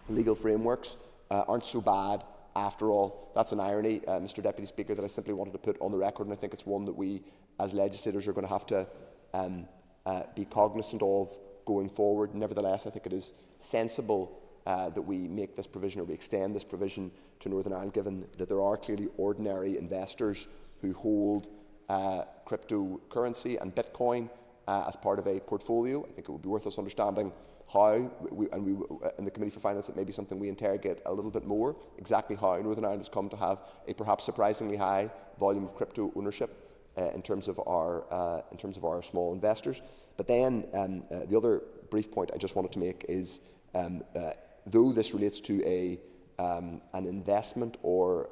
legal frameworks aren't so bad after all. That's an irony, Mr. Deputy Speaker, that I simply wanted to put on the record, and I think it's one that we, as legislators, are going to have to be cognizant of going forward. Nevertheless, I think it is sensible that we make this provision, or we extend this provision to Northern Ireland, given that there are clearly ordinary investors who hold cryptocurrency and Bitcoin as part of a portfolio. I think it would be worth us understanding how, in the Committee for Finance, it may be something we interrogate a little bit more, exactly how Northern Ireland has come to have a perhaps surprisingly high volume of crypto ownership in terms of our small investors. But then the other brief point I just wanted to make is, though this relates to an investment or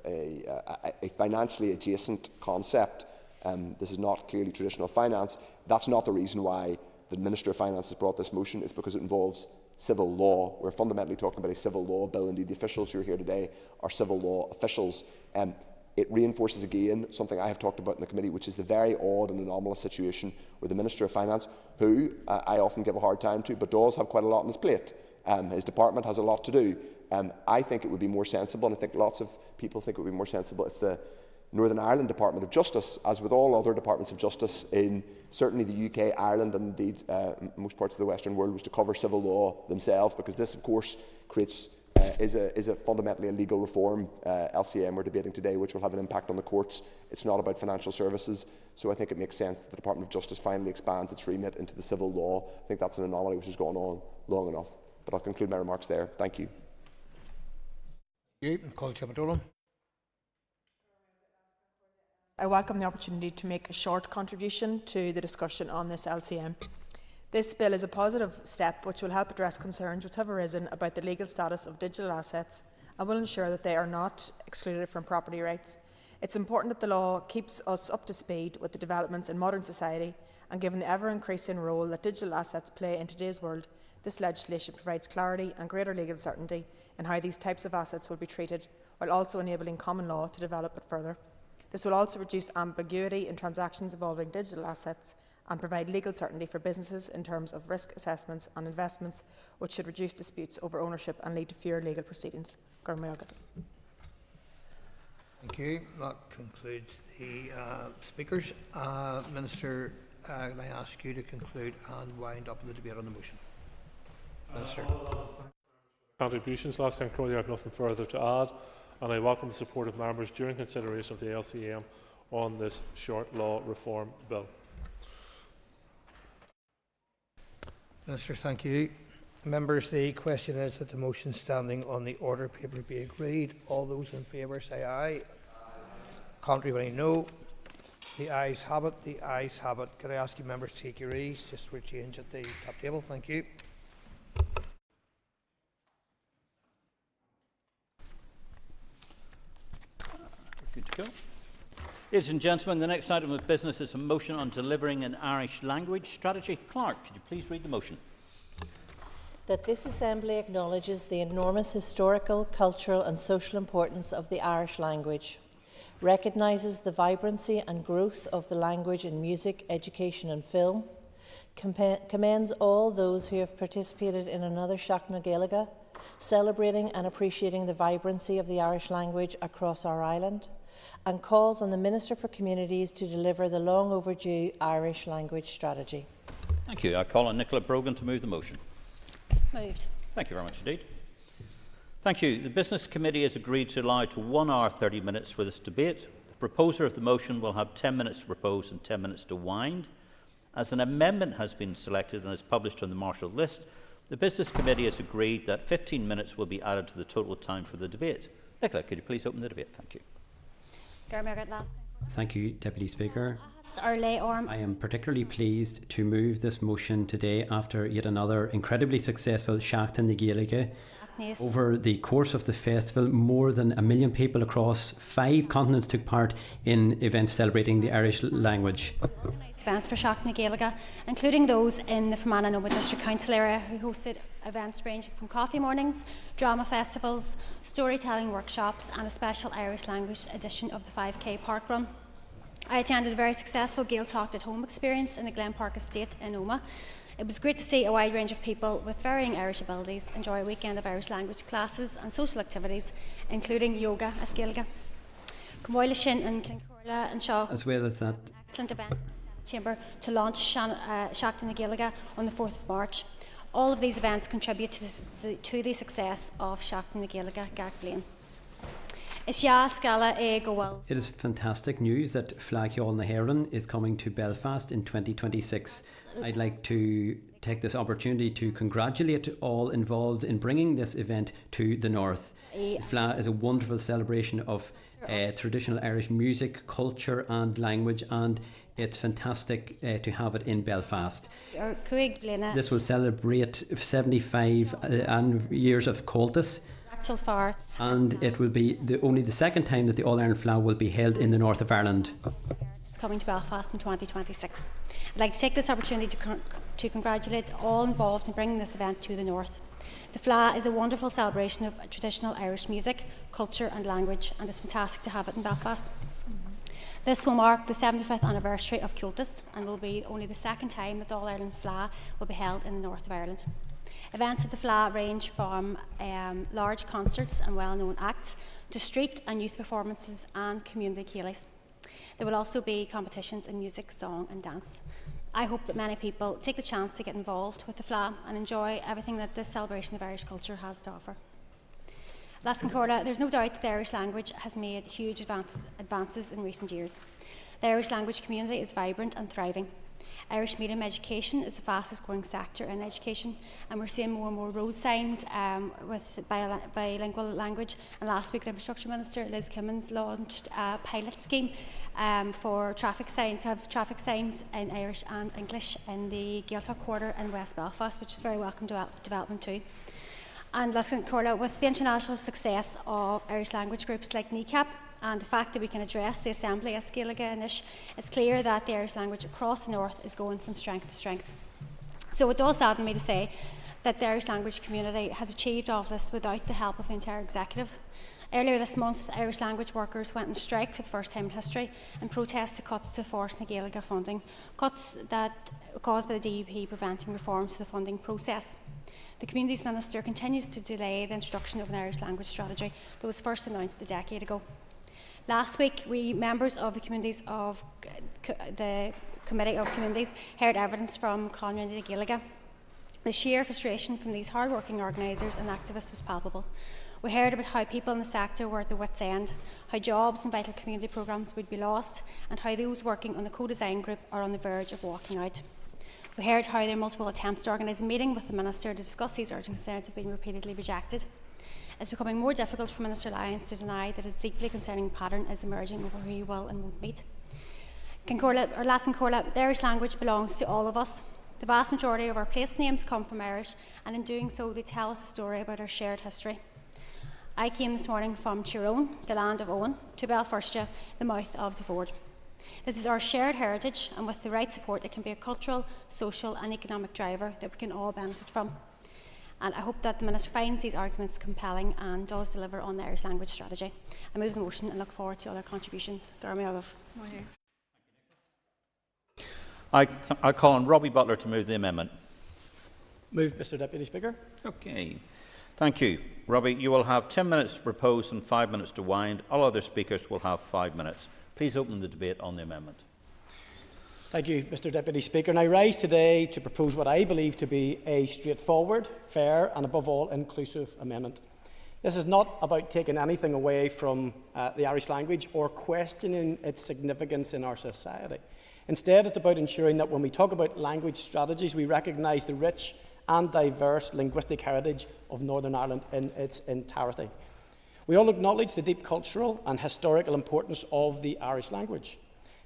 a financially adjacent concept, this is not clearly traditional finance. That's not the reason why the Minister of Finance has brought this motion. It's because it involves civil law. We're fundamentally talking about a civil law bill. Indeed, the officials who are here today are civil law officials. It reinforces again something I have talked about in the committee, which is the very odd and anomalous situation where the Minister of Finance, who I often give a hard time to, but does have quite a lot on his plate. His department has a lot to do. I think it would be more sensible, and I think lots of people think it would be more sensible, if the Northern Ireland Department of Justice, as with all other departments of justice in certainly the UK, Ireland, and indeed most parts of the Western world, was to cover civil law themselves, because this, of course, creates is a fundamentally a legal reform LCM we're debating today, which will have an impact on the courts. It's not about financial services, so I think it makes sense that the Department of Justice finally expands its remit into the civil law. I think that's an anomaly which has gone on long enough. But I'll conclude my remarks there. Thank you. I welcome the opportunity to make a short contribution to the discussion on this LCM. This bill is a positive step which will help address concerns which have arisen about the legal status of digital assets and will ensure that they are not excluded from property rights. It's important that the law keeps us up to speed with the developments in modern society, and given the ever-increasing role that digital assets play in today's world, this legislation provides clarity and greater legal certainty in how these types of assets will be treated, while also enabling common law to develop it further. This will also reduce ambiguity in transactions involving digital assets and provide legal certainty for businesses in terms of risk assessments and investments, which should reduce disputes over ownership and lead to fewer legal proceedings. Thank you. That concludes the speakers. Minister, can I ask you to conclude and wind up the debate on the motion? Minister. Contributions. Last time, Crowley, I have nothing further to add, and I welcome the support of members during consideration of the LCM on this short law reform bill. Minister, thank you. Members, the question is that the motion standing on the order paper be agreed. All those in favour say aye. Contrary, voting no. The ayes have it. The ayes have it. Could I ask you members to take your ease just for a change at the top table? Thank you. Good to go. Ladies and gentlemen, the next item of business is a motion on delivering an Irish language strategy. Clark, could you please read the motion? That this Assembly acknowledges the enormous historical, cultural and social importance of the Irish language, recognises the vibrancy and growth of the language in music, education and film, commends all those who have participated in another Seachna Gaeilge, celebrating and appreciating the vibrancy of the Irish language across our island, and calls on the Minister for Communities to deliver the long overdue Irish language strategy. Thank you. I call on Nicola Brogan to move the motion. Moved. Thank you very much indeed. Thank you. The Business Committee has agreed to allow to 1 hour 30 minutes for this debate. The proposer of the motion will have 10 minutes to propose and 10 minutes to wind. As an amendment has been selected and is published on the marshal list, the Business Committee has agreed that 15 minutes will be added to the total time for the debate. Nicola, could you please open the debate? Thank you. Thank you, Deputy Speaker. I am particularly pleased to move this motion today after yet another incredibly successful Seachtain na Gaeilge. Over the course of the festival, more than 1 million people across 5 continents took part in events celebrating the Irish language. Events for Seachtain na Gaeilge, including those in the Fermanagh Noma District Council area, who hosted events ranging from coffee mornings, drama festivals, storytelling workshops and a special Irish language edition of the 5K Park Run. I attended a very successful Gael Talked at Home experience in the Glen Park Estate in Omagh. It was great to see a wide range of people with varying Irish abilities enjoy a weekend of Irish language classes and social activities, including yoga as Gaeilge. Cumhoile Shin and Kincorla and Shaw. As well as that, Excellent event in the Chamber to launch Seachtain na Gaeilge on the 4th of March. All of these events contribute to the success of Seachtain na Gaeilge Gach Blaine. it is fantastic news that Fleadh na HÉireann is coming to Belfast in 2026. I'd like to take this opportunity to congratulate all involved in bringing this event to the north. Fleadh is a wonderful celebration of traditional Irish music, culture and language, and it's fantastic to have it in Belfast. This will celebrate 75 years of Comhaltas. And it will be only the second time that the All-Ireland Fleadh will be held in the north of Ireland. It's coming to Belfast in 2026. I'd like to take this opportunity to congratulate all involved in bringing this event to the north. The Fleadh is a wonderful celebration of traditional Irish music, culture and language, and it's fantastic to have it in Belfast. This will mark the 75th anniversary of Comhaltas and will be only the second time that the All-Ireland Fleadh will be held in the north of Ireland. Events at the Fleadh range from large concerts and well-known acts to street and youth performances and community ceilidhs. There will also be competitions in music, song and dance. I hope that many people take the chance to get involved with the Fleadh and enjoy everything that this celebration of Irish culture has to offer. Laskincorla, there's no doubt that the Irish language has made huge advances in recent years. The Irish language community is vibrant and thriving. Irish medium education is the fastest growing sector in education, and we're seeing more and more road signs with bilingual language. And last week the Infrastructure Minister Liz Kimmins launched a pilot scheme for traffic signs, to have traffic signs in Irish and English in the Gaeltacht quarter in West Belfast, which is very welcome development too. And Laskincorla, with the international success of Irish language groups like NECAP, and the fact that we can address the Assembly as Gaeilge Inish, it's clear that the Irish language across the north is going from strength to strength. So it does sadden me to say that the Irish language community has achieved all of this without the help of the entire executive. Earlier this month, Irish language workers went on strike for the first time in history in protest to cuts to Fórsa na Gaeilge funding, cuts that caused by the DUP preventing reforms to the funding process. The Communities Minister continues to delay the introduction of an Irish language strategy that was first announced a decade ago. Last week, we members of the Committees of the Committee of Communities heard evidence from Conradh na Gaeilge. The sheer frustration from these hard-working organisers and activists was palpable. We heard about how people in the sector were at their wits' end, how jobs and vital community programmes would be lost, and how those working on the co-design group are on the verge of walking out. We heard how their multiple attempts to organise a meeting with the Minister to discuss these urgent concerns have been repeatedly rejected. It's becoming more difficult for Minister Lyons to deny that a deeply concerning pattern is emerging over who he will and won't meet. Laskincorla, the Irish language belongs to all of us. The vast majority of our place names come from Irish, and in doing so they tell us a story about our shared history. I came this morning from Tyrone, the land of Owen, to Belfursta, the mouth of the Ford. This is our shared heritage, and with the right support it can be a cultural, social and economic driver that we can all benefit from. And I hope that the Minister finds these arguments compelling and does deliver on the Irish language strategy. I move the motion and look forward to other contributions. I call on Robbie Butler to move the amendment. Move, Mr Deputy Speaker. Okay. Thank you. Robbie, you will have 10 minutes to propose and 5 minutes to wind. All other speakers will have 5 minutes. Please open the debate on the amendment. Thank you, Mr Deputy Speaker. And I rise today to propose what I believe to be a straightforward, fair and above all inclusive amendment. This is not about taking anything away from the Irish language or questioning its significance in our society. Instead, it's about ensuring that when we talk about language strategies, we recognise the rich and diverse linguistic heritage of Northern Ireland in its entirety. We all acknowledge the deep cultural and historical importance of the Irish language.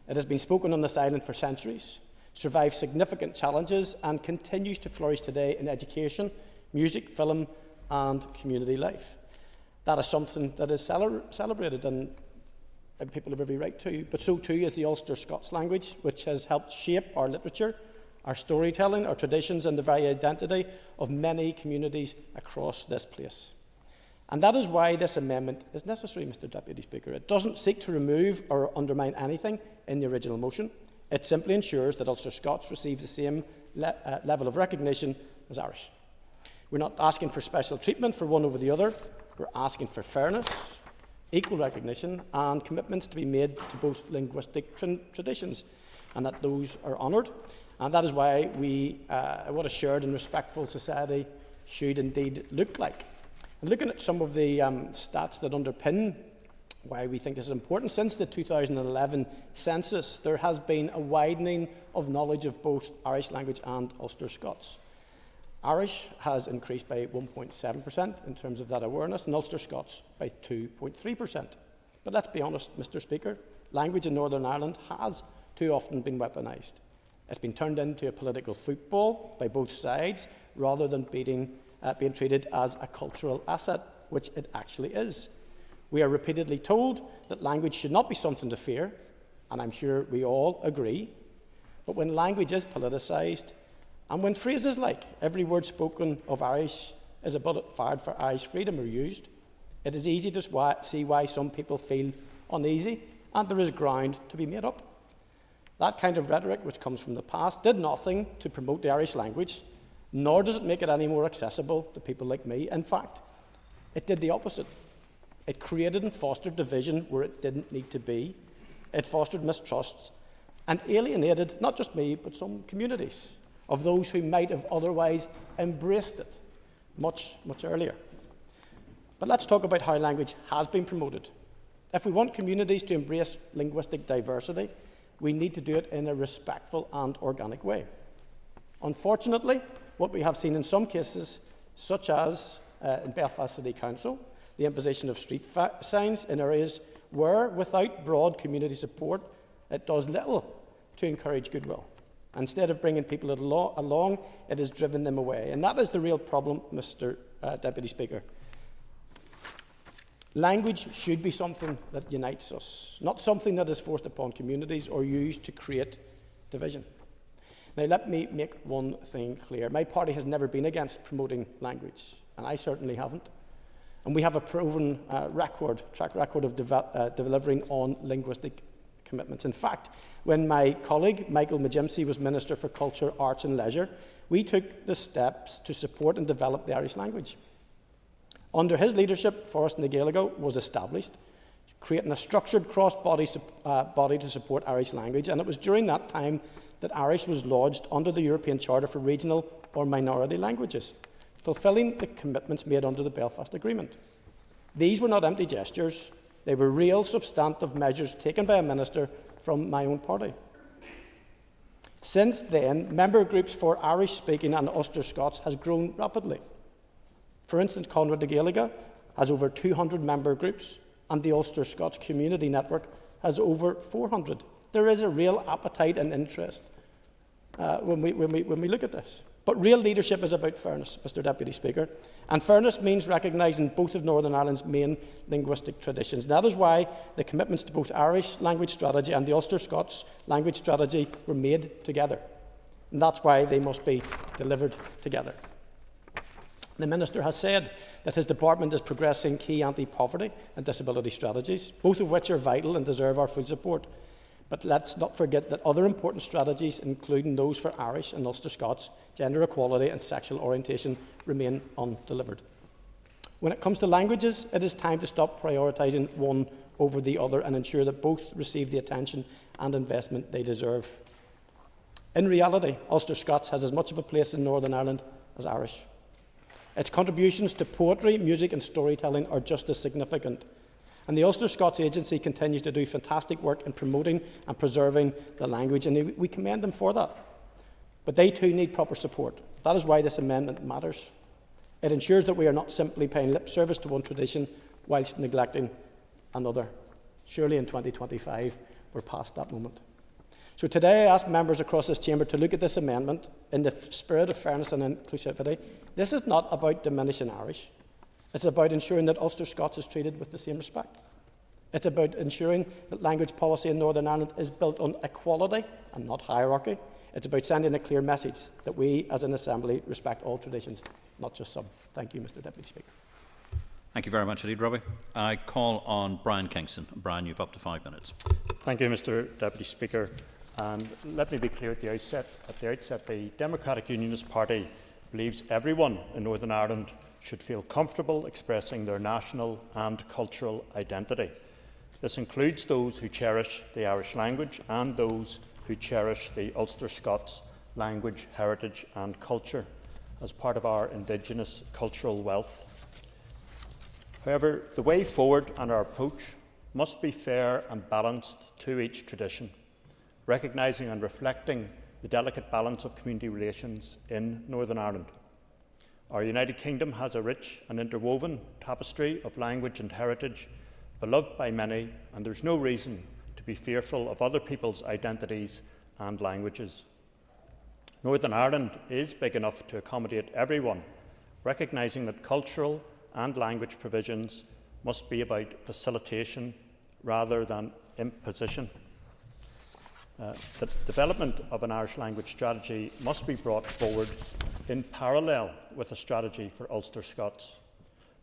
It has been spoken on this island for centuries, survived significant challenges, and continues to flourish today in education, music, film, and community life. That is something that is celebrated, and people have every right to, but so too is the Ulster Scots language, which has helped shape our literature, our storytelling, our traditions, and the very identity of many communities across this place. And that is why this amendment is necessary, Mr. Deputy Speaker. It doesn't seek to remove or undermine anything in the original motion. It simply ensures that Ulster Scots receive the same level of recognition as Irish. We're not asking for special treatment for one over the other. We're asking for fairness, equal recognition, and commitments to be made to both linguistic traditions, and that those are honoured. And that is why what a shared and respectful society should indeed look like. And looking at some of the stats that underpin why we think this is important, since the 2011 census, there has been a widening of knowledge of both Irish language and Ulster Scots. Irish has increased by 1.7% in terms of that awareness, and Ulster Scots by 2.3%. But let's be honest, Mr. Speaker, language in Northern Ireland has too often been weaponised. It's been turned into a political football by both sides, rather than being treated as a cultural asset, which it actually is. We are repeatedly told that language should not be something to fear, and I'm sure we all agree. But when language is politicised, and when phrases like "every word spoken of Irish is a bullet fired for Irish freedom" are used, it is easy to see why some people feel uneasy, and there is ground to be made up. That kind of rhetoric, which comes from the past, did nothing to promote the Irish language, nor does it make it any more accessible to people like me. In fact, it did the opposite. It created and fostered division where it didn't need to be. It fostered mistrust and alienated not just me, but some communities of those who might have otherwise embraced it much, much earlier. But let's talk about how language has been promoted. If we want communities to embrace linguistic diversity, we need to do it in a respectful and organic way. Unfortunately, what we have seen in some cases, such as in Belfast City Council, the imposition of street signs in areas where, without broad community support, it does little to encourage goodwill. Instead of bringing people along, it has driven them away. And that is the real problem, Mr. Deputy Speaker. Language should be something that unites us, not something that is forced upon communities or used to create division. Now, let me make one thing clear. My party has never been against promoting language, and I certainly haven't. And we have a proven track record of delivering on linguistic commitments. In fact, when my colleague Michael McGimsey was Minister for Culture, Arts and Leisure, we took the steps to support and develop the Irish language. Under his leadership, Forest na Gaeilge was established, creating a structured cross-body body to support Irish language, and it was during that time that Irish was lodged under the European Charter for Regional or Minority Languages, fulfilling the commitments made under the Belfast Agreement. These were not empty gestures, they were real substantive measures taken by a minister from my own party. Since then, member groups for Irish-speaking and Ulster Scots has grown rapidly. For instance, Conrad na Gaeilge has over 200 member groups, and the Ulster Scots Community Network has over 400. There is a real appetite and interest when we look at this. But real leadership is about fairness, Mr. Deputy Speaker, and fairness means recognising both of Northern Ireland's main linguistic traditions. That is why the commitments to both Irish language strategy and the Ulster Scots language strategy were made together, and that's why they must be delivered together. The Minister has said that his department is progressing key anti-poverty and disability strategies, both of which are vital and deserve our full support. But let's not forget that other important strategies, including those for Irish and Ulster Scots, gender equality and sexual orientation, remain undelivered. When it comes to languages, it is time to stop prioritising one over the other and ensure that both receive the attention and investment they deserve. In reality, Ulster Scots has as much of a place in Northern Ireland as Irish. Its contributions to poetry, music and storytelling are just as significant. And the Ulster Scots Agency continues to do fantastic work in promoting and preserving the language, and we commend them for that. But they too need proper support. That is why this amendment matters. It ensures that we are not simply paying lip service to one tradition, whilst neglecting another. Surely in 2025 we're past that moment. So today I ask members across this chamber to look at this amendment in the spirit of fairness and inclusivity. This is not about diminishing Irish. It's about ensuring that Ulster Scots is treated with the same respect. It's about ensuring that language policy in Northern Ireland is built on equality and not hierarchy. It's about sending a clear message that we as an Assembly respect all traditions, not just some. Thank you, Mr Deputy Speaker. Thank you very much indeed, Robbie. I call on Brian Kingston. Brian, you have up to 5 minutes. Thank you, Mr Deputy Speaker. And let me be clear at the outset. The Democratic Unionist Party believes everyone in Northern Ireland should feel comfortable expressing their national and cultural identity. This includes those who cherish the Irish language and those who cherish the Ulster Scots language, heritage and culture as part of our Indigenous cultural wealth. However, the way forward and our approach must be fair and balanced to each tradition, recognising and reflecting the delicate balance of community relations in Northern Ireland. Our United Kingdom has a rich and interwoven tapestry of language and heritage, beloved by many, and there is no reason to be fearful of other people's identities and languages. Northern Ireland is big enough to accommodate everyone, recognising that cultural and language provisions must be about facilitation rather than imposition. The development of an Irish language strategy must be brought forward in parallel with a strategy for Ulster Scots.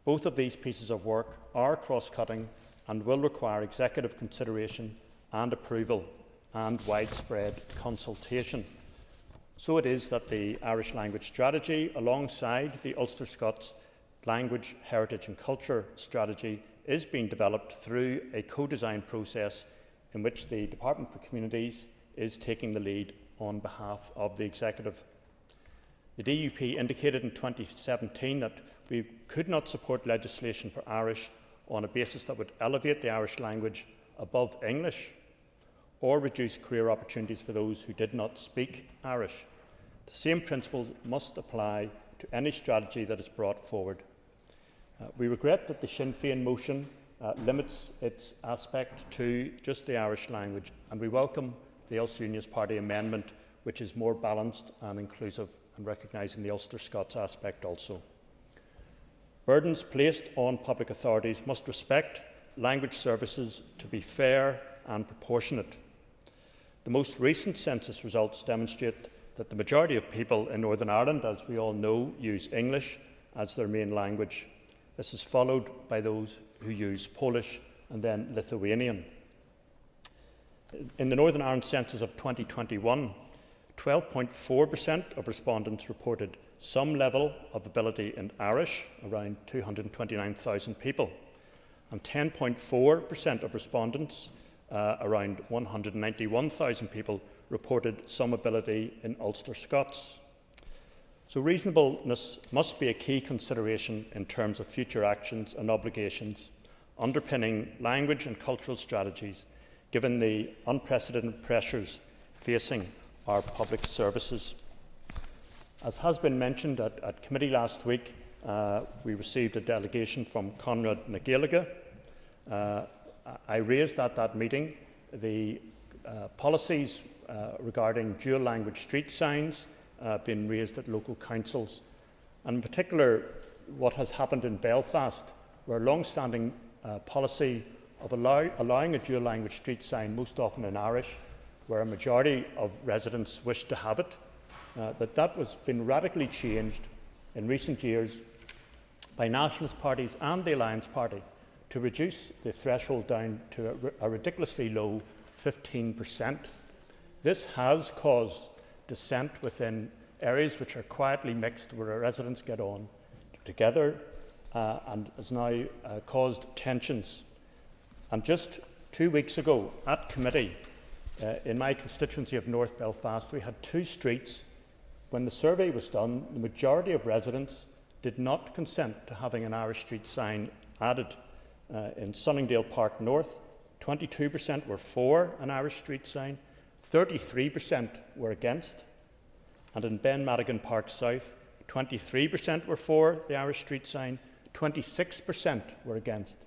Both of these pieces of work are cross-cutting and will require executive consideration and approval and widespread consultation. So it is that the Irish language strategy, alongside the Ulster Scots language, heritage and culture strategy, is being developed through a co-design process in which the Department for Communities is taking the lead on behalf of the Executive. The DUP indicated in 2017 that we could not support legislation for Irish on a basis that would elevate the Irish language above English or reduce career opportunities for those who did not speak Irish. The same principles must apply to any strategy that is brought forward. We regret that the Sinn Féin motion limits its aspect to just the Irish language, and we welcome the Ulster Unionist Party amendment, which is more balanced and inclusive and recognising the Ulster Scots aspect also. Burdens placed on public authorities must respect language services to be fair and proportionate. The most recent census results demonstrate that the majority of people in Northern Ireland, as we all know, use English as their main language. This is followed by those who use Polish and then Lithuanian. In the Northern Ireland census of 2021, 12.4% of respondents reported some level of ability in Irish, around 229,000 people, and 10.4% of respondents, around 191,000 people, reported some ability in Ulster Scots. So reasonableness must be a key consideration in terms of future actions and obligations underpinning language and cultural strategies, given the unprecedented pressures facing our public services. As has been mentioned at committee last week, we received a delegation from Conrad na Gaeilge. I raised at that meeting the policies regarding dual language street signs being raised at local councils, and in particular what has happened in Belfast, where a long-standing policy of allowing a dual language street sign, most often in Irish, where a majority of residents wish to have it, that was been radically changed in recent years by nationalist parties and the Alliance Party to reduce the threshold down to a ridiculously low 15%. This has caused dissent within areas which are quietly mixed, where our residents get on together, and has now caused tensions. And just 2 weeks ago at committee, in my constituency of North Belfast, we had 2 streets. When the survey was done, the majority of residents did not consent to having an Irish street sign added. In Sunningdale Park North, 22% were for an Irish street sign, 33% were against, and in Ben Madigan Park South, 23% were for the Irish street sign, 26% were against.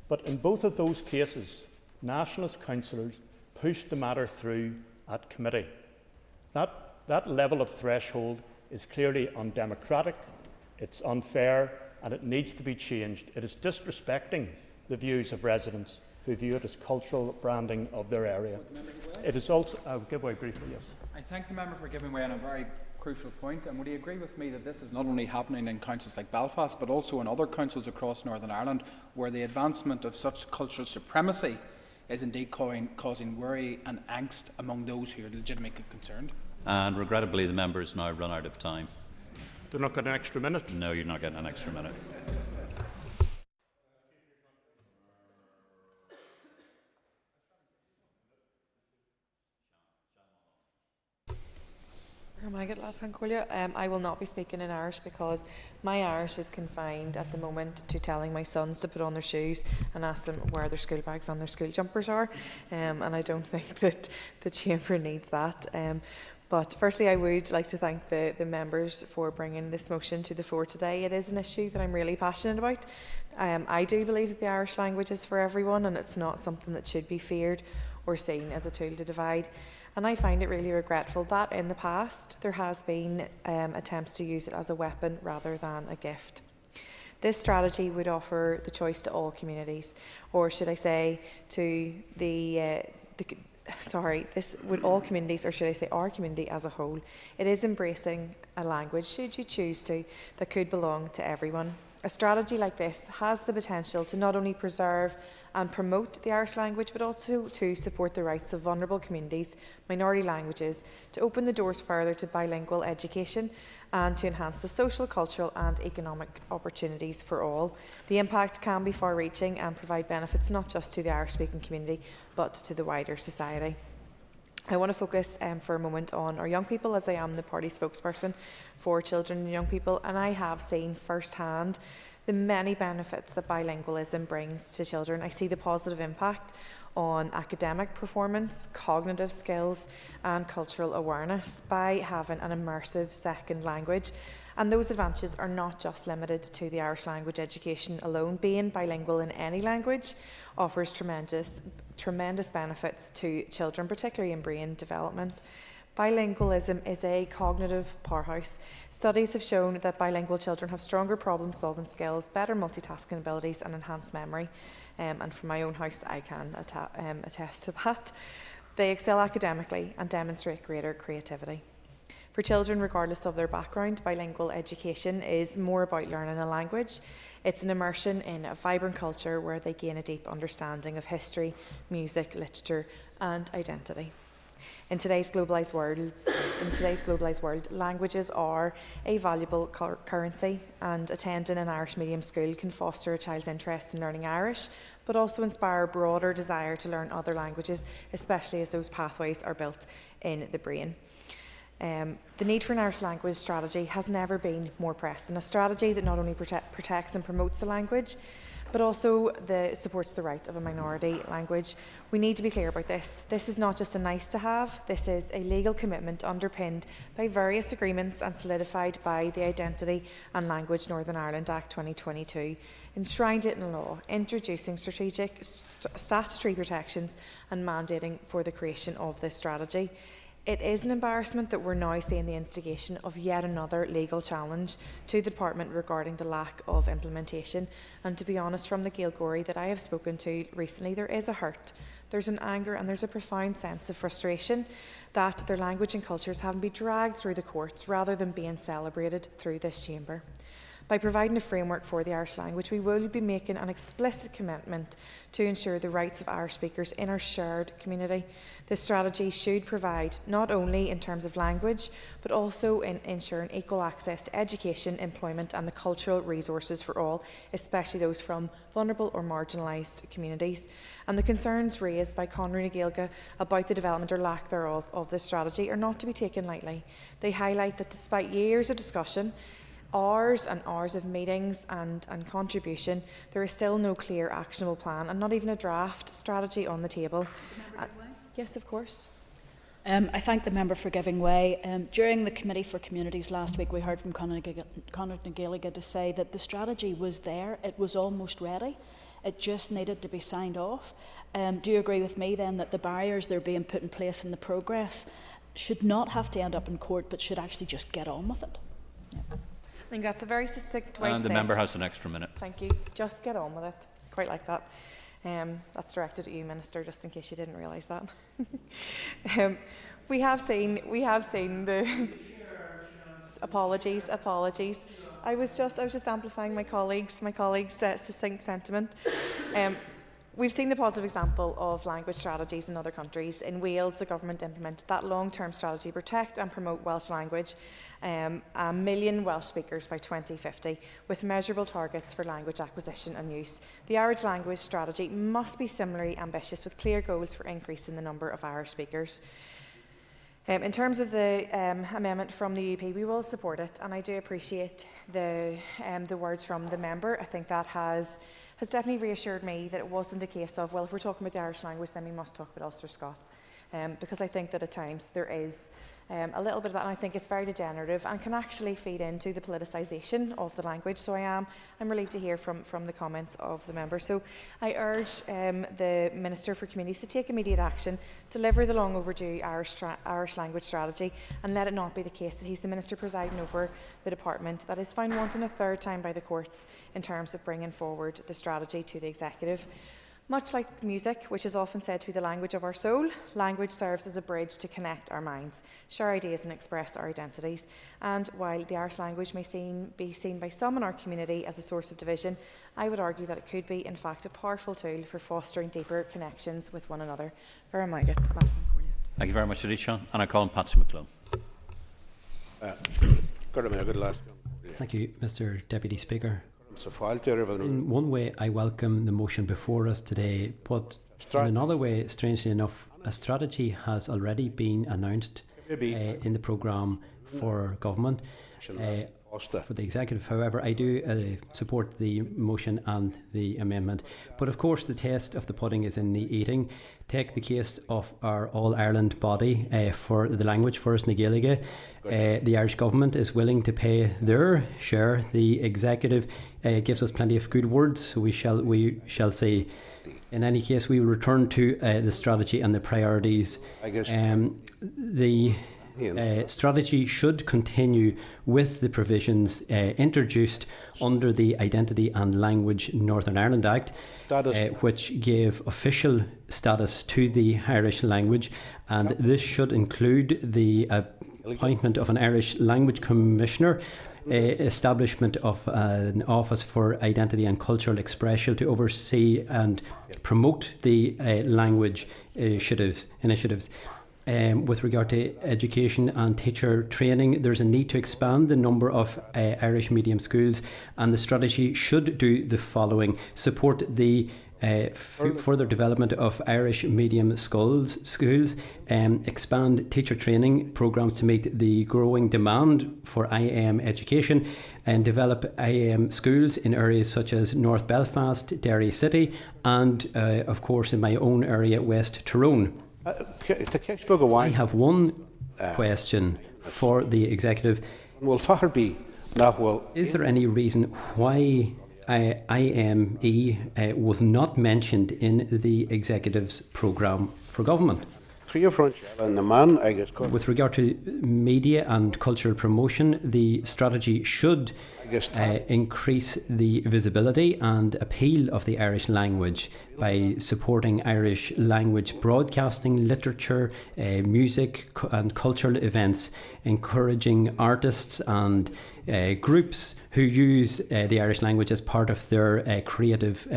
But in both of those cases, nationalist councillors pushed the matter through at committee. That level of threshold is clearly undemocratic, it's unfair, and it needs to be changed. It is disrespecting the views of residents who view it as cultural branding of their area. It is also... I'll give way briefly, yes. I thank the member for giving way on a very crucial point, and would he agree with me that this is not only happening in councils like Belfast but also in other councils across Northern Ireland where the advancement of such cultural supremacy is indeed causing worry and angst among those who are legitimately concerned? And regrettably, the member has now run out of time. They're not getting an extra minute? No, you're not getting an extra minute. I will not be speaking in Irish because my Irish is confined at the moment to telling my sons to put on their shoes and ask them where their school bags and their school jumpers are, and I don't think that the Chamber needs that. But firstly, I would like to thank the members for bringing this motion to the floor today. It is an issue that I'm really passionate about. I do believe that the Irish language is for everyone, and it's not something that should be feared or seen as a tool to divide. And I find it really regretful that in the past there has been attempts to use it as a weapon rather than a gift. This strategy would offer the choice to all communities, or should I say to this would all communities, or should I say our community as a whole. It is embracing a language, should you choose to, that could belong to everyone. A strategy like this has the potential to not only preserve and promote the Irish language, but also to support the rights of vulnerable communities, minority languages, to open the doors further to bilingual education, and to enhance the social, cultural and economic opportunities for all. The impact can be far-reaching and provide benefits not just to the Irish-speaking community, but to the wider society. I want to focus for a moment on our young people, as I am the party spokesperson for children and young people, and I have seen firsthand the many benefits that bilingualism brings to children. I see the positive impact on academic performance, cognitive skills and cultural awareness by having an immersive second language. And those advantages are not just limited to the Irish language education alone. Being bilingual in any language offers tremendous benefits to children, particularly in brain development. Bilingualism is a cognitive powerhouse. Studies have shown that bilingual children have stronger problem-solving skills, better multitasking abilities and enhanced memory. And from my own house, I can attest to that. They excel academically and demonstrate greater creativity. For children, regardless of their background, bilingual education is more about learning a language. It's an immersion in a vibrant culture where they gain a deep understanding of history, music, literature and identity. In today's globalised world, languages are a valuable currency, and attending an Irish medium school can foster a child's interest in learning Irish, but also inspire a broader desire to learn other languages, especially as those pathways are built in the brain. The need for an Irish language strategy has never been more pressing, a strategy that not only protects and promotes the language, but also supports the right of a minority language. We need to be clear about this. This is not just a nice to have, this is a legal commitment underpinned by various agreements and solidified by the Identity and Language Northern Ireland Act 2022, enshrined it in law, introducing strategic statutory protections and mandating for the creation of this strategy. It is an embarrassment that we're now seeing the instigation of yet another legal challenge to the Department regarding the lack of implementation. And to be honest, from the Gaelgorey that I have spoken to recently, there is a hurt, there's an anger and there's a profound sense of frustration that their language and cultures haven't been dragged through the courts rather than being celebrated through this chamber. By providing a framework for the Irish language, we will be making an explicit commitment to ensure the rights of Irish speakers in our shared community. This strategy should provide not only in terms of language, but also in ensuring equal access to education, employment and the cultural resources for all, especially those from vulnerable or marginalised communities. And the concerns raised by Conradh na Gaeilge about the development or lack thereof of this strategy are not to be taken lightly. They highlight that despite years of discussion, hours and hours of meetings and contribution, there is still no clear actionable plan and not even a draft strategy on the table. Yes, of course. I thank the member for giving way. During the Committee for Communities last week, we heard from Conradh na Gaeilge to say that the strategy was there, it was almost ready. It just needed to be signed off. Do you agree with me then that the barriers that are being put in place in the progress should not have to end up in court, but should actually just get on with it? Yeah. I think that's a very succinct way to And the say member it. has an extra minute. Thank you. Just get on with it. Quite like that. That's directed at you, Minister, just in case you didn't realise that. We have seen the apologies. I was just amplifying my colleagues' succinct sentiment. We've seen the positive example of language strategies in other countries. In Wales, the government implemented that long-term strategy to protect and promote Welsh language, 1 million Welsh speakers by 2050, with measurable targets for language acquisition and use. The Irish language strategy must be similarly ambitious, with clear goals for increasing the number of Irish speakers. In terms of the amendment from the UP, we will support it, and I do appreciate the words from the member. I think that has definitely reassured me that it wasn't a case of, well, if we're talking about the Irish language, then we must talk about Ulster Scots, because I think that at times there is a little bit of that, and I think it's very degenerative and can actually feed into the politicisation of the language. So I'm relieved to hear from the comments of the member. So I urge the Minister for Communities to take immediate action, deliver the long overdue Irish language strategy, and let it not be the case that he's the Minister presiding over the department that is found wanting a third time by the courts in terms of bringing forward the strategy to the executive. Much like music, which is often said to be the language of our soul, language serves as a bridge to connect our minds, share ideas and express our identities. And while the Irish language may be seen by some in our community as a source of division, I would argue that it could be, in fact, a powerful tool for fostering deeper connections with one another. Very much. Thank you very much, Adisha. And I call on Patsy McClone. Thank you, Mr. Deputy Speaker. In one way, I welcome the motion before us today, but in another way, strangely enough, a strategy has already been announced in the programme for government, for the executive. However, I do support the motion and the amendment. But of course, the test of the pudding is in the eating. Take the case of our All-Ireland body for the language, First na Gaeilge. The Irish government is willing to pay their share. The executive gives us plenty of good words, so we shall see. In any case, we will return to the strategy and the priorities. The strategy should continue with the provisions introduced under the Identity and Language Northern Ireland Act, which gave official status to the Irish language, and this should include the appointment of an Irish Language Commissioner, establishment of an Office for Identity and Cultural Expression to oversee and promote the language initiatives. With regard to education and teacher training, there's a need to expand the number of Irish medium schools, and the strategy should do the following: support the further development of Irish medium schools, expand teacher training programmes to meet the growing demand for IAM education, and develop IAM schools in areas such as North Belfast, Derry City, and of course in my own area, West Tyrone. I have one question for the executive. Is there any reason why IME was not mentioned in the executive's programme for government? With regard to media and cultural promotion, the strategy should increase the visibility and appeal of the Irish language by supporting Irish language broadcasting, literature, music and cultural events, encouraging artists and groups who use the Irish language as part of their creative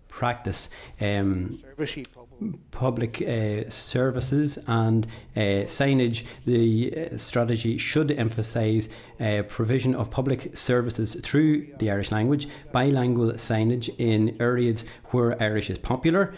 practice. Public services and signage. The strategy should emphasise provision of public services through the Irish language, bilingual signage in areas where Irish is popular,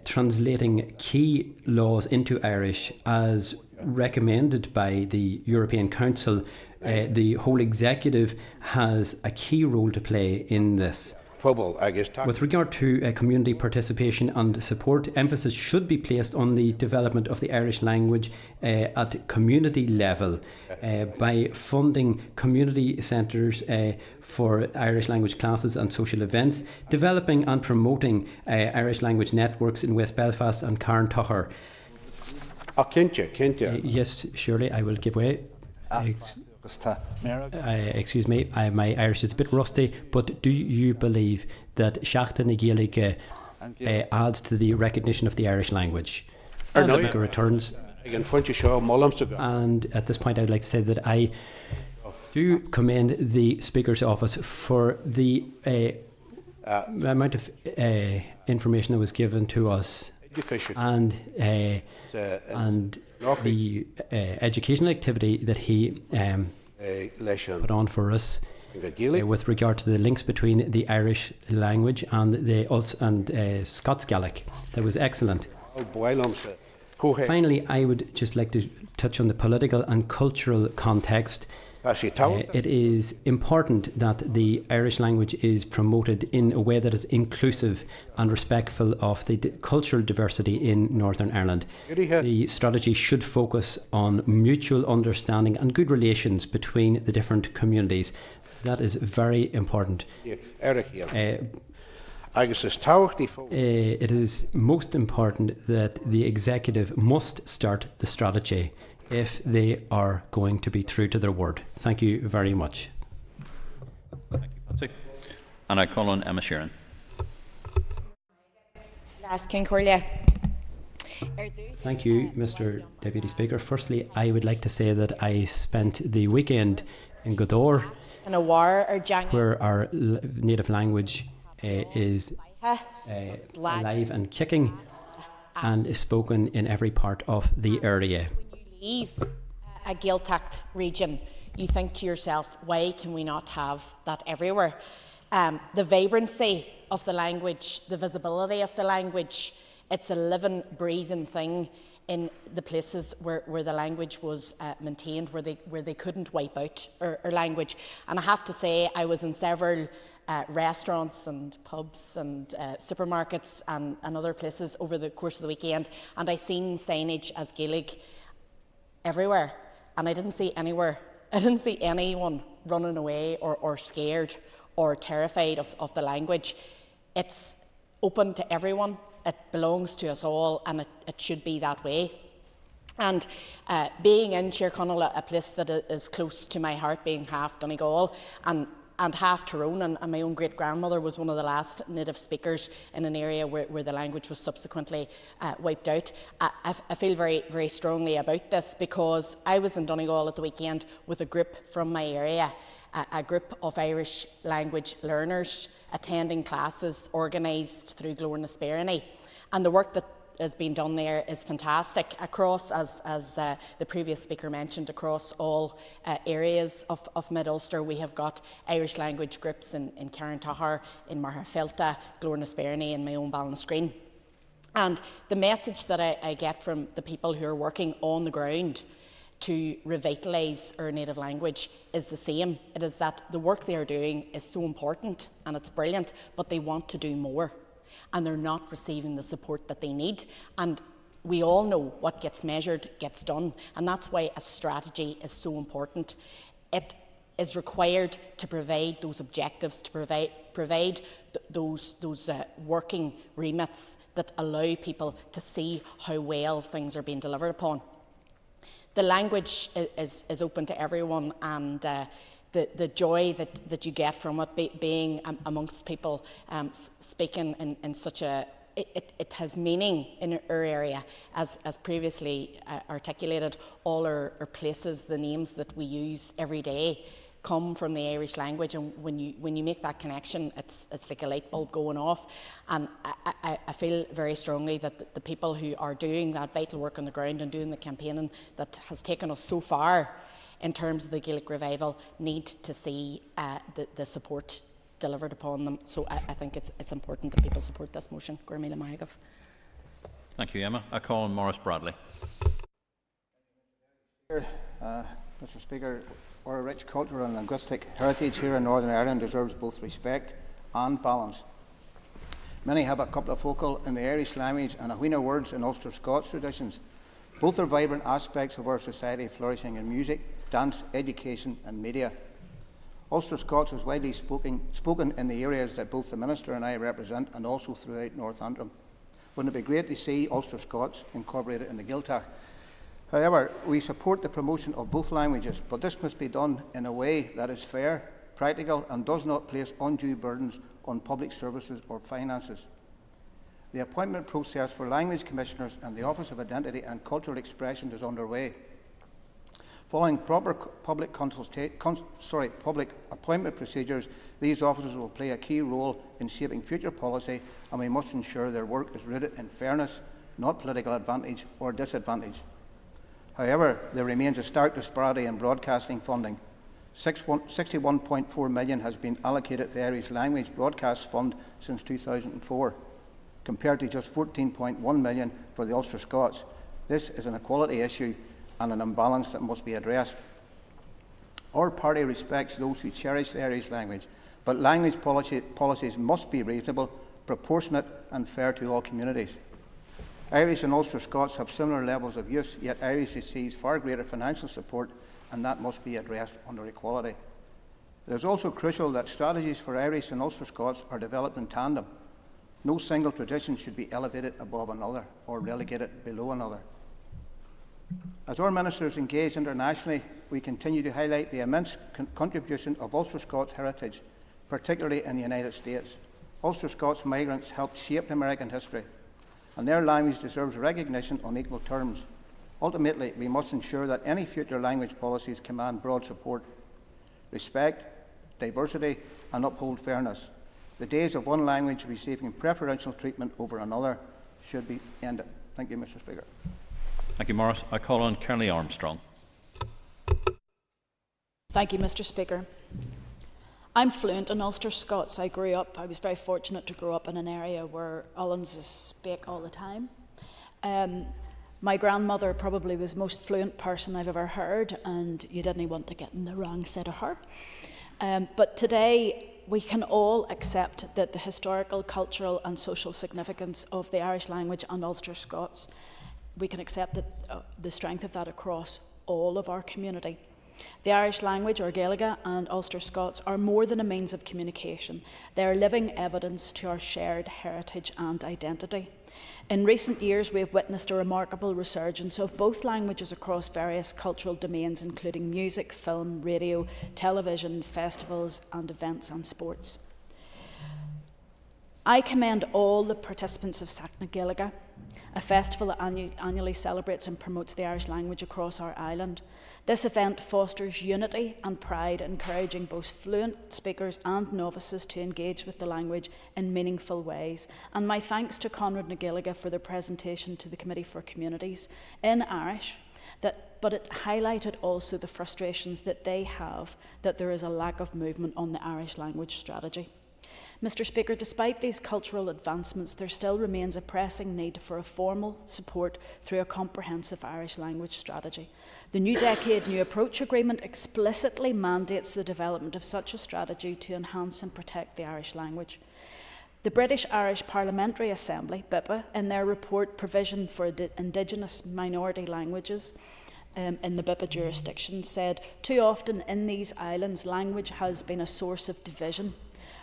translating key laws into Irish as recommended by the European Council. The whole executive has a key role to play in this. With regard to community participation and support, emphasis should be placed on the development of the Irish language at community level by funding community centres for Irish language classes and social events, developing and promoting Irish language networks in West Belfast and Carntucher. Yes, surely I will give way. Excuse me, my Irish is a bit rusty, but do you believe that Seachtain na Gaeilge adds to the recognition of the Irish language? Returns. And at this point I would like to say that I do commend the Speaker's Office for the amount of information that was given to us and the educational activity that he put on for us with regard to the links between the Irish language and the Scots Gaelic. That was excellent. Finally, I would just like to touch on the political and cultural context. It is important that the Irish language is promoted in a way that is inclusive and respectful of the cultural diversity in Northern Ireland. The strategy should focus on mutual understanding and good relations between the different communities. That is very important. It is most important that the executive must start the strategy if they are going to be true to their word. Thank you very much. Thank you, Patsy. And I call on Emma Sheeran. Thank you, Mr. Deputy Speaker. Firstly, I would like to say that I spent the weekend in Godor, where our native language is alive and kicking and is spoken in every part of the area. Leave a Gaeltacht region, you think to yourself, why can we not have that everywhere? The vibrancy of the language, the visibility of the language, it's a living, breathing thing in the places where the language was maintained, where they couldn't wipe out our language. And I have to say, I was in several restaurants and pubs and supermarkets and other places over the course of the weekend, and I seen signage as Gaelic everywhere, and I didn't see anyone running away or scared or terrified of the language. It's open to everyone, it belongs to us all, and it should be that way. And being in Tyrconnell, a place that is close to my heart, being half Donegal and half Tyrone, and my own great-grandmother was one of the last native speakers in an area where the language was subsequently wiped out. I feel very, very strongly about this because I was in Donegal at the weekend with a group from my area, a group of Irish language learners attending classes organised through Glór na Spéireanna. And the work that has been done there is fantastic across, as the previous speaker mentioned, across all areas of Mid-Ulster. We have got Irish language groups in Carntucher, in Magherafilta, Glór na Spéireanna, and my own Ballinscreen. And the message that I get from the people who are working on the ground to revitalise our native language is the same. It is that the work they are doing is so important and it's brilliant, but they want to do more. And they're not receiving the support that they need. And we all know what gets measured gets done, and that's why a strategy is so important. It is required to provide those objectives, to provide those working remits that allow people to see how well things are being delivered upon. The language is open to everyone, and the joy that you get from it, being amongst people speaking in such a... It has meaning in our area, as previously articulated. All our places, the names that we use every day, come from the Irish language, and when you make that connection, it's like a light bulb going off. And I feel very strongly that the people who are doing that vital work on the ground and doing the campaigning that has taken us so far in terms of the Gaelic revival need to see the support delivered upon them. So I think it's important that people support this motion. Gormila Maigov. Thank you, Emma. I call on Maurice Bradley. Mr. Speaker, our rich cultural and linguistic heritage here in Northern Ireland deserves both respect and balance. Many have a couple of focal in the Irish language and a wheena words in Ulster Scots traditions. Both are vibrant aspects of our society flourishing in music, dance, education and media. Ulster Scots is widely spoken in the areas that both the Minister and I represent and also throughout North Antrim. Wouldn't it be great to see Ulster Scots incorporated in the Gaeltacht? However, we support the promotion of both languages, but this must be done in a way that is fair, practical and does not place undue burdens on public services or finances. The appointment process for language commissioners and the Office of Identity and Cultural Expression is underway. Following proper public appointment procedures, these officers will play a key role in shaping future policy, and we must ensure their work is rooted in fairness, not political advantage or disadvantage. However, there remains a stark disparity in broadcasting funding. 61.4 million has been allocated to the Irish Language Broadcast Fund since 2004, compared to just 14.1 million for the Ulster Scots. This is an equality issue and an imbalance that must be addressed. Our party respects those who cherish the Irish language, but language policies must be reasonable, proportionate and fair to all communities. Irish and Ulster Scots have similar levels of use, yet Irish receives far greater financial support, and that must be addressed under equality. It is also crucial that strategies for Irish and Ulster Scots are developed in tandem. No single tradition should be elevated above another or relegated below another. As our ministers engage internationally, we continue to highlight the immense contribution of Ulster Scots heritage, particularly in the United States. Ulster Scots migrants helped shape American history, and their language deserves recognition on equal terms. Ultimately, we must ensure that any future language policies command broad support, respect diversity and uphold fairness. The days of one language receiving preferential treatment over another should be ended. Thank you, Mr. Speaker. Thank you, Maurice. I call on Kerry Armstrong. Thank you, Mr. Speaker. I'm fluent in Ulster Scots. I was very fortunate to grow up in an area where Ullans speak all the time. My grandmother probably was the most fluent person I've ever heard, and you didn't want to get in the wrong side of her. But today, we can all accept that the historical, cultural and social significance of the Irish language and Ulster Scots, we can accept that, the strength of that across all of our community. The Irish language, or Gaeilge, and Ulster Scots are more than a means of communication. They are living evidence to our shared heritage and identity. In recent years, we have witnessed a remarkable resurgence of both languages across various cultural domains, including music, film, radio, television, festivals and events and sports. I commend all the participants of Sacna Gaeilge, a festival that annually celebrates and promotes the Irish language across our island. This event fosters unity and pride, encouraging both fluent speakers and novices to engage with the language in meaningful ways. And my thanks to Conrad na Gaeilge for their presentation to the Committee for Communities in Irish, but it highlighted also the frustrations that they have that there is a lack of movement on the Irish language strategy. Mr. Speaker, despite these cultural advancements, there still remains a pressing need for a formal support through a comprehensive Irish language strategy. The New Decade New Approach Agreement explicitly mandates the development of such a strategy to enhance and protect the Irish language. The British Irish Parliamentary Assembly, BIPA, in their report Provision for Indigenous Minority Languages in the BIPA jurisdiction, said, "Too often in these islands, language has been a source of division.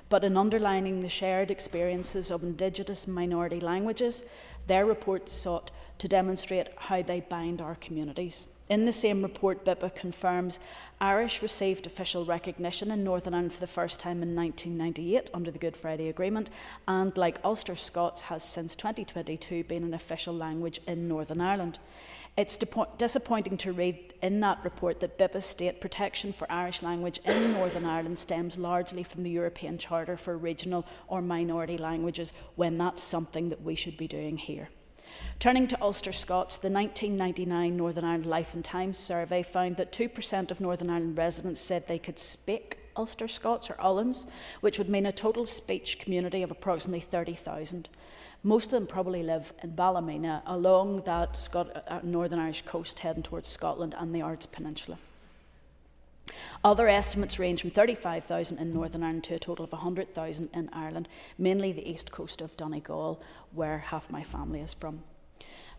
But in underlining the shared experiences of Indigenous minority languages, their report sought to demonstrate how they bind our communities." In the same report, BIPA confirms Irish received official recognition in Northern Ireland for the first time in 1998 under the Good Friday Agreement, and like Ulster Scots has since 2022 been an official language in Northern Ireland. It's disappointing to read in that report that BIPA state protection for Irish language in Northern Ireland stems largely from the European Charter for Regional or Minority Languages, when that's something that we should be doing here. Turning to Ulster Scots, the 1999 Northern Ireland Life and Times survey found that 2% of Northern Ireland residents said they could speak Ulster Scots or Ullans, which would mean a total speech community of approximately 30,000. Most of them probably live in Ballymena, along that Northern Irish coast heading towards Scotland and the Ards Peninsula. Other estimates range from 35,000 in Northern Ireland to a total of 100,000 in Ireland, mainly the east coast of Donegal, where half my family is from.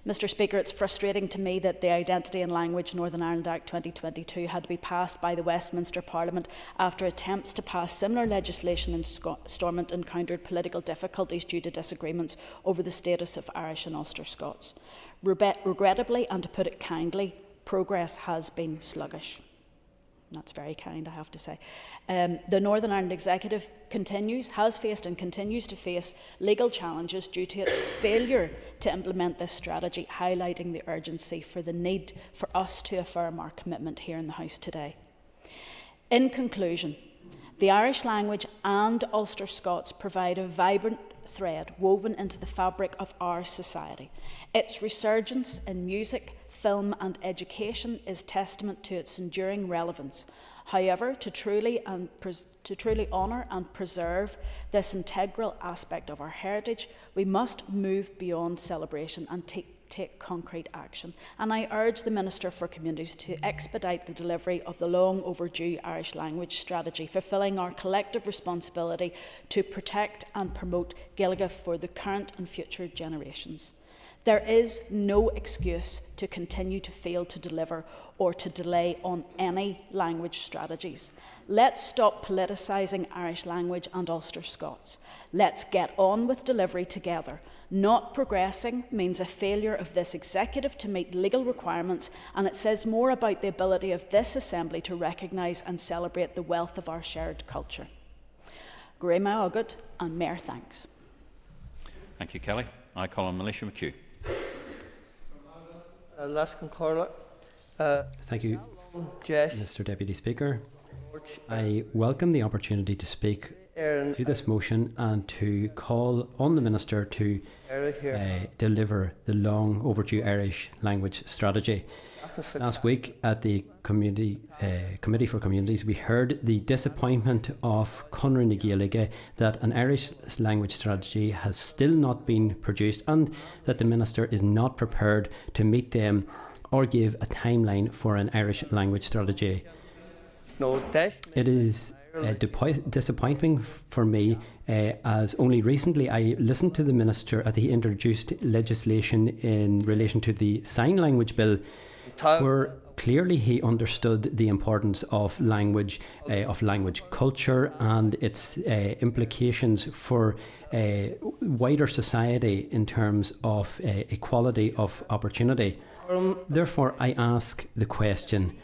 Mr. Speaker, it's frustrating to me that the Identity and Language Northern Ireland Act 2022 had to be passed by the Westminster Parliament after attempts to pass similar legislation in Stormont encountered political difficulties due to disagreements over the status of Irish and Ulster Scots. Regrettably, and to put it kindly, progress has been sluggish. That's very kind, I have to say. The Northern Ireland Executive has faced and continues to face legal challenges due to its failure to implement this strategy, highlighting the urgency for the need for us to affirm our commitment here in the House today. In conclusion, the Irish language and Ulster Scots provide a vibrant thread woven into the fabric of our society. Its resurgence in music, film and education is testament to its enduring relevance. However, to truly honour and preserve this integral aspect of our heritage, we must move beyond celebration and take concrete action. And I urge the Minister for Communities to expedite the delivery of the long overdue Irish language strategy, fulfilling our collective responsibility to protect and promote Gaeilge for the current and future generations. There is no excuse to continue to fail to deliver or to delay on any language strategies. Let's stop politicising Irish language and Ulster Scots. Let's get on with delivery together. Not progressing means a failure of this executive to meet legal requirements, and it says more about the ability of this Assembly to recognise and celebrate the wealth of our shared culture. Grema Agat and Mayor thanks. Thank you, Kelly. I call on Militia McHugh. Thank you, Mr. Deputy Speaker. I welcome the opportunity to speak to this motion and to call on the Minister to deliver the long overdue Irish language strategy. Last week at the Committee for Communities, we heard the disappointment of Conradh na Gaeilge that an Irish language strategy has still not been produced and that the Minister is not prepared to meet them or give a timeline for an Irish language strategy. It is disappointing for me as only recently I listened to the Minister as he introduced legislation in relation to the Sign Language Bill, where clearly he understood the importance of language culture and its implications for wider society in terms of equality of opportunity. Therefore, I ask the question,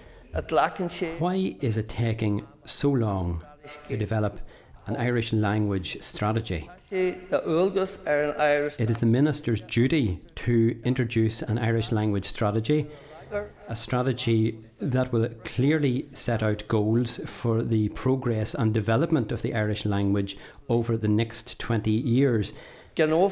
why is it taking so long to develop an Irish language strategy? It is the Minister's duty to introduce an Irish language strategy, a strategy that will clearly set out goals for the progress and development of the Irish language over the next 20 years. And a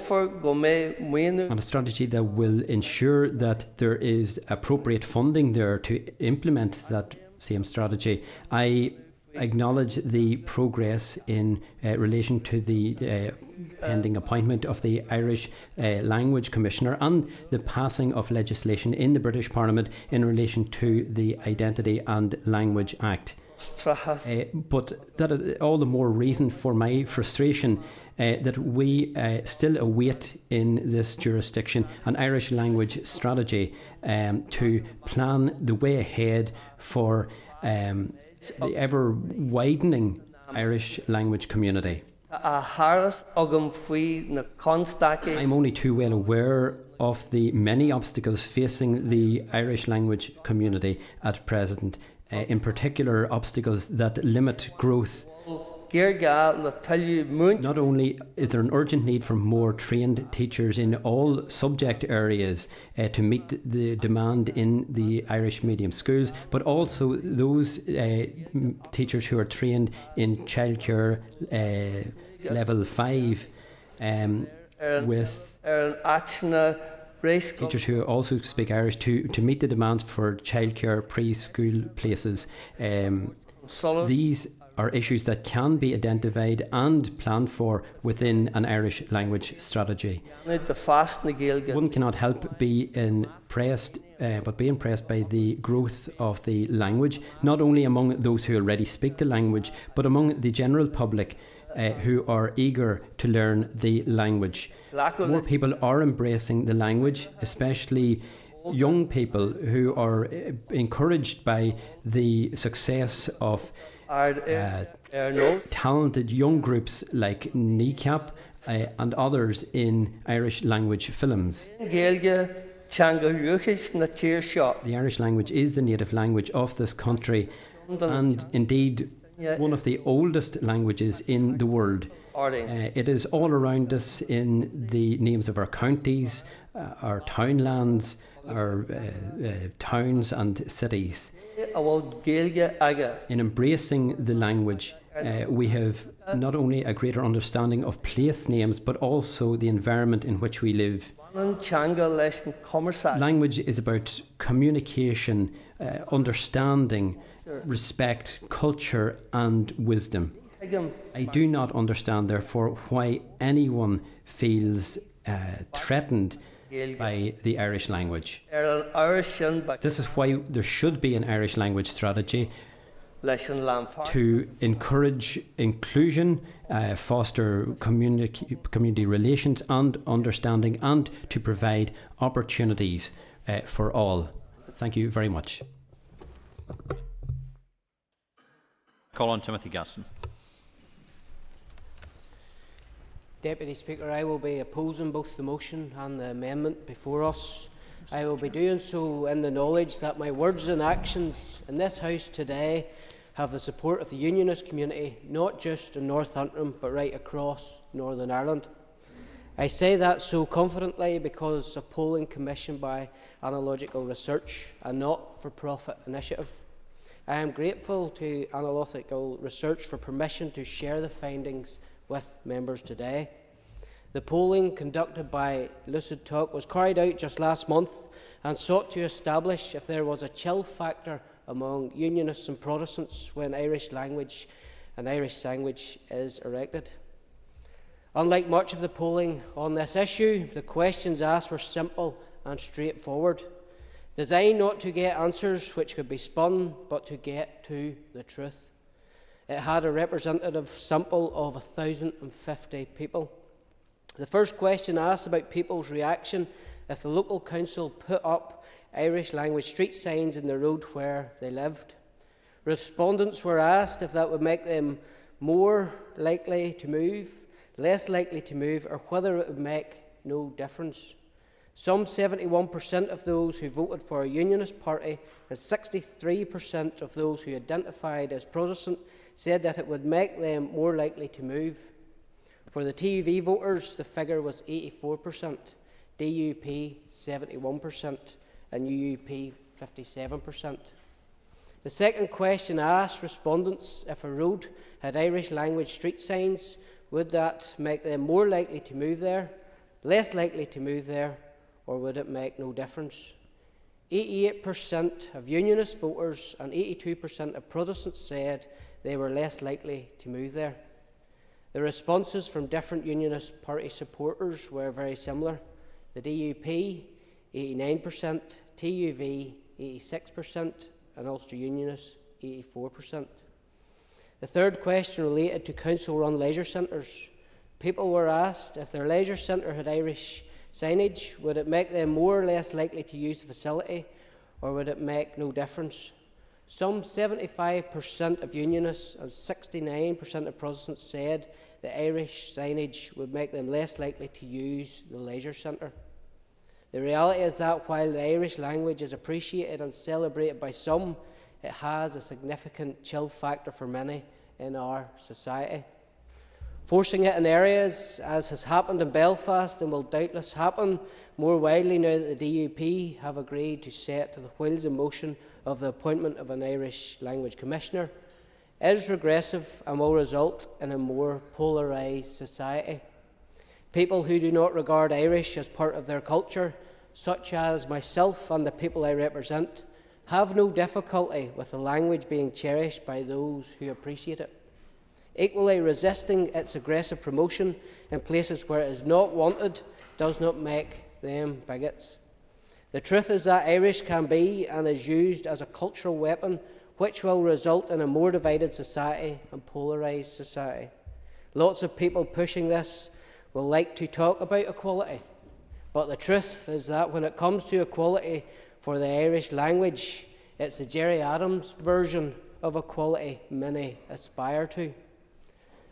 strategy that will ensure that there is appropriate funding there to implement that same strategy. I acknowledge the progress in relation to the pending appointment of the Irish Language Commissioner and the passing of legislation in the British Parliament in relation to the Identity and Language Act. But that is all the more reason for my frustration that we still await in this jurisdiction an Irish language strategy to plan the way ahead for the ever-widening Irish language community. I'm only too well aware of the many obstacles facing the Irish language community at present, in particular obstacles that limit growth. Not only is there an urgent need for more trained teachers in all subject areas to meet the demand in the Irish medium schools, but also those teachers who are trained in childcare level 5 with teachers who also speak Irish to meet the demands for childcare preschool places. These are issues that can be identified and planned for within an Irish language strategy. One cannot help be impressed but be impressed by the growth of the language, not only among those who already speak the language, but among the general public who are eager to learn the language. More people are embracing the language, especially young people who are encouraged by the success of talented young groups like NECAP and others in Irish language films. The Irish language is the native language of this country and indeed one of the oldest languages in the world. It is all around us in the names of our counties, our townlands, our towns and cities. In embracing the language, we have not only a greater understanding of place names, but also the environment in which we live. Language is about communication, understanding, respect, culture and wisdom. I do not understand, therefore, why anyone feels threatened by the Irish language. This is why there should be an Irish language strategy to encourage inclusion, foster community relations and understanding, and to provide opportunities for all. Thank you very much. Call on Timothy Gaston. Deputy Speaker, I will be opposing both the motion and the amendment before us. I will be doing so in the knowledge that my words and actions in this House today have the support of the Unionist community, not just in North Antrim, but right across Northern Ireland. I say that so confidently because of polling commissioned by Analogical Research, a not-for-profit initiative. I am grateful to Analogical Research for permission to share the findings with members today. The polling conducted by Lucid Talk was carried out just last month and sought to establish if there was a chill factor among Unionists and Protestants when Irish language and Irish language is erected. Unlike much of the polling on this issue, the questions asked were simple and straightforward, designed not to get answers which could be spun, but to get to the truth. It had a representative sample of 1,050 people. The first question asked about people's reaction if the local council put up Irish language street signs in the road where they lived. Respondents were asked if that would make them more likely to move, less likely to move, or whether it would make no difference. Some 71% of those who voted for a Unionist party and 63% of those who identified as Protestant said that it would make them more likely to move. For the TUV voters, the figure was 84%, DUP 71%, and UUP 57%. The second question asked respondents if a road had Irish language street signs, would that make them more likely to move there, less likely to move there, or would it make no difference? 88% of Unionist voters and 82% of Protestants said they were less likely to move there. The responses from different Unionist party supporters were very similar. The DUP 89%, TUV 86%, and Ulster Unionists 84%. The third question related to council-run leisure centres. People were asked if their leisure centre had Irish signage, would it make them more or less likely to use the facility, or would it make no difference? Some 75% of Unionists and 69% of Protestants said the Irish signage would make them less likely to use the leisure centre. The reality is that while the Irish language is appreciated and celebrated by some, it has a significant chill factor for many in our society. Forcing it in areas, as has happened in Belfast and will doubtless happen more widely now that the DUP have agreed to set the wheels in motion of the appointment of an Irish language commissioner, is regressive and will result in a more polarised society. People who do not regard Irish as part of their culture, such as myself and the people I represent, have no difficulty with the language being cherished by those who appreciate it. Equally, resisting its aggressive promotion in places where it is not wanted does not make them bigots. The truth is that Irish can be and is used as a cultural weapon which will result in a more divided society and polarised society. Lots of people pushing this will like to talk about equality, but the truth is that when it comes to equality for the Irish language, it's the Gerry Adams version of equality many aspire to.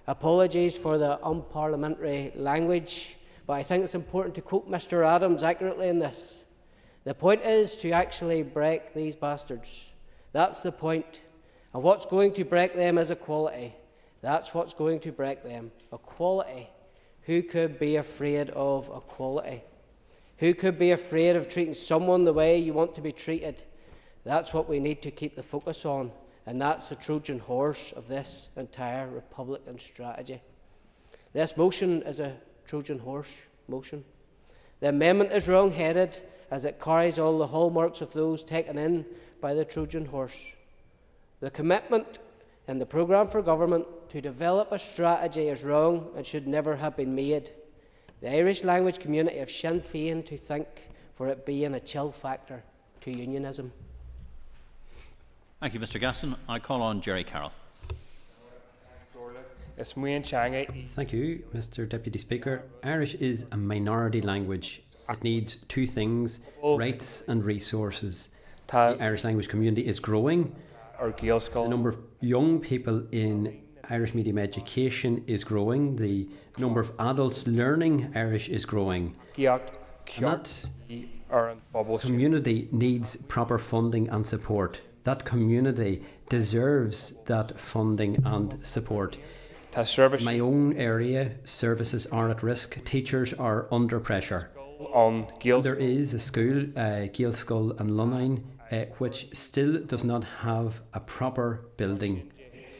Apologies for the unparliamentary language, but I think it's important to quote Mr. Adams accurately in this. The point is to actually break these bastards. That's the point. And what's going to break them is equality. That's what's going to break them. Equality. Who could be afraid of equality? Who could be afraid of treating someone the way you want to be treated? That's what we need to keep the focus on, and that's the Trojan horse of this entire Republican strategy. This motion is a Trojan horse motion. The amendment is wrong-headed as it carries all the hallmarks of those taken in by the Trojan horse. The commitment in the programme for government to develop a strategy is wrong and should never have been made. The Irish language community have Sinn Féin to thank for it being a chill factor to unionism. Thank you, Mr. Gasson. I call on Jerry Carroll. Thank you, Mr. Deputy Speaker. Irish is a minority language. It needs two things: rights and resources. The Irish language community is growing. The number of young people in Irish medium education is growing. The number of adults learning Irish is growing. That community needs proper funding and support. That community deserves that funding and support. In my own area, services are at risk. Teachers are under pressure. There is a school, Gaelscoil and Lunine, which still does not have a proper building.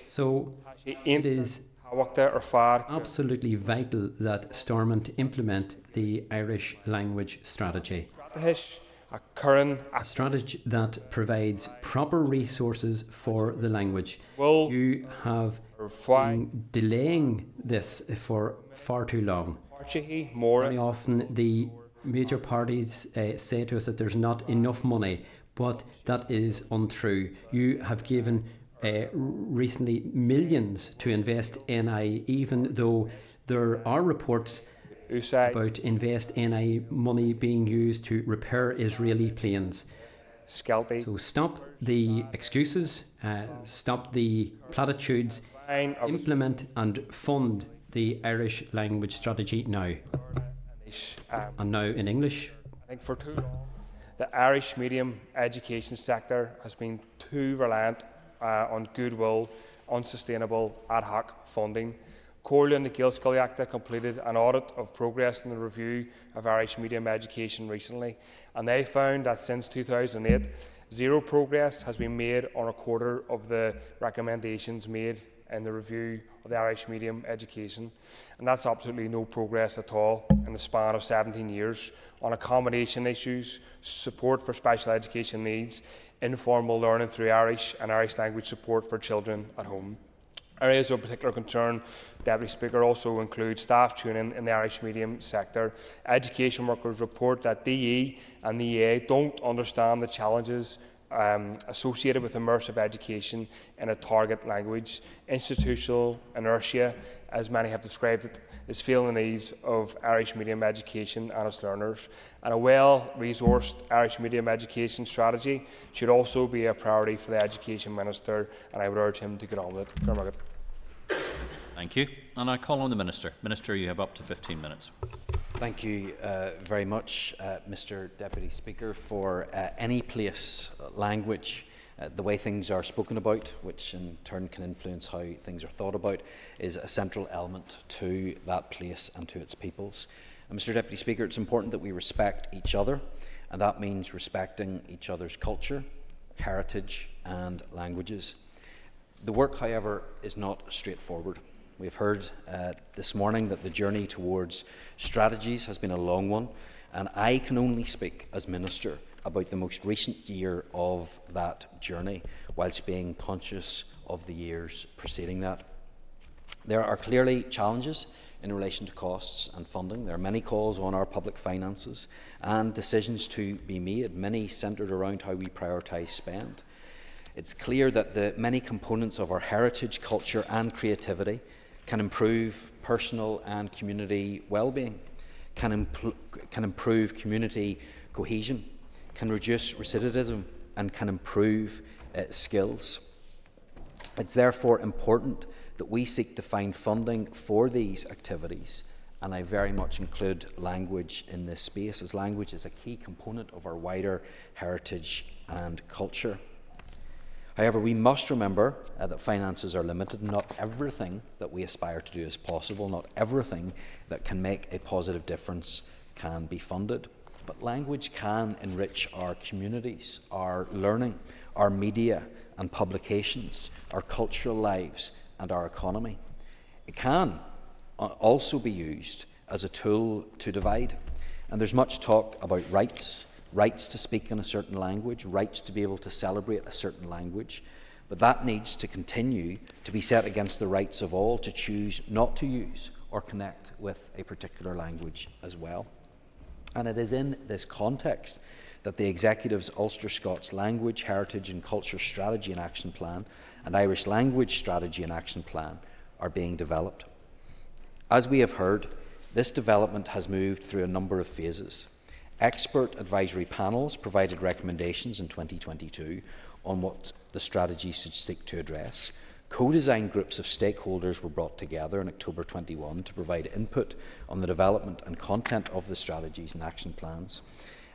So it is absolutely vital that Stormont implement the Irish language strategy. A strategy that provides proper resources for the language. You have been delaying this for far too long. Very often the major parties say to us that there's not enough money, but that is untrue. You have given recently millions to Invest NI, even though there are reports about Invest NI money being used to repair Israeli planes. So stop the excuses, stop the platitudes, implement and fund the Irish language strategy now. And now in English. I think for too long, the Irish medium education sector has been too reliant on goodwill, unsustainable ad hoc funding. Corley and the Gaelscoil Acta completed an audit of progress in the review of Irish medium education recently, and they found that since 2008, zero progress has been made on a quarter of the recommendations made in the review of the Irish medium education, and that's absolutely no progress at all in the span of 17 years on accommodation issues, support for special education needs, informal learning through Irish and Irish language support for children at home. Areas of particular concern, Deputy Speaker, also include staff training in the Irish medium sector. Education workers report that DE and the EA don't understand the challenges associated with immersive education in a target language. Institutional inertia, as many have described it, is failing the needs of Irish medium education and its learners. And a well-resourced Irish medium education strategy should also be a priority for the Education Minister, and I would urge him to get on with it. Thank you. And I call on the Minister. Minister, you have up to 15 minutes. Thank you very much, Mr. Deputy Speaker, for any place, language, the way things are spoken about, which in turn can influence how things are thought about, is a central element to that place and to its peoples. And Mr. Deputy Speaker, it's important that we respect each other, and that means respecting each other's culture, heritage and languages. The work, however, is not straightforward. We've heard this morning that the journey towards strategies has been a long one, and I can only speak as Minister about the most recent year of that journey, whilst being conscious of the years preceding that. There are clearly challenges in relation to costs and funding. There are many calls on our public finances and decisions to be made, many centred around how we prioritise spend. It's clear that the many components of our heritage, culture and creativity can improve personal and community well-being, can improve community cohesion, can reduce recidivism and can improve skills. It's therefore important that we seek to find funding for these activities, and I very much include language in this space, as language is a key component of our wider heritage and culture. However, we must remember that finances are limited. Not everything that we aspire to do is possible. Not everything that can make a positive difference can be funded. But language can enrich our communities, our learning, our media and publications, our cultural lives and our economy. It can also be used as a tool to divide. And there's much talk about rights to speak in a certain language, rights to be able to celebrate a certain language. But that needs to continue to be set against the rights of all to choose not to use or connect with a particular language as well. And it is in this context that the Executive's Ulster Scots Language, Heritage and Culture Strategy and Action Plan and Irish Language Strategy and Action Plan are being developed. As we have heard, this development has moved through a number of phases. Expert advisory panels provided recommendations in 2022 on what the strategy should seek to address. Co-design groups of stakeholders were brought together in October 21 to provide input on the development and content of the strategies and action plans.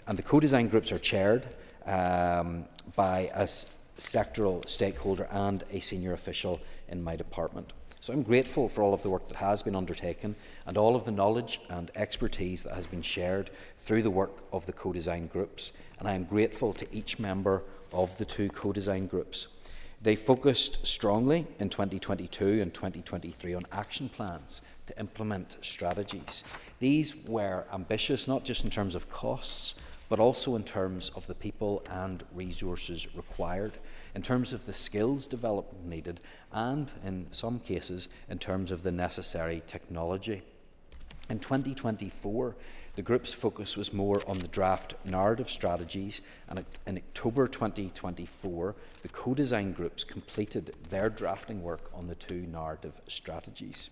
And the co-design groups are chaired by a sectoral stakeholder and a senior official in my department. So I'm grateful for all of the work that has been undertaken and all of the knowledge and expertise that has been shared through the work of the co-design groups. And I am grateful to each member of the two co-design groups. They focused strongly in 2022 and 2023 on action plans to implement strategies. These were ambitious, not just in terms of costs, but also in terms of the people and resources required, in terms of the skills development needed, and in some cases, in terms of the necessary technology. In 2024, the group's focus was more on the draft narrative strategies, and in October 2024, the co-design groups completed their drafting work on the two narrative strategies.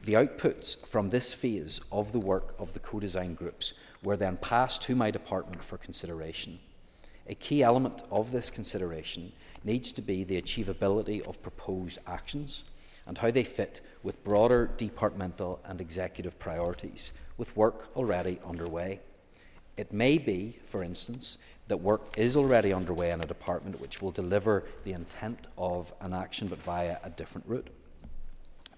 The outputs from this phase of the work of the co-design groups were then passed to my department for consideration. A key element of this consideration needs to be the achievability of proposed actions and how they fit with broader departmental and executive priorities, with work already underway. It may be, for instance, that work is already underway in a department which will deliver the intent of an action but via a different route.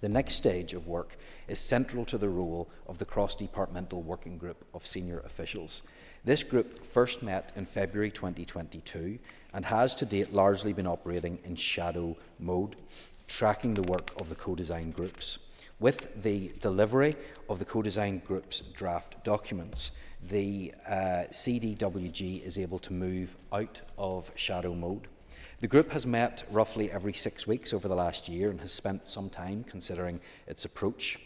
The next stage of work is central to the role of the cross-departmental working group of senior officials. This group first met in February 2022 and has to date largely been operating in shadow mode, tracking the work of the co-design groups. With the delivery of the co-design group's draft documents, the CDWG is able to move out of shadow mode. The group has met roughly every 6 weeks over the last year and has spent some time considering its approach.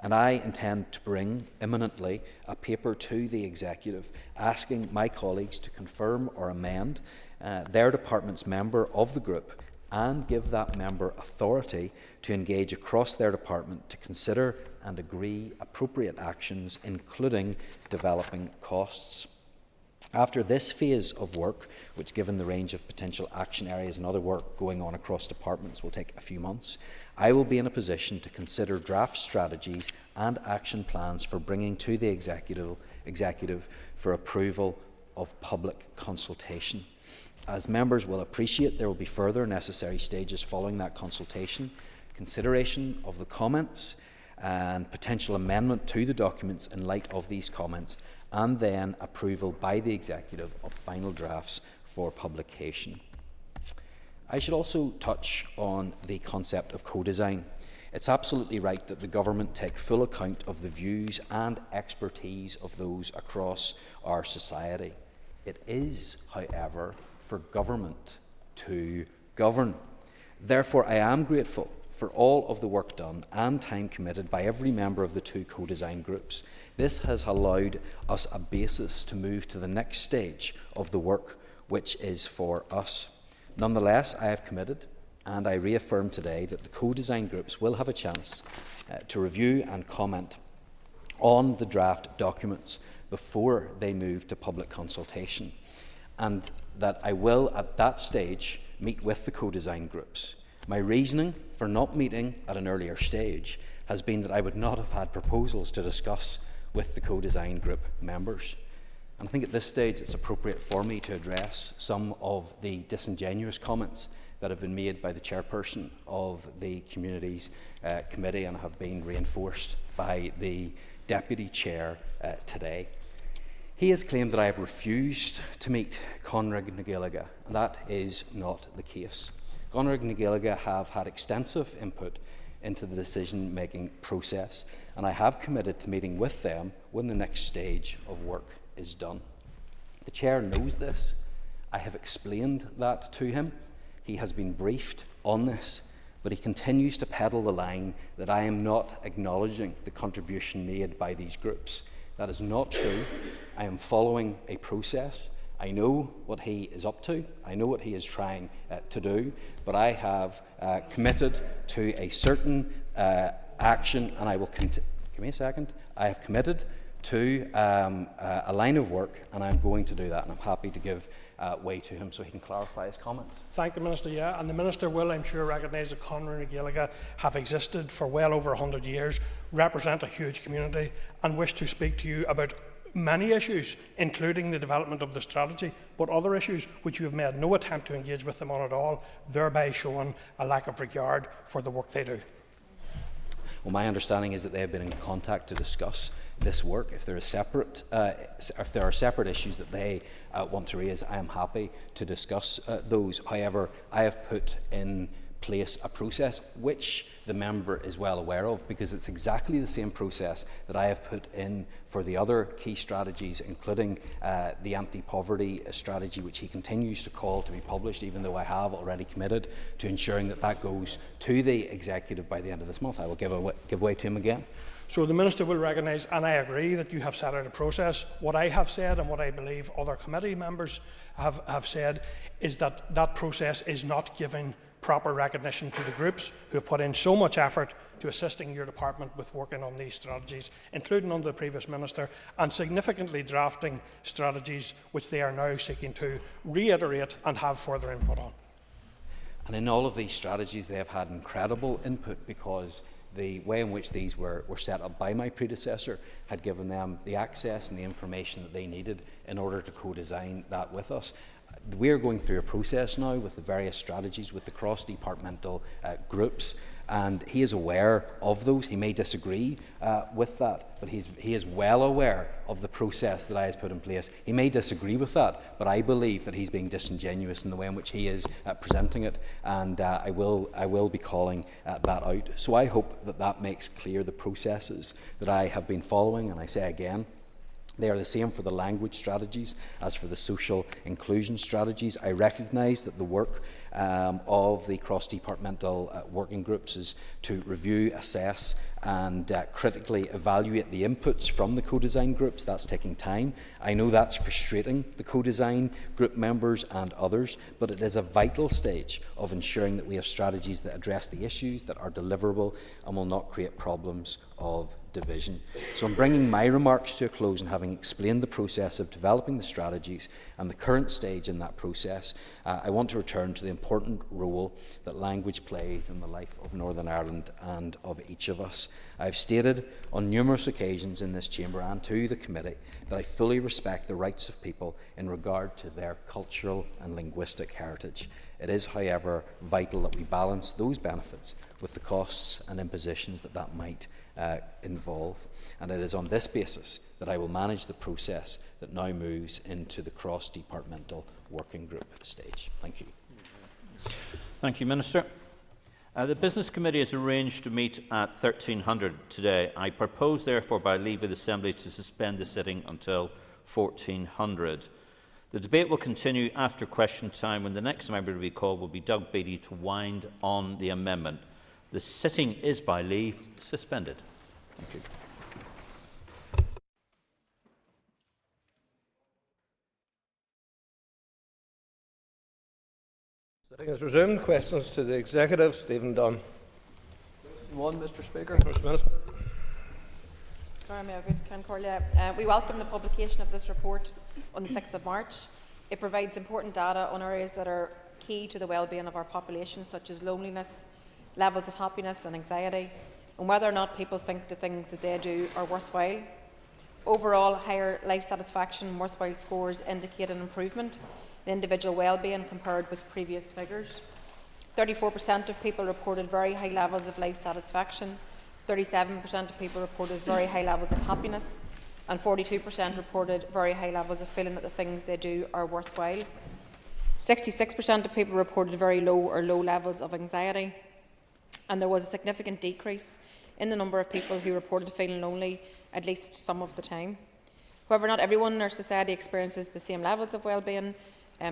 And I intend to bring imminently a paper to the Executive asking my colleagues to confirm or amend their department's member of the group and give that member authority to engage across their department to consider and agree appropriate actions, including developing costs. After this phase of work, which given the range of potential action areas and other work going on across departments will take a few months, I will be in a position to consider draft strategies and action plans for bringing to the Executive for approval of public consultation. As members will appreciate, there will be further necessary stages following that consultation, consideration of the comments and potential amendment to the documents in light of these comments, and then approval by the Executive of final drafts for publication. I should also touch on the concept of co-design. It's absolutely right that the government take full account of the views and expertise of those across our society. It is, however, for government to govern. Therefore, I am grateful for all of the work done and time committed by every member of the two co-design groups. This has allowed us a basis to move to the next stage of the work, which is for us. Nonetheless, I have committed, and I reaffirm today, that the co-design groups will have a chance to review and comment on the draft documents before they move to public consultation, and that I will at that stage meet with the co-design groups. My reasoning for not meeting at an earlier stage has been that I would not have had proposals to discuss with the co-design group members. And I think at this stage it's appropriate for me to address some of the disingenuous comments that have been made by the chairperson of the Communities Committee and have been reinforced by the Deputy Chair today. He has claimed that I have refused to meet Conradh na Gaeilge, and that is not the case. Conradh na Gaeilge have had extensive input into the decision-making process, and I have committed to meeting with them when the next stage of work is done. The Chair knows this. I have explained that to him. He has been briefed on this, but he continues to peddle the line that I am not acknowledging the contribution made by these groups. That is not true. I am following a process. I know what he is up to. I know what he is trying to do, but I have committed to a certain action, and I will give me a second. I have committed to a line of work, and I'm going to do that, and I'm happy to give way to him so he can clarify his comments. Thank the Minister, and the Minister will, I'm sure, recognise that Conradh na Gaeilge have existed for well over 100 years, represent a huge community, and wish to speak to you about many issues, including the development of the strategy, but other issues which you have made no attempt to engage with them on at all, thereby showing a lack of regard for the work they do. Well, my understanding is that they have been in contact to discuss this work. If there are separate issues that they want to raise, I am happy to discuss those. However, I have put in place a process which the member is well aware of, because it's exactly the same process that I have put in for the other key strategies, including the anti-poverty strategy, which he continues to call to be published, even though I have already committed to ensuring that that goes to the executive by the end of this month. I will give way to him again. So the Minister will recognise, and I agree, that you have set out a process. What I have said, and what I believe other committee members have said, is that that process is not giving proper recognition to the groups who have put in so much effort to assisting your department with working on these strategies, including under the previous Minister, and significantly drafting strategies which they are now seeking to reiterate and have further input on. And in all of these strategies, they have had incredible input, because the way in which these were set up by my predecessor had given them the access and the information that they needed in order to co-design that with us. We are going through a process now with the various strategies, with the cross-departmental groups, and he is aware of those. He may disagree with that, but he is well aware of the process that I have put in place. He may disagree with that, but I believe that he's being disingenuous in the way in which he is presenting it, and I will be calling that out. So I hope that that makes clear the processes that I have been following, and I say again, they are the same for the language strategies as for the social inclusion strategies. I recognise that the work of the cross-departmental working groups is to review, assess and critically evaluate the inputs from the co-design groups. That's taking time. I know that's frustrating the co-design group members and others, but it is a vital stage of ensuring that we have strategies that address the issues, that are deliverable and will not create problems of division. So I'm bringing my remarks to a close, and having explained the process of developing the strategies and the current stage in that process, I want to return to the important role that language plays in the life of Northern Ireland and of each of us. I have stated on numerous occasions in this chamber and to the committee that I fully respect the rights of people in regard to their cultural and linguistic heritage. It is, however, vital that we balance those benefits with the costs and impositions that might involve, and it is on this basis that I will manage the process that now moves into the cross-departmental working group stage. Thank you. Thank you, Minister. The Business Committee has arranged to meet at 1300 today. I propose, therefore, by leave of the Assembly to suspend the sitting until 1400. The debate will continue after question time, when the next member to be called will be Doug Beattie to wind on the amendment. The sitting is by leave suspended. Thank you. Sitting is resumed. Questions to the Executive. Stephen Dunn. One, Mr. Speaker. First Minister. We welcome the publication of this report on the 6th of March. It provides important data on areas that are key to the well-being of our population, such as loneliness, levels of happiness and anxiety, and whether or not people think the things that they do are worthwhile. Overall, higher life satisfaction and worthwhile scores indicate an improvement in individual well-being compared with previous figures. 34% of people reported very high levels of life satisfaction, 37% of people reported very high levels of happiness, and 42% reported very high levels of feeling that the things they do are worthwhile. 66% of people reported very low or low levels of anxiety, and there was a significant decrease in the number of people who reported feeling lonely at least some of the time. However, not everyone in our society experiences the same levels of well-being.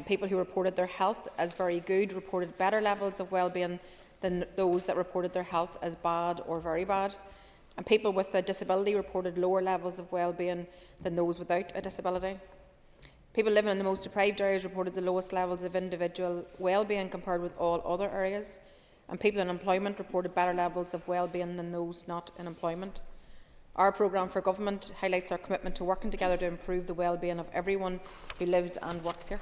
People who reported their health as very good reported better levels of well-being than those that reported their health as bad or very bad. And people with a disability reported lower levels of well-being than those without a disability. People living in the most deprived areas reported the lowest levels of individual well-being compared with all other areas. And people in employment reported better levels of well-being than those not in employment. Our programme for government highlights our commitment to working together to improve the well-being of everyone who lives and works here.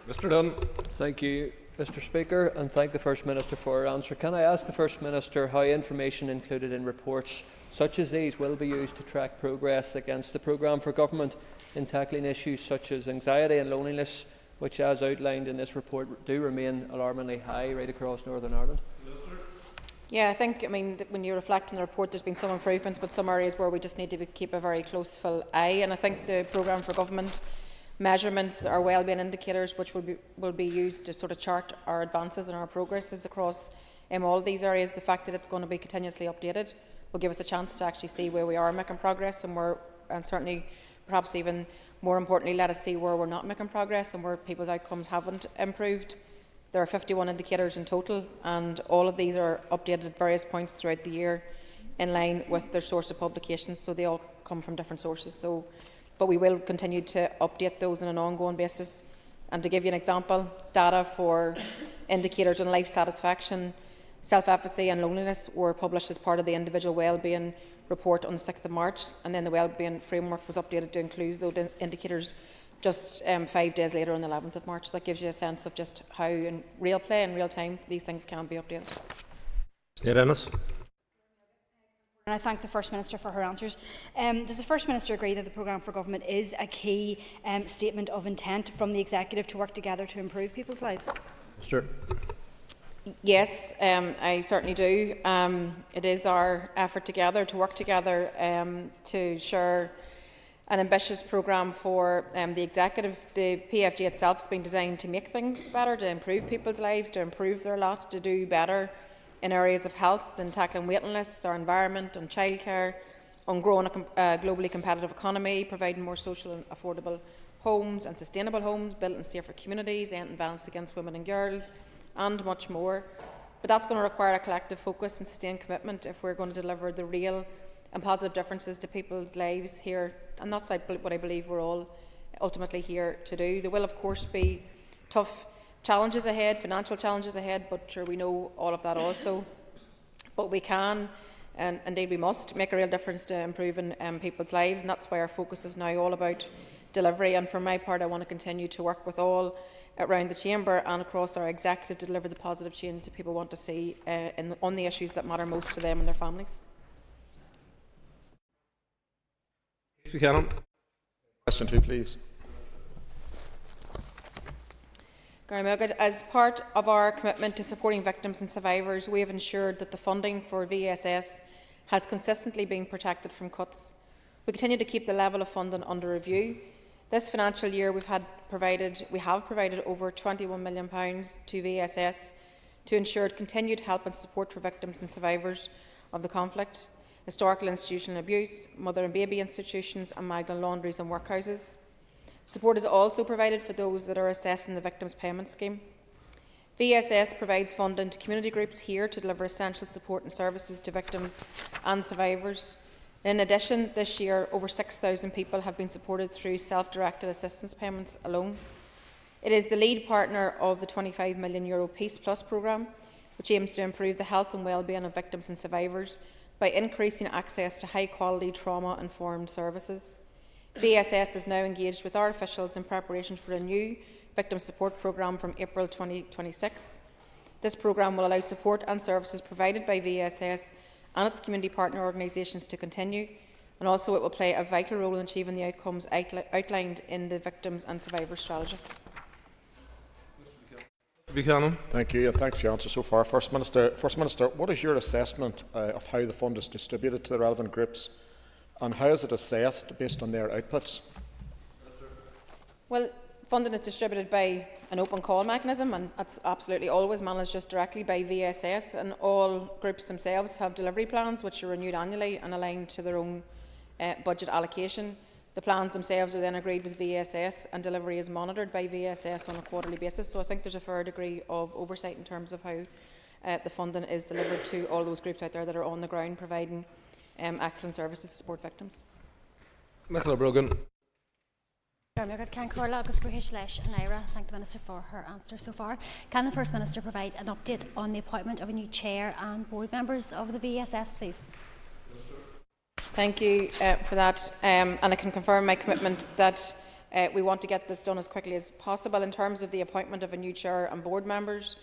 Mr. Dunn. Thank you, Mr. Speaker, and thank the First Minister for her answer. Can I ask the First Minister how information included in reports such as these will be used to track progress against the programme for government in tackling issues such as anxiety and loneliness, which, as outlined in this report, do remain alarmingly high right across Northern Ireland? Yeah, I think, when you reflect on the report, there's been some improvements, but some areas where we just need to keep a very close, full eye. And I think the programme for government measurements are wellbeing indicators which will be used to sort of chart our advances and our progresses across all of these areas. The fact that it's going to be continuously updated will give us a chance to actually see where we are making progress, and certainly, perhaps even more importantly, let us see where we're not making progress and where people's outcomes haven't improved. There are 51 indicators in total, and all of these are updated at various points throughout the year in line with their source of publications, so they all come from different sources. But we will continue to update those on an ongoing basis. And to give you an example, data for indicators on life satisfaction, self-efficacy and loneliness were published as part of the individual wellbeing report on the 6th of March, and then the wellbeing framework was updated to include those indicators just 5 days later on the 11th of March. So that gives you a sense of just how in real play, in real time, these things can be updated. Dennis. And I thank the First Minister for her answers. Does the First Minister agree that the programme for government is a key statement of intent from the Executive to work together to improve people's lives? Mr. Yes, I certainly do. It is our effort together to work together to share an ambitious programme for the Executive. The PFG itself has been designed to make things better, to improve people's lives, to improve their lot, to do better in areas of health and tackling waiting lists, our environment, on childcare, on growing a globally competitive economy, providing more social and affordable homes and sustainable homes, built in safer communities, ending violence against women and girls, and much more. But that's going to require a collective focus and sustained commitment if we're going to deliver the real and positive differences to people's lives here. And that's what I believe we're all ultimately here to do. There will, of course, be tough challenges ahead, financial challenges ahead, but sure, we know all of that also. But we can, and indeed we must, make a real difference to improving people's lives, and that's why our focus is now all about delivery. And for my part, I want to continue to work with all around the Chamber and across our Executive to deliver the positive change that people want to see on the issues that matter most to them and their families. Buchanan. Question 2, please. As part of our commitment to supporting victims and survivors, we have ensured that the funding for VSS has consistently been protected from cuts. We continue to keep the level of funding under review. This financial year we have provided over £21 million to VSS to ensure continued help and support for victims and survivors of the conflict, historical institutional abuse, mother and baby institutions and Magdalen laundries and workhouses. Support is also provided for those that are assessing the Victims Payment Scheme. VSS provides funding to community groups here to deliver essential support and services to victims and survivors. In addition, this year over 6,000 people have been supported through self-directed assistance payments alone. It is the lead partner of the €25 million Peace Plus programme, which aims to improve the health and well-being of victims and survivors by increasing access to high-quality trauma-informed services. VSS is now engaged with our officials in preparation for a new victim support programme from April 2026. This programme will allow support and services provided by VSS and its community partner organisations to continue, and also it will play a vital role in achieving the outcomes outlined in the Victims and Survivors Strategy. Buchanan. Thank you, and thanks for your answer so far. First Minister, what is your assessment of how the fund is distributed to the relevant groups, and how is it assessed based on their outputs? Well, funding is distributed by an open call mechanism, and it's absolutely always managed just directly by VSS, and all groups themselves have delivery plans which are renewed annually and aligned to their own budget allocation. The plans themselves are then agreed with VSS, and delivery is monitored by VSS on a quarterly basis. So I think there's a fair degree of oversight in terms of how the funding is delivered to all those groups out there that are on the ground providing excellent services to support victims. Nicola Brogan. Thank the Minister for her answer so far. Can the First Minister provide an update on the appointment of a new chair and board members of the VSS, please? Thank you for that, and I can confirm my commitment that we want to get this done as quickly as possible. In terms of the appointment of a new chair and board members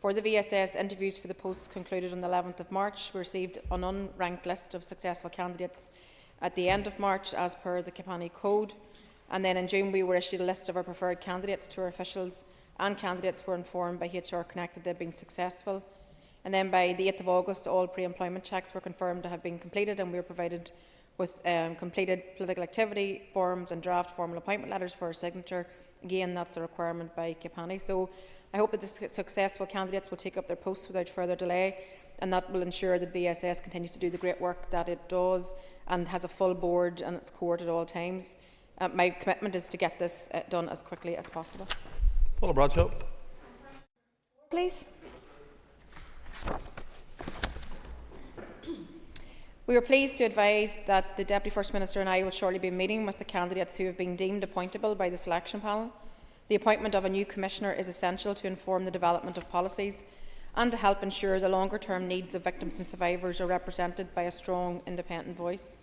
for the VSS, interviews for the posts concluded on the 11th of March. We received an unranked list of successful candidates at the end of March as per the Capani Code, and then in June we were issued a list of our preferred candidates to our officials, and candidates were informed by HR Connect that they've been successful. And then by the 8th of August, all pre-employment checks were confirmed to have been completed, and we were provided with completed political activity forms and draft formal appointment letters for our signature. Again, that's a requirement by Capani. So I hope that the successful candidates will take up their posts without further delay, and that will ensure that VSS continues to do the great work that it does and has a full board and its court at all times. My commitment is to get this done as quickly as possible. Paula Bradshaw. Please. We are pleased to advise that the Deputy First Minister and I will shortly be meeting with the candidates who have been deemed appointable by the selection panel. The appointment of a new Commissioner is essential to inform the development of policies and to help ensure the longer-term needs of victims and survivors are represented by a strong, independent voice.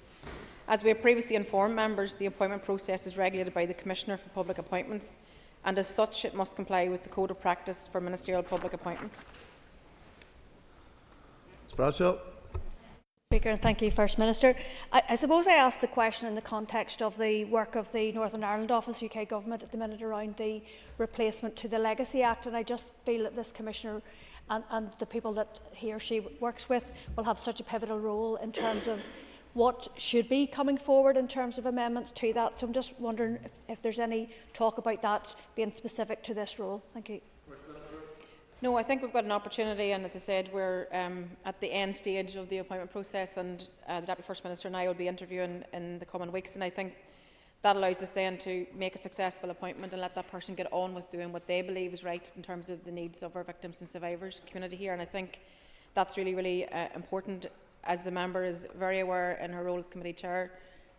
As we have previously informed members, the appointment process is regulated by the Commissioner for Public Appointments, and as such it must comply with the Code of Practice for Ministerial Public Appointments. Ms. Bradshaw. Speaker, and thank you, First Minister. I suppose I asked the question in the context of the work of the Northern Ireland Office, UK Government at the minute around the replacement to the Legacy Act, and I just feel that this Commissioner and the people that he or she works with will have such a pivotal role in terms of what should be coming forward in terms of amendments to that. So I'm just wondering if there's any talk about that being specific to this role. Thank you. No, I think we've got an opportunity, and as I said, we're at the end stage of the appointment process, and the Deputy First Minister and I will be interviewing in the coming weeks, and I think that allows us then to make a successful appointment and let that person get on with doing what they believe is right in terms of the needs of our victims and survivors community here, and I think that's really, really important, as the member is very aware in her role as committee chair.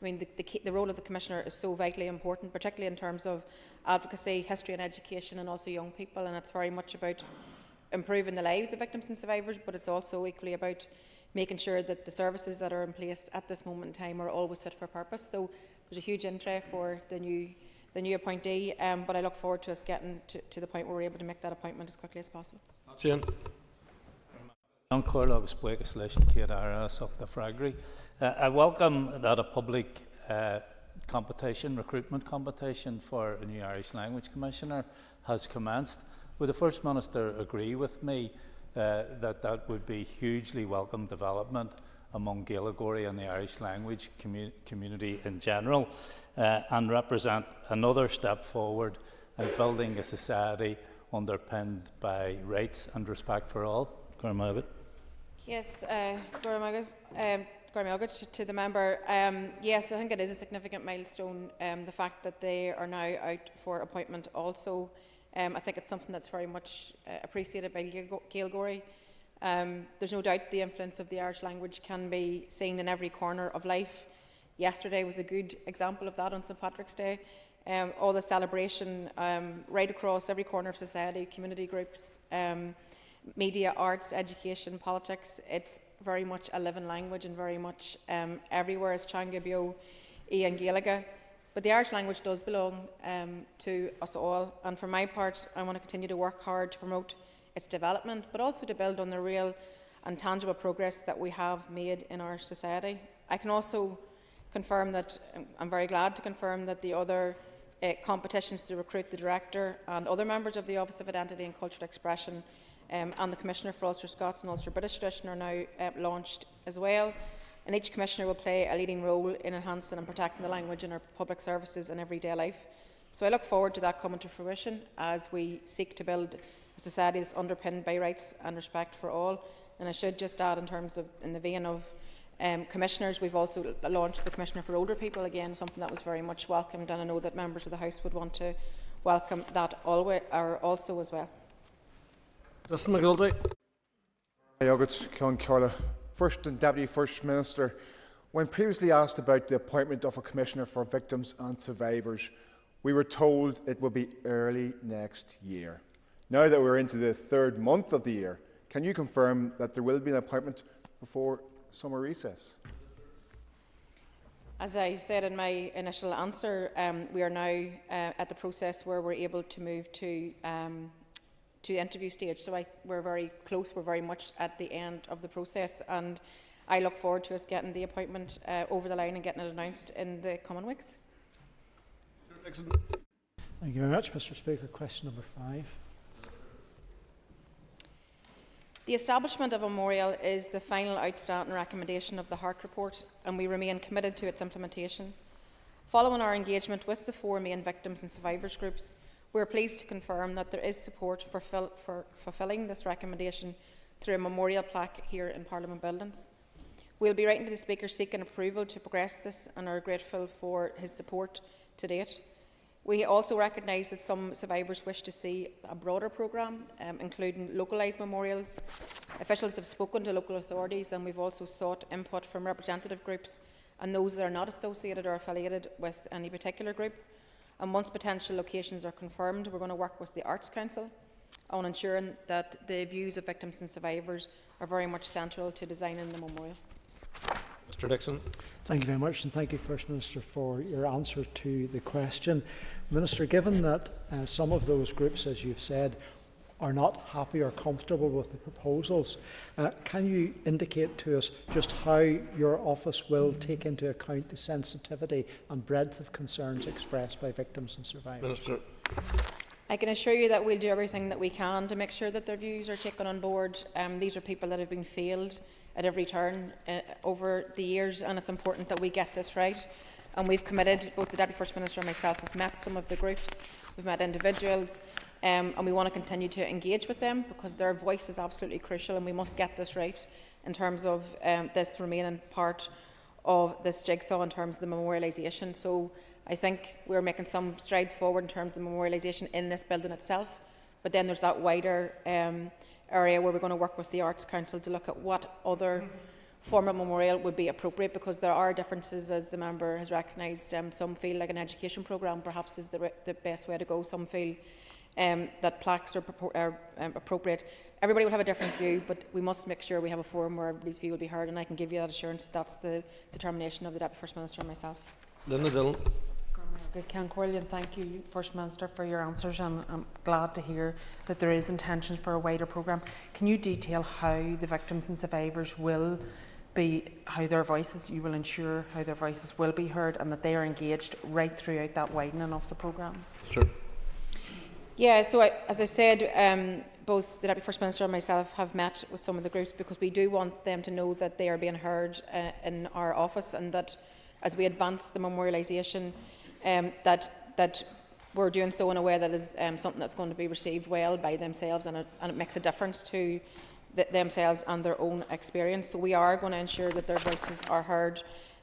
I mean, the role of the Commissioner is so vitally important, particularly in terms of advocacy, history and education, and also young people, and it's very much about improving the lives of victims and survivors, but it's also equally about making sure that the services that are in place at this moment in time are always fit for purpose. So there's a huge interest for the new appointee, but I look forward to us getting to the point where we're able to make that appointment as quickly as possible. Shane. I welcome that a public recruitment competition for a new Irish Language Commissioner has commenced. Would the First Minister agree with me that would be hugely welcome development among Gaelegori and the Irish language community in general, and represent another step forward in building a society underpinned by rights and respect for all? Yes, to the member. Yes, I think it is a significant milestone, the fact that they are now out for appointment also I think it's something that's very much appreciated by Gaelgorey. There's no doubt the influence of the Irish language can be seen in every corner of life. Yesterday was a good example of that on St Patrick's Day. All the celebration right across every corner of society, community groups, media, arts, education, politics. It's very much a living language and very much everywhere is Teanga Bio, Ian Gaeilge. But the Irish language does belong to us all, and for my part, I want to continue to work hard to promote its development, but also to build on the real and tangible progress that we have made in our society. I can also confirm that, I'm very glad to confirm that the other competitions to recruit the Director and other members of the Office of Identity and Cultural Expression and the Commissioner for Ulster Scots and Ulster British Tradition are now launched as well. And each Commissioner will play a leading role in enhancing and protecting the language in our public services and everyday life. So I look forward to that coming to fruition as we seek to build a society that's underpinned by rights and respect for all. And I should just add, in terms of, in the vein of Commissioners, we've also launched the Commissioner for Older People, again, something that was very much welcomed, and I know that members of the House would want to welcome that also as well. Justin McGilty. First and Deputy First Minister, when previously asked about the appointment of a Commissioner for Victims and Survivors, we were told it would be early next year. Now that we're into the third month of the year, can you confirm that there will be an appointment before summer recess? As I said in my initial answer, we are now at the process where we're able to move to interview stage. So we're very close, we're very much at the end of the process, and I look forward to us getting the appointment over the line and getting it announced in the coming weeks. Thank you very much, Mr. Speaker. Question number 5. The establishment of a memorial is the final outstanding recommendation of the Hart Report, and we remain committed to its implementation. Following our engagement with the 4 main victims and survivors groups, we are pleased to confirm that there is support for fulfilling this recommendation through a memorial plaque here in Parliament Buildings. We will be writing to the Speaker seeking approval to progress this and are grateful for his support to date. We also recognise that some survivors wish to see a broader programme, including localised memorials. Officials have spoken to local authorities, and we've also sought input from representative groups and those that are not associated or affiliated with any particular group. And once potential locations are confirmed, we're going to work with the Arts Council on ensuring that the views of victims and survivors are very much central to designing the memorial. Mr. Dixon. Thank you very much, and thank you, First Minister, for your answer to the question. Minister, given that some of those groups, as you've said, are not happy or comfortable with the proposals, can you indicate to us just how your office will take into account the sensitivity and breadth of concerns expressed by victims and survivors? Minister. I can assure you that we'll do everything that we can to make sure that their views are taken on board. These are people that have been failed at every turn over the years, and it's important that we get this right. And we've committed, both the Deputy First Minister and myself have met some of the groups, we've met individuals, and we want to continue to engage with them because their voice is absolutely crucial, and we must get this right in terms of this remaining part of this jigsaw in terms of the memorialisation. So I think we're making some strides forward in terms of the memorialisation in this building itself, but then there's that wider area where we're going to work with the Arts Council to look at what other form of memorial would be appropriate, because there are differences, as the member has recognised. Some feel like an education programme perhaps is the best way to go. Some feel that plaques are appropriate. Everybody will have a different view, but we must make sure we have a forum where everybody's view will be heard, and I can give you that assurance. That's the determination of the Deputy First Minister and myself. Linda Dillon. Ceann Comhairle, thank you, First Minister, for your answers, and I'm glad to hear that there is intention for a wider programme. Can you detail how the victims and survivors will be, how their voices, you will ensure how their voices will be heard and that they are engaged right throughout that widening of the programme? Sure. Yeah, so as I said, both the Deputy First Minister and myself have met with some of the groups because we do want them to know that they are being heard in our office, and that as we advance the memorialisation, that we're doing so in a way that is something that's going to be received well by themselves, and it makes a difference to themselves and their own experience. So we are going to ensure that their voices are heard.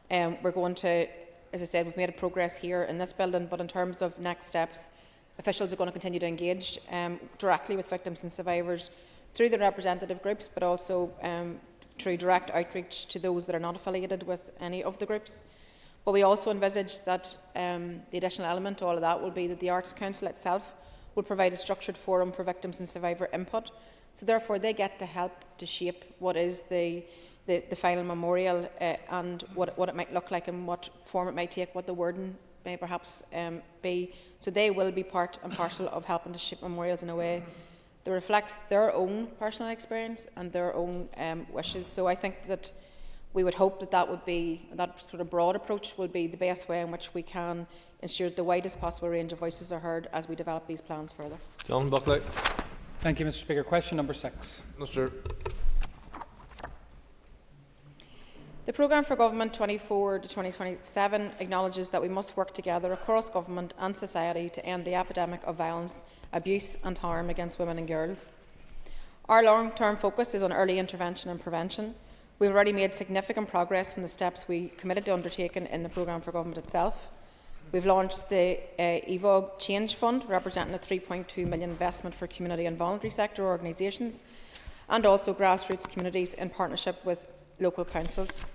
We're going to, as I said, we've made a progress here in this building, but in terms of next steps, officials are going to continue to engage directly with victims and survivors through the representative groups, but also through direct outreach to those that are not affiliated with any of the groups. But we also envisage that the additional element to all of that will be that the Arts Council itself will provide a structured forum for victims and survivor input. So therefore they get to help to shape what is the final memorial and what it might look like and what form it might take, what the wording may perhaps be. So they will be part and parcel of helping to shape memorials in a way that reflects their own personal experience and their own wishes. So I think that we would hope that that sort of broad approach will be the best way in which we can ensure that the widest possible range of voices are heard as we develop these plans further. John Buckley. Thank you, Mr. Speaker. Question number 6. Minister. The Programme for Government 24 to 2027 acknowledges that we must work together across government and society to end the epidemic of violence, abuse and harm against women and girls. Our long-term focus is on early intervention and prevention. We've already made significant progress from the steps we committed to undertaking in the Programme for Government itself. We've launched the EVOG Change Fund, representing a £3.2 million investment for community and voluntary sector organisations, and also grassroots communities in partnership with local councils.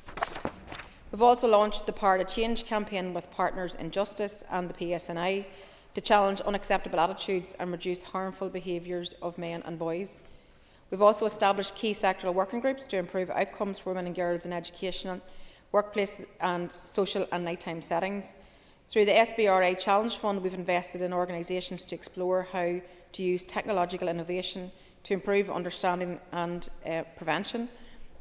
We've also launched the Power to Change campaign with partners in Justice and the PSNI to challenge unacceptable attitudes and reduce harmful behaviours of men and boys. We've also established key sectoral working groups to improve outcomes for women and girls in educational, workplace and social and nighttime settings. Through the SBRA Challenge Fund, we've invested in organisations to explore how to use technological innovation to improve understanding and prevention,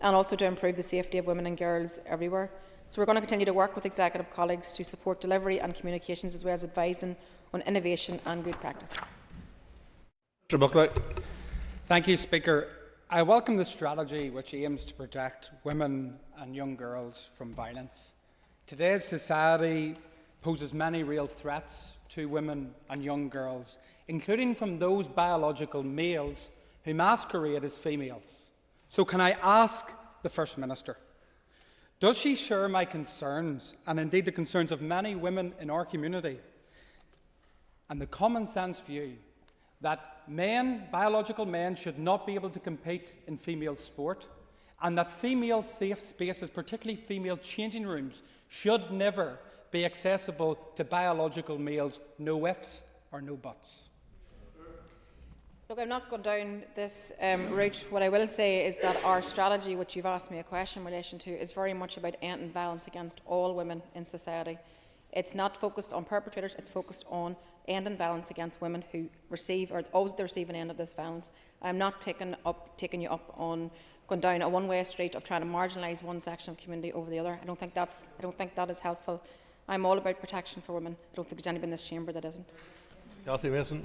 and also to improve the safety of women and girls everywhere. So we're going to continue to work with executive colleagues to support delivery and communications, as well as advising on innovation and good practice. Mr. Buckley. Thank you, Speaker. I welcome the strategy which aims to protect women and young girls from violence. Today's society poses many real threats to women and young girls, including from those biological males who masquerade as females. So can I ask the First Minister, does she share my concerns, and indeed the concerns of many women in our community, and the common sense view that biological men, should not be able to compete in female sport, and that female safe spaces, particularly female changing rooms, should never be accessible to biological males, no ifs or no buts? Look, I'm not going down this route. What I will say is that our strategy, which you've asked me a question in relation to, is very much about ending violence against all women in society. It's not focused on perpetrators, it's focused on ending violence against women who receive or always receive an end of this violence. I'm not taking you up on going down a one-way street of trying to marginalise one section of the community over the other. I don't think that is helpful. I'm all about protection for women. I don't think there's anybody in this chamber that isn't. Cathy Mason.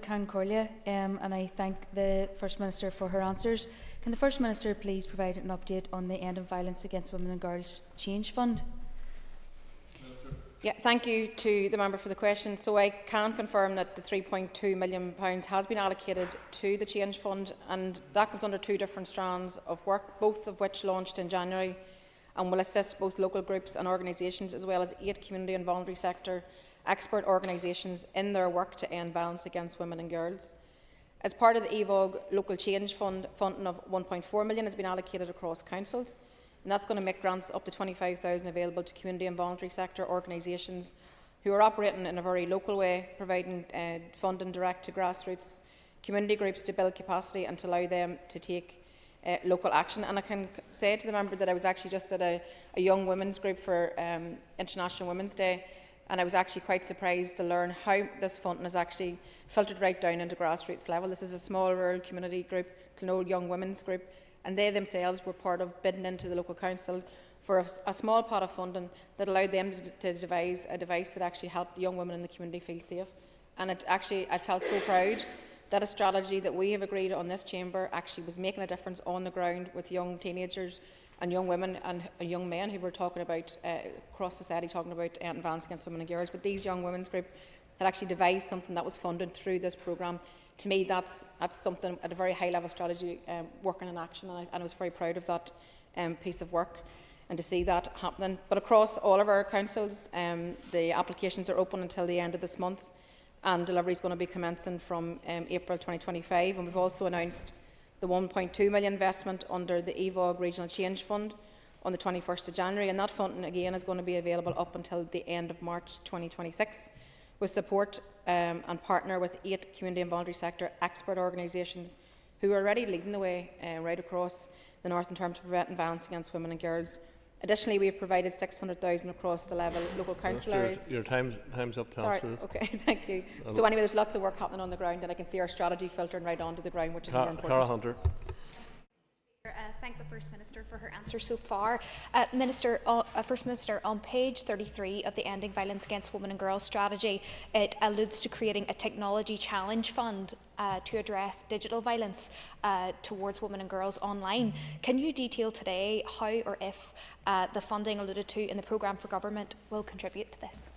Can Corlia, and I thank the First Minister for her answers. Can the First Minister please provide an update on the End of Violence Against Women and Girls Change Fund? Yeah, thank you to the member for the question. So I can confirm that the £3.2 million has been allocated to the Change Fund, and that comes under 2 different strands of work, both of which launched in January and will assist both local groups and organisations, as well as 8 community and voluntary sector expert organisations in their work to end violence against women and girls. As part of the EVOG Local Change Fund, funding of £1.4 million has been allocated across councils, and that's going to make grants up to £25,000 available to community and voluntary sector organisations who are operating in a very local way, providing funding direct to grassroots community groups to build capacity and to allow them to take local action. And I can say to the member that I was actually just at a young women's group for International Women's Day, and I was actually quite surprised to learn how this funding is actually filtered right down into grassroots level. This is a small rural community group, no young women's group, and they themselves were part of bidding into the local council for a small pot of funding that allowed them to devise a device that actually helped young women in the community feel safe. And I felt so proud that a strategy that we have agreed on this chamber actually was making a difference on the ground with young teenagers and young women and young men who were talking about, across society, talking about violence against women and girls. But these young women's group had actually devised something that was funded through this programme. To me, that's something at a very high level strategy working in action, and I was very proud of that piece of work. and to see that happening. But across all of our councils, the applications are open until the end of this month, and delivery is going to be commencing from April 2025. And we've also announced the 1.2 million investment under the EVOG Regional Change Fund on the 21st of January, and that funding again is going to be available up until the end of March 2026, with support and partner with 8 community and voluntary sector expert organisations who are already leading the way right across the north in terms of preventing violence against women and girls. Additionally, we have provided 600,000 across the level local council areas. Your time's up to Sorry, answer this. okay, thank you. So anyway, there's lots of work happening on the ground, and I can see our strategy filtering right onto the ground, which is more important. Cara Hunter. Thank the First Minister for her answer so far. First Minister, on page 33 of the Ending Violence Against Women and Girls strategy, it alludes to creating a technology challenge fund to address digital violence towards women and girls online. Can you detail today how or if the funding alluded to in the programme for government will contribute to this?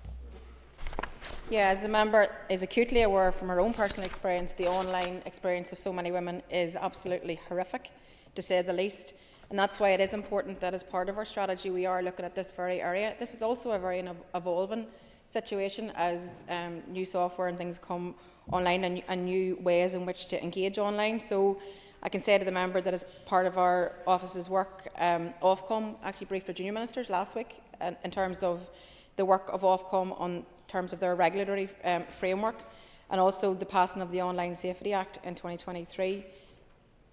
Yeah, as the member is acutely aware from her own personal experience, the online experience of so many women is absolutely horrific, to say the least. And that's why it is important that as part of our strategy we are looking at this very area. This is also a very evolving situation as new software and things come online and new ways in which to engage online. So I can say to the member that as part of our office's work, Ofcom actually briefed their junior ministers last week in terms of the work of Ofcom on terms of their regulatory framework, and also the passing of the Online Safety Act in 2023.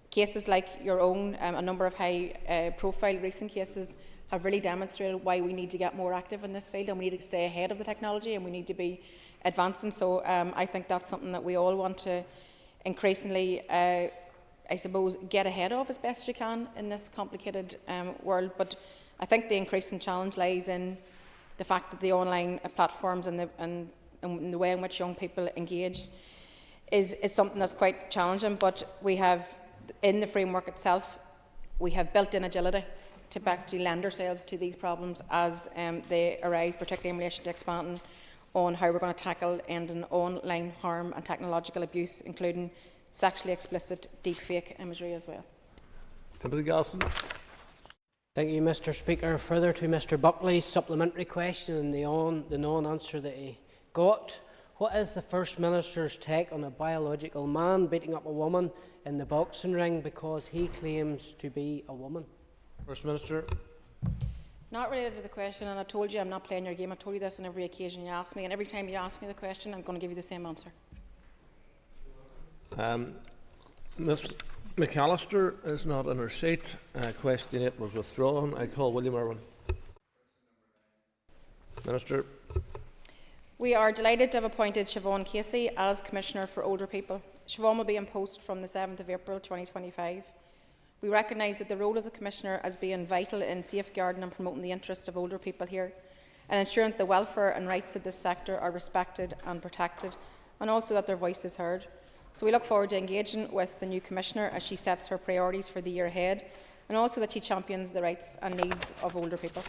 Cases like your own, a number of high-profile recent cases, have really demonstrated why we need to get more active in this field, and we need to stay ahead of the technology, and we need to be advancing. So I think that's something that we all want to increasingly, I suppose, get ahead of as best as you can in this complicated world. But I think the increasing challenge lies in the fact that the online platforms and the way in which young people engage is something that's quite challenging. But we have, in the framework itself, we have built-in agility to actually lend ourselves to these problems as they arise, particularly in relation to expanding on how we're going to tackle ending online harm and technological abuse, including sexually explicit deepfake imagery as well. Timothy Gallison. Thank you, Mr. Speaker. Further to Mr. Buckley's supplementary question and the non-answer that he got, what is the First Minister's take on a biological man beating up a woman in the boxing ring because he claims to be a woman? First Minister. Not related to the question, and I told you I'm not playing your game. I've told you this on every occasion you ask me, and every time you ask me the question, I'm going to give you the same answer. Ms McAllister is not in her seat. Question 8 was withdrawn. I call William Irwin. Minister. We are delighted to have appointed Siobhan Casey as Commissioner for Older People. Siobhan will be in post from the 7th of April 2025. We recognise that the role of the Commissioner as being vital in safeguarding and promoting the interests of older people here, and ensuring that the welfare and rights of this sector are respected and protected, and also that their voice is heard. So we look forward to engaging with the new Commissioner as she sets her priorities for the year ahead, and also that she champions the rights and needs of older people.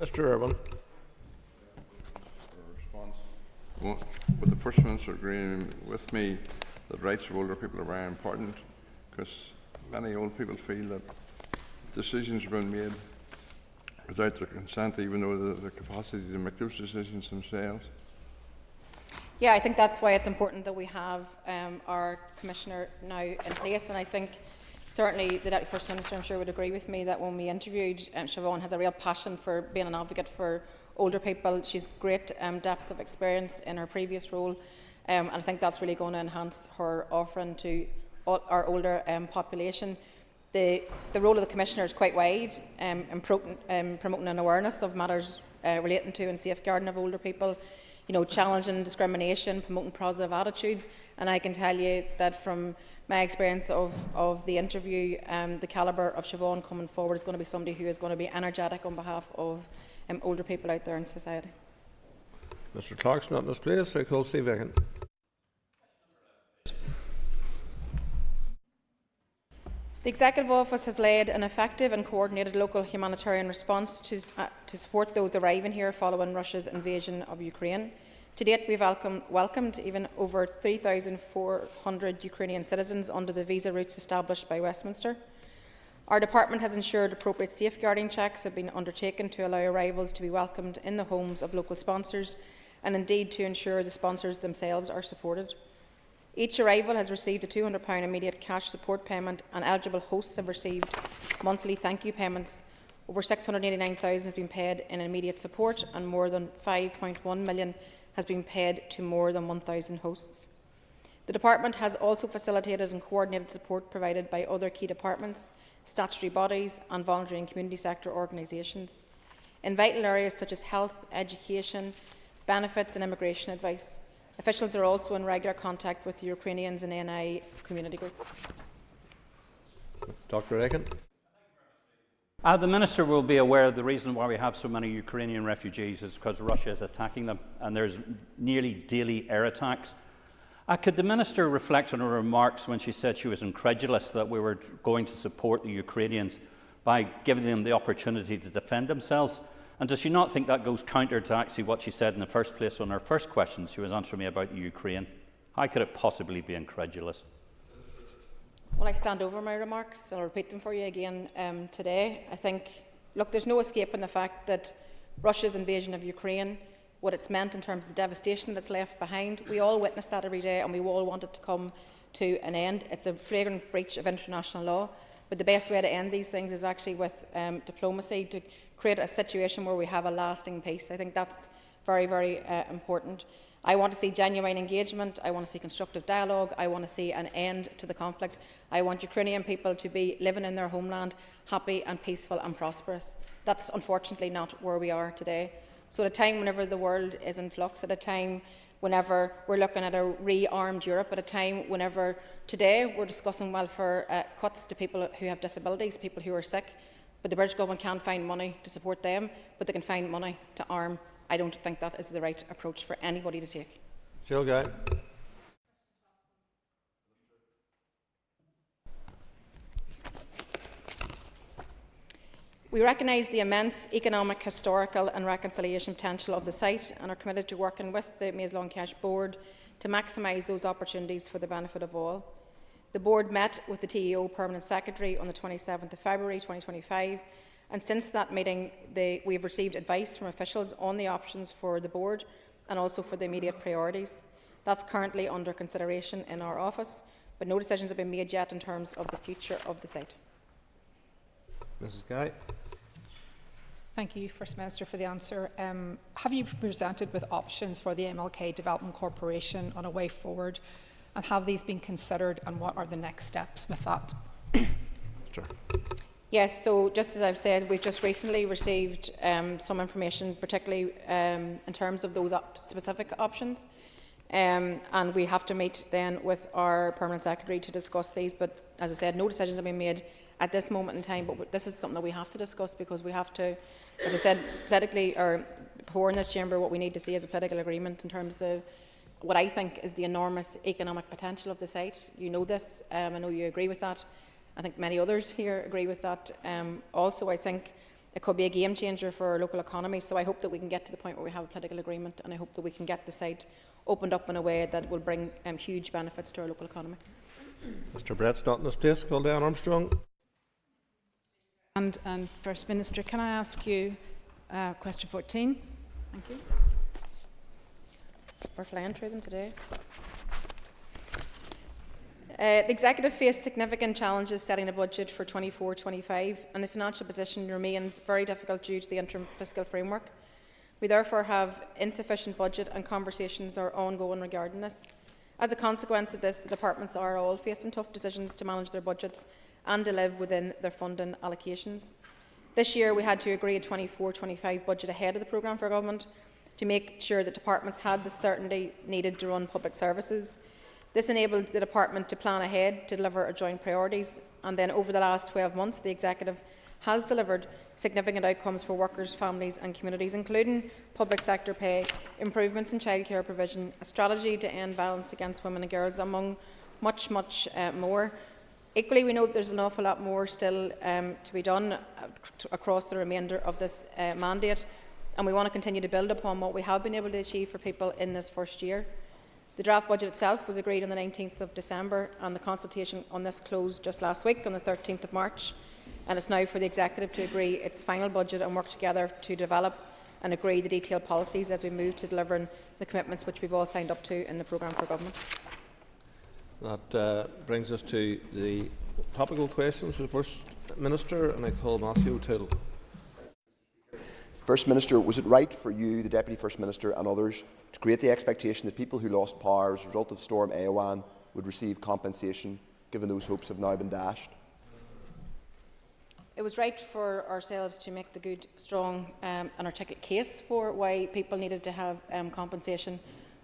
Mr. Irwin. Would the First Minister agree with me that rights of older people are very important, because many old people feel that decisions are being made without their consent, even though they have the capacity to make those decisions themselves? Yeah, I think that's why it's important that we have our Commissioner now in place, and I think certainly the Deputy First Minister, I'm sure, would agree with me that when we interviewed Siobhan, has a real passion for being an advocate for older people. She's great depth of experience in her previous role, and I think that's really going to enhance her offering to our older population. The role of the Commissioner is quite wide in promoting an awareness of matters relating to and safeguarding of older people, challenging discrimination, promoting positive attitudes. And I can tell you that from my experience of the interview, the calibre of Siobhan coming forward is going to be somebody who is going to be energetic on behalf of older people out there in society. Mr. Clark's not in his place. I call Steve Egan. The Executive Office has led an effective and coordinated local humanitarian response to support those arriving here following Russia's invasion of Ukraine. To date, we have welcomed even over 3,400 Ukrainian citizens under the visa routes established by Westminster. Our department has ensured appropriate safeguarding checks have been undertaken to allow arrivals to be welcomed in the homes of local sponsors and indeed to ensure the sponsors themselves are supported. Each arrival has received a £200 immediate cash support payment, and eligible hosts have received monthly thank you payments. Over $689,000 has been paid in immediate support, and more than £5.1 million has been paid to more than 1,000 hosts. The department has also facilitated and coordinated support provided by other key departments, statutory bodies and voluntary and community sector organisations in vital areas such as health, education, benefits and immigration advice. Officials are also in regular contact with the Ukrainians and NI community group. Dr. Aiken. The Minister will be aware of the reason why we have so many Ukrainian refugees is because Russia is attacking them, and there's nearly daily air attacks. Could the Minister reflect on her remarks when she said she was incredulous that we were going to support the Ukrainians by giving them the opportunity to defend themselves? And does she not think that goes counter to actually what she said in the first place on her first question she was answering me about the Ukraine? How could it possibly be incredulous? Well, I stand over my remarks. I'll repeat them for you again today. I think, look, there's no escaping the fact that Russia's invasion of Ukraine, what it's meant in terms of the devastation that's left behind, we all witness that every day and we all want it to come to an end. It's a flagrant breach of international law, but the best way to end these things is actually with diplomacy, to create a situation where we have a lasting peace. I think that's very, very important. I want to see genuine engagement. I want to see constructive dialogue. I want to see an end to the conflict. I want Ukrainian people to be living in their homeland happy and peaceful and prosperous. That's unfortunately not where we are today. So at a time whenever the world is in flux, at a time whenever we're looking at a rearmed Europe, at a time whenever today we're discussing welfare cuts to people who have disabilities, people who are sick, but the British government can't find money to support them, but they can find money to arm. I don't think that is the right approach for anybody to take. Jill Guy. We recognise the immense economic, historical and reconciliation potential of the site and are committed to working with the Maze Long Cash Board to maximise those opportunities for the benefit of all. The Board met with the TEO Permanent Secretary on the 27th of February 2025, and since that meeting we have received advice from officials on the options for the Board and also for the immediate priorities. That's currently under consideration in our office, but no decisions have been made yet in terms of the future of the site. Mrs. Guy. Thank you, First Minister, for the answer. Have you presented with options for the MLK Development Corporation on a way forward, and have these been considered, and what are the next steps with that? Sure. Yes, so just as I've said, we've just recently received some information, particularly in terms of those specific options, and we have to meet then with our Permanent Secretary to discuss these, but as I said, no decisions have been made at this moment in time, but this is something that we have to discuss because we have to, as I said, politically, or before in this chamber, what we need to see is a political agreement in terms of what I think is the enormous economic potential of the site. You know this, I know you agree with that. I think many others here agree with that. Also, I think it could be a game changer for our local economy, so I hope that we can get to the point where we have a political agreement, and I hope that we can get the site opened up in a way that will bring huge benefits to our local economy. Mr. Brett's not in this place. Call down Armstrong. And First Minister, can I ask you question 14? Thank you. We're flying through them today. The Executive faced significant challenges setting a budget for 24-25, and the financial position remains very difficult due to the interim fiscal framework. We therefore have insufficient budget, and conversations are ongoing regarding this. As a consequence of this, the departments are all facing tough decisions to manage their budgets and to live within their funding allocations. This year we had to agree a 24-25 budget ahead of the programme for government to make sure that departments had the certainty needed to run public services. This enabled the department to plan ahead to deliver our joint priorities, and then over the last 12 months the Executive has delivered significant outcomes for workers, families and communities, including public sector pay, improvements in childcare provision, a strategy to end violence against women and girls, among much more. Equally, we know that there's an awful lot more still to be done across the remainder of this mandate, and we want to continue to build upon what we have been able to achieve for people in this first year. The draft budget itself was agreed on the 19th of December, and the consultation on this closed just last week on the 13th of March. and it's now for the Executive to agree its final budget and work together to develop and agree the detailed policies as we move to delivering the commitments which we've all signed up to in the programme for government. That brings us to the topical questions for the First Minister, and I call Matthew O'Toole. First Minister, was it right for you, the Deputy First Minister and others to create the expectation that people who lost power as a result of Storm Éowyn would receive compensation, given those hopes have now been dashed? It was right for ourselves to make the good, strong and articulate case for why people needed to have compensation.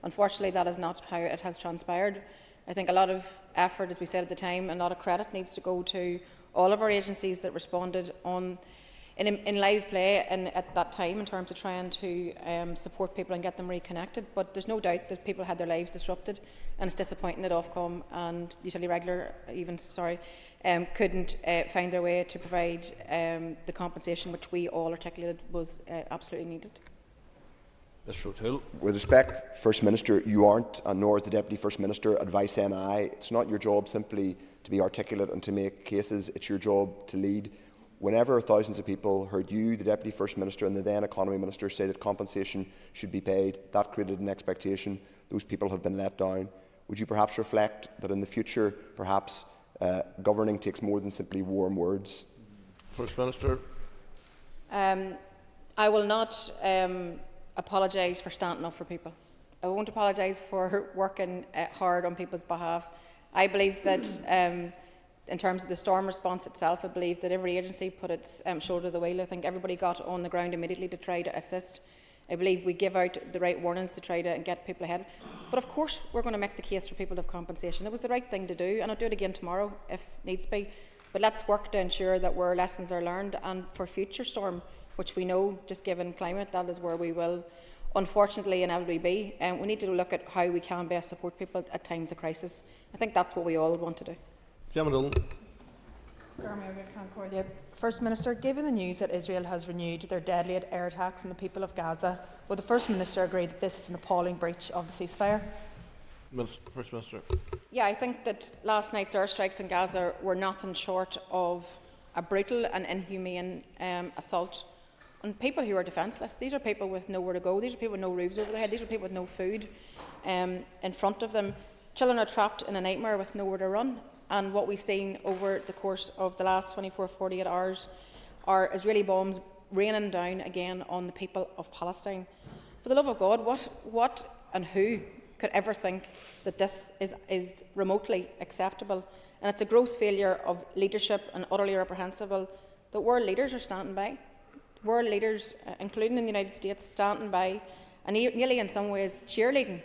Unfortunately, that is not how it has transpired. I think a lot of effort, as we said at the time, and a lot of credit needs to go to all of our agencies that responded in live play and at that time in terms of trying to support people and get them reconnected. But there's no doubt that people had their lives disrupted, and it's disappointing that Ofcom and Utility Regulator couldn't find their way to provide the compensation which we all articulated was absolutely needed. Mr. O'Toole. With respect, First Minister, you aren't, and nor is the Deputy First Minister, Advice NI. It's not your job simply to be articulate and to make cases. It's your job to lead. Whenever thousands of people heard you, the Deputy First Minister and the then Economy Minister say that compensation should be paid, that created an expectation. Those people have been let down. Would you perhaps reflect that in the future, perhaps governing takes more than simply warm words? First Minister. I will not apologise for standing up for people. I won't apologise for working hard on people's behalf. I believe that in terms of the storm response itself, I believe that every agency put its shoulder to the wheel. I think everybody got on the ground immediately to try to assist. I believe we give out the right warnings to try to get people ahead. But of course, we're going to make the case for people to have compensation. It was the right thing to do, and I'll do it again tomorrow if needs be. But let's work to ensure that where lessons are learned, and for future storm, which we know, just given climate, that is where we will unfortunately inevitably be. And we need to look at how we can best support people at times of crisis. I think that's what we all want to do. First Minister, given the news that Israel has renewed their deadly air attacks on the people of Gaza, will the First Minister agree that this is an appalling breach of the ceasefire? First Minister. Yeah, I think that last night's airstrikes in Gaza were nothing short of a brutal and inhumane assault on people who are defenceless. These are people with nowhere to go. These are people with no roofs over their head. These are people with no food in front of them. Children are trapped in a nightmare with nowhere to run. And what we've seen over the course of the last 24, 48 hours are Israeli bombs raining down again on the people of Palestine. For the love of God, what and who could ever think that this is remotely acceptable? And it's a gross failure of leadership and utterly reprehensible that world leaders are standing by. World leaders, including in the United States, standing by and nearly in some ways cheerleading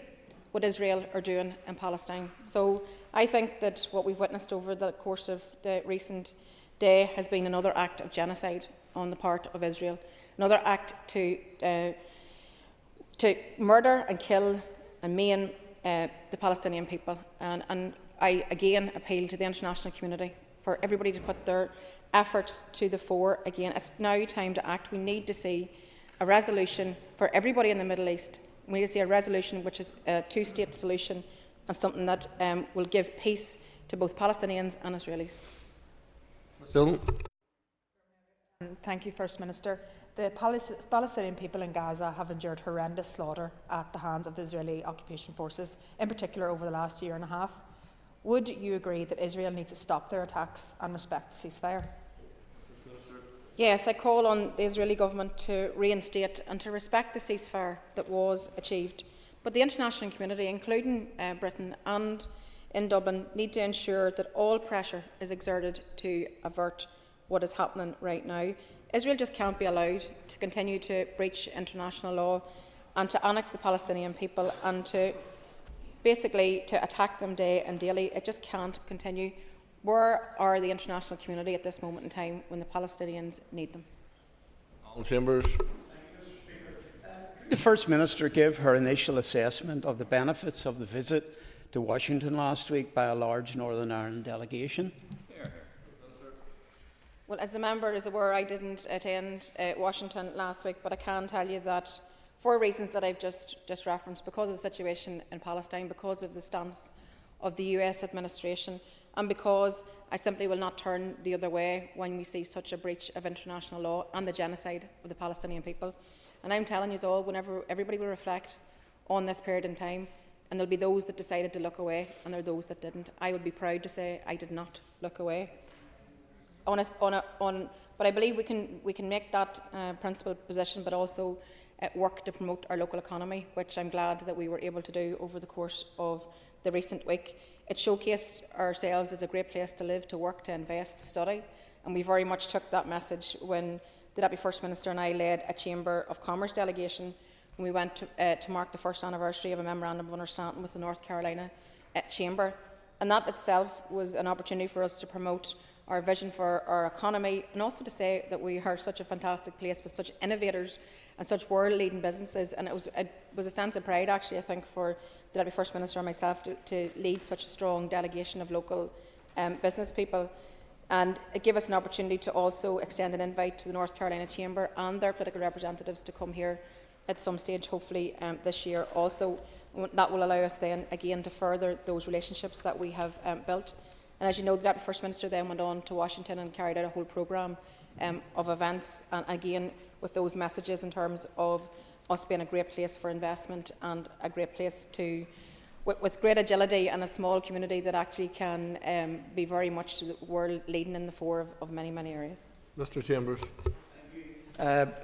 what Israel are doing in Palestine. So I think that what we've witnessed over the course of the recent day has been another act of genocide on the part of Israel, another act to murder and kill and maim the Palestinian people. And I again appeal to the international community for everybody to put their efforts to the fore again. It's now time to act. We need to see a resolution for everybody in the Middle East. We need to see a resolution which is a two-state solution and something that will give peace to both Palestinians and Israelis. Thank you, First Minister. The Palestinian people in Gaza have endured horrendous slaughter at the hands of the Israeli occupation forces, in particular over the last year and a half. Would you agree that Israel needs to stop their attacks and respect the ceasefire? Yes, I call on the Israeli government to reinstate and to respect the ceasefire that was achieved. But the international community, including Britain and in Dublin, need to ensure that all pressure is exerted to avert what is happening right now. Israel just can't be allowed to continue to breach international law and to annex the Palestinian people and to basically to attack them day and daily. It just can't continue. Where are the international community at this moment in time when the Palestinians need them? Alan Chambers. The First Minister gave her initial assessment of the benefits of the visit to Washington last week by a large Northern Ireland delegation. Well, as the member is aware, I didn't attend Washington last week, but I can tell you that for reasons that I've just referenced, because of the situation in Palestine, because of the stance of the US administration, and because I simply will not turn the other way when we see such a breach of international law and the genocide of the Palestinian people. And I'm telling you all, whenever everybody will reflect on this period in time, and there'll be those that decided to look away, and there are those that didn't, I would be proud to say I did not look away. But I believe we can make that principled position, but also work to promote our local economy, which I'm glad that we were able to do over the course of the recent week. It showcased ourselves as a great place to live, to work, to invest, to study, and we very much took that message when the Deputy First Minister and I led a Chamber of Commerce delegation when we went to mark the first anniversary of a Memorandum of Understanding with the North Carolina Chamber. And that itself was an opportunity for us to promote our vision for our economy, and also to say that we are such a fantastic place with such innovators and such world-leading businesses. And it was a sense of pride, actually, I think, for the Deputy First Minister and myself to lead such a strong delegation of local business people. And it gave us an opportunity to also extend an invite to the North Carolina Chamber and their political representatives to come here at some stage, hopefully this year also. That will allow us then again to further those relationships that we have built. And as you know, the Deputy First Minister then went on to Washington and carried out a whole programme of events, and again with those messages in terms of us being a great place for investment and a great place to, with great agility and a small community that actually can be very much the world leading in the fore of many, many areas. Mr. Chambers.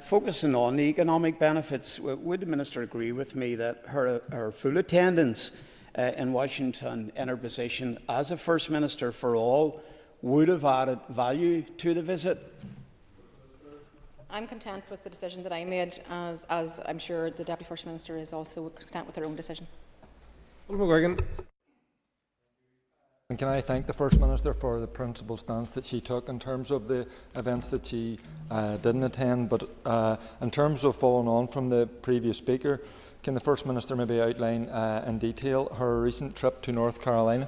Focusing on the economic benefits, would the Minister agree with me that her full attendance in Washington in her position as a First Minister for all would have added value to the visit? I'm content with the decision that I made, as I'm sure the Deputy First Minister is also content with her own decision. And can I thank the First Minister for the principled stance that she took in terms of the events that she didn't attend, but in terms of following on from the previous speaker, can the First Minister maybe outline in detail her recent trip to North Carolina?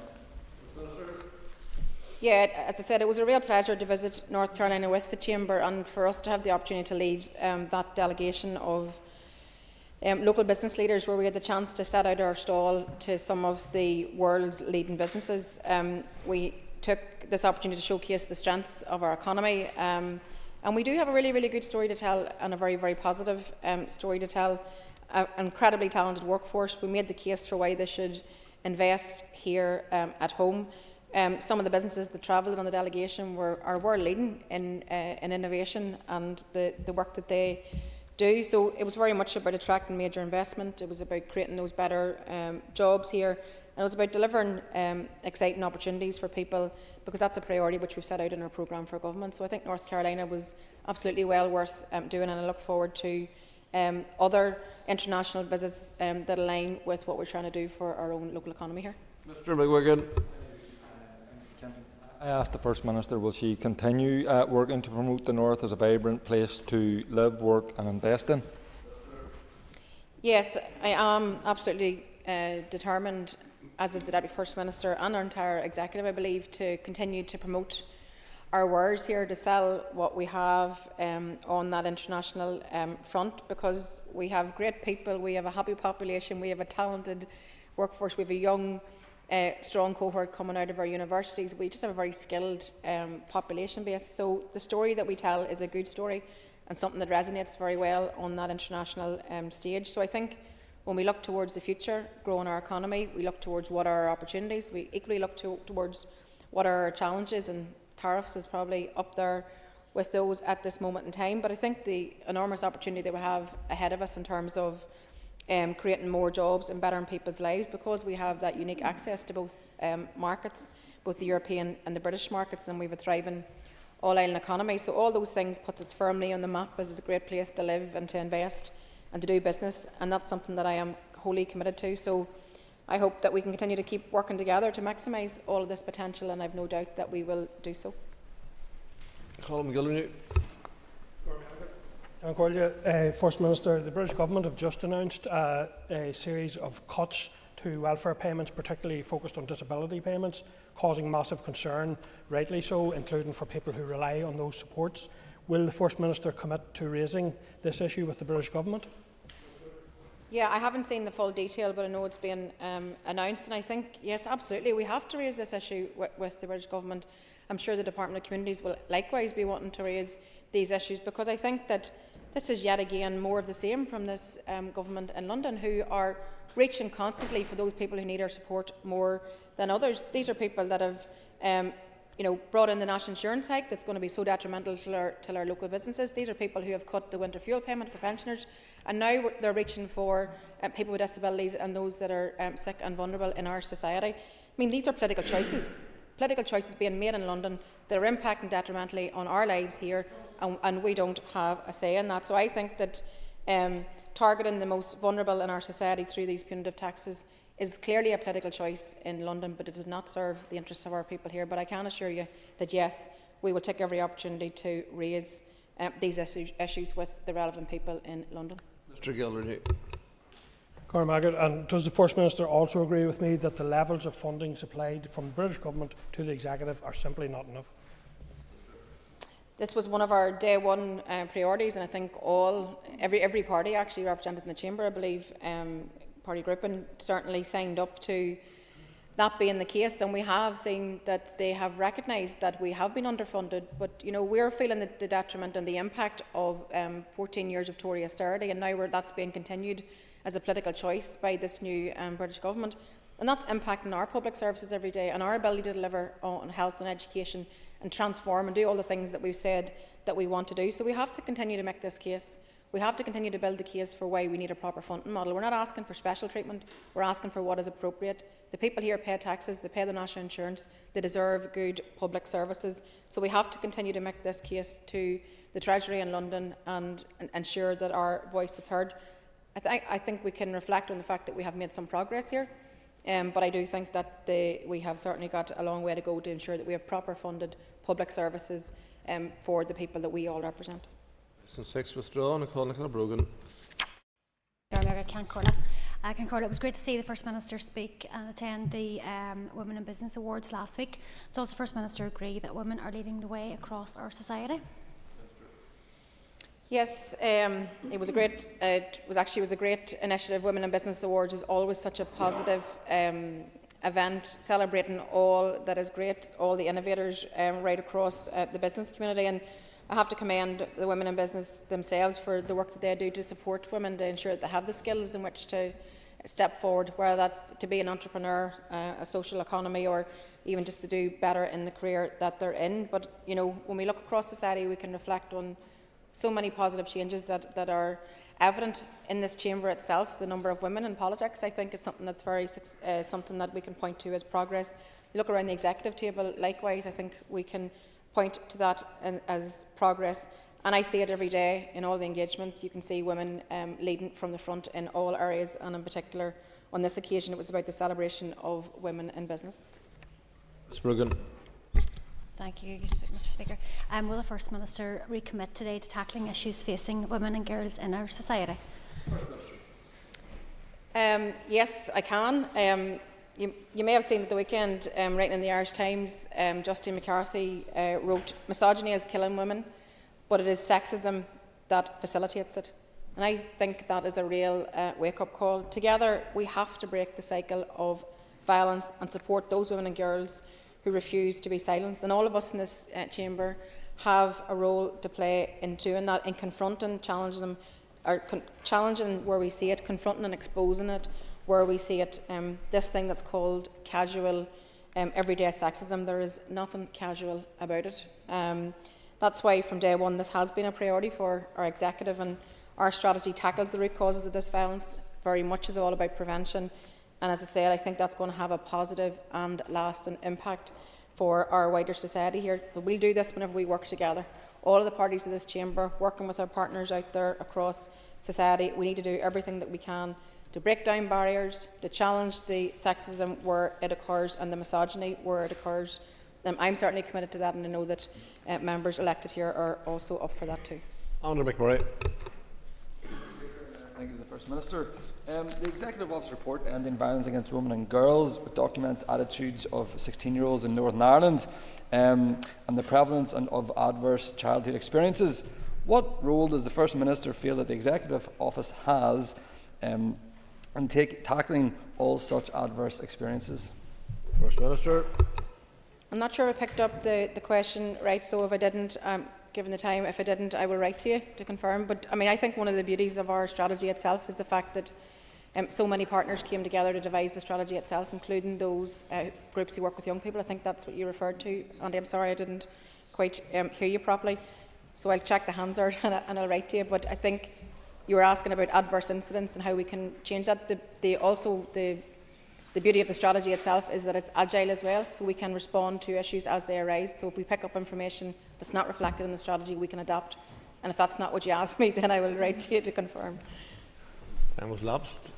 Yeah, as I said, it was a real pleasure to visit North Carolina with the Chamber, and for us to have the opportunity to lead that delegation of local business leaders, where we had the chance to set out our stall to some of the world's leading businesses. We took this opportunity to showcase the strengths of our economy, and we do have a really, really good story to tell, and a very, very positive story to tell. An incredibly talented workforce. We made the case for why they should invest here at home. Some of the businesses that travelled on the delegation are world leading in innovation and the work that they do. So it was very much about attracting major investment. It was about creating those better jobs here. And it was about delivering exciting opportunities for people, because that's a priority which we've set out in our programme for government. So I think North Carolina was absolutely well worth doing, and I look forward to other international visits that align with what we're trying to do for our own local economy here. Mr. McGuigan. I asked the First Minister, will she continue working to promote the North as a vibrant place to live, work and invest in? Yes, I am absolutely determined, as is the Deputy First Minister and our entire executive, I believe, to continue to promote our wares here, to sell what we have on that international front, because we have great people, we have a happy population, we have a talented workforce, we have a young, strong cohort coming out of our universities. We just have a very skilled population base. So the story that we tell is a good story and something that resonates very well on that international stage. So I think when we look towards the future, growing our economy, we look towards what are our opportunities. We equally look towards what are our challenges, and tariffs is probably up there with those at this moment in time. But I think the enormous opportunity that we have ahead of us in terms of creating more jobs and bettering people's lives, because we have that unique access to both markets, both the European and the British markets, and we have a thriving all-island economy. So all those things puts us firmly on the map as a great place to live and to invest and to do business, and that's something that I am wholly committed to. So I hope that we can continue to keep working together to maximise all of this potential, and I've no doubt that we will do so. Colin McGillivray. First Minister, the British Government have just announced a series of cuts to welfare payments, particularly focused on disability payments, causing massive concern, rightly so, including for people who rely on those supports. Will the First Minister commit to raising this issue with the British Government? Yeah, I haven't seen the full detail, but I know it's been announced, and I think, yes, absolutely, we have to raise this issue with the British Government. I'm sure the Department of Communities will likewise be wanting to raise these issues, because I think that this is yet again more of the same from this government in London, who are reaching constantly for those people who need our support more than others. These are people that have brought in the national insurance hike that's going to be so detrimental to our local businesses. These are people who have cut the winter fuel payment for pensioners, and now they're reaching for people with disabilities and those that are sick and vulnerable in our society. I mean, these are political choices being made in London that are impacting detrimentally on our lives here, and we don't have a say in that. So I think that targeting the most vulnerable in our society through these punitive taxes is clearly a political choice in London, but it does not serve the interests of our people here. But I can assure you that, yes, we will take every opportunity to raise these issues with the relevant people in London. Mr Gildernew. Cormac, and does the First Minister also agree with me that the levels of funding supplied from the British Government to the Executive are simply not enough? This was one of our day one priorities, and I think every party actually represented in the Chamber, I believe, party grouping certainly signed up to that being the case, and we have seen that they have recognised that we have been underfunded, but we're feeling the detriment and the impact of 14 years of Tory austerity, and now that's being continued as a political choice by this new British Government, and that's impacting our public services every day and our ability to deliver on health and education and transform and do all the things that we've said that we want to do. So we have to continue to make this case. We have to continue to build the case for why we need a proper funding model. We're not asking for special treatment, we're asking for what is appropriate. The people here pay taxes, they pay their national insurance, they deserve good public services. So we have to continue to make this case to the Treasury in London and ensure that our voice is heard. I think we can reflect on the fact that we have made some progress here, but I do think that we have certainly got a long way to go to ensure that we have proper funded public services for the people that we all represent. Question 6 withdrawn. I call Nicola Brogan. Concordia, it was great to see the First Minister speak and attend the Women in Business Awards last week. Does the First Minister agree that women are leading the way across our society? Yes, it was a great initiative. Women in Business Awards is always such a positive event, celebrating all that is great, all the innovators right across the business community. And I have to commend the women in business themselves for the work that they do to support women, to ensure that they have the skills in which to step forward, whether that's to be an entrepreneur, a social economy, or even just to do better in the career that they're in. But when we look across society, we can reflect on so many positive changes that are evident in this chamber itself. The number of women in politics, I think, is something that's something that we can point to as progress. You look around the executive table, likewise, I think we can point to that as progress. And I see it every day in all the engagements. You can see women leading from the front in all areas, and in particular on this occasion it was about the celebration of women in business. Ms Brogan. Thank you, Mr Speaker. Will the First Minister recommit today to tackling issues facing women and girls in our society? Yes, I can. You may have seen at the weekend, writing in the Irish Times, Justine McCarthy wrote, "Misogyny is killing women, but it is sexism that facilitates it." And I think that is a real wake-up call. Together, we have to break the cycle of violence and support those women and girls who refuse to be silenced. And all of us in this chamber have a role to play in doing that, in confronting, challenging them, or challenging where we see it, confronting and exposing it where we see it. This thing that's called casual, everyday sexism, there is nothing casual about it. That's why from day one this has been a priority for our executive, and our strategy tackles the root causes of this violence. Very much is all about prevention. And as I said, I think that's going to have a positive and lasting impact for our wider society here. But we'll do this whenever we work together. All of the parties of this chamber, working with our partners out there across society, we need to do everything that we can to break down barriers, to challenge the sexism where it occurs and the misogyny where it occurs. I'm certainly committed to that, and I know that members elected here are also up for that too. Honourable McMurray. Thank you to the First Minister. The Executive Office report Ending Violence Against Women and Girls documents attitudes of 16-year-olds in Northern Ireland and the prevalence of adverse childhood experiences. What role does the First Minister feel that the Executive Office has and tackling all such adverse experiences? First Minister. I'm not sure I picked up the question right, so if I didn't, given the time, if I didn't, I will write to you to confirm. But I mean, I think one of the beauties of our strategy itself is the fact that so many partners came together to devise the strategy itself, including those groups who work with young people. I think that's what you referred to, Andy. I'm sorry I didn't quite hear you properly. So I'll check the Hansard and I'll write to you. But I think you were asking about adverse incidents and how we can change that. The beauty of the strategy itself is that it's agile as well, so we can respond to issues as they arise. So if we pick up information that's not reflected in the strategy, we can adapt. And if that's not what you asked me, then I will write to you to confirm. Time was lapsed.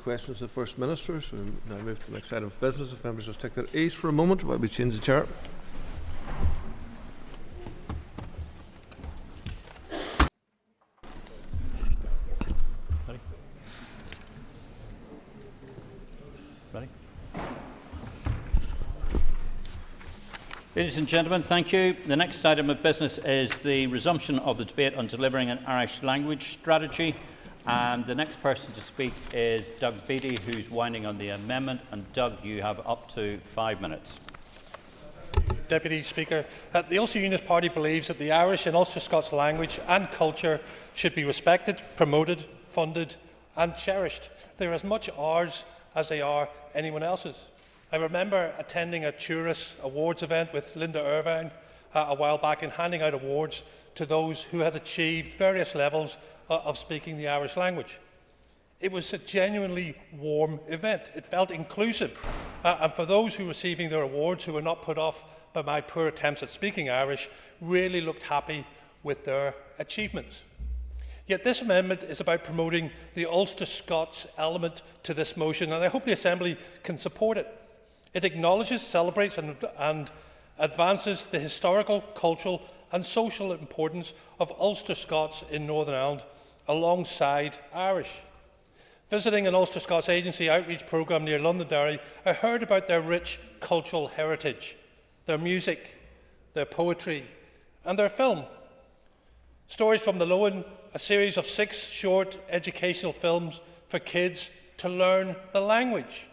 Questions to the First Minister. So we now move to the next item of business. If members will take their ease for a moment while we change the chair. Ladies and gentlemen, thank you. The next item of business is the resumption of the debate on delivering an Irish language strategy. And the next person to speak is Doug Beattie, who's winding on the amendment. And Doug, you have up to 5 minutes. Deputy Speaker, the Ulster Unionist Party believes that the Irish and Ulster Scots language and culture should be respected, promoted, funded and cherished. They are as much ours as they are anyone else's. I remember attending a Turis Awards event with Linda Irvine a while back and handing out awards to those who had achieved various levels of speaking the Irish language. It was a genuinely warm event. It felt inclusive. And for those who were receiving their awards, who were not put off by my poor attempts at speaking Irish, really looked happy with their achievements. Yet this amendment is about promoting the Ulster Scots element to this motion, and I hope the Assembly can support it. It acknowledges, celebrates and advances the historical, cultural and social importance of Ulster Scots in Northern Ireland alongside Irish. Visiting an Ulster Scots agency outreach programme near Londonderry, I heard about their rich cultural heritage, their music, their poetry and their film. Stories from the Loan, a series of 6 short educational films for kids to learn the language.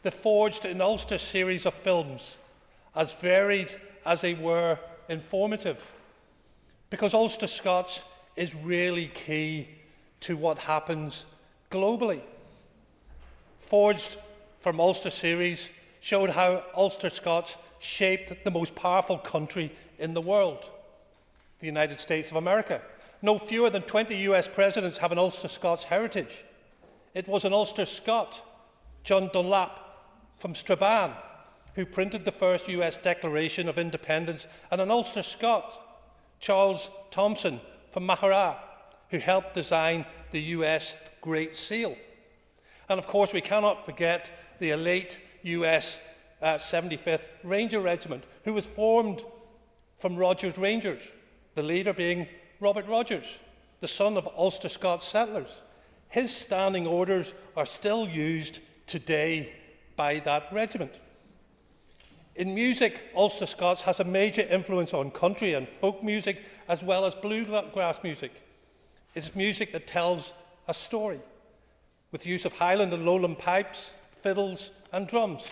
The Forged in Ulster series of films, as varied as they were informative, because Ulster Scots is really key to what happens globally. Forged from Ulster series showed how Ulster Scots shaped the most powerful country in the world, the United States of America. No fewer than 20 US presidents have an Ulster Scots heritage. It was an Ulster Scot, John Dunlap from Strabane, who printed the first US Declaration of Independence, and an Ulster Scot, Charles Thompson from Maghera, who helped design the US Great Seal. And of course, we cannot forget the elite US 75th Ranger Regiment, who was formed from Rogers Rangers, the leader being Robert Rogers, the son of Ulster Scots settlers. His standing orders are still used today by that regiment. In music, Ulster Scots has a major influence on country and folk music, as well as bluegrass music. It's music that tells a story, with use of Highland and Lowland pipes, fiddles and drums.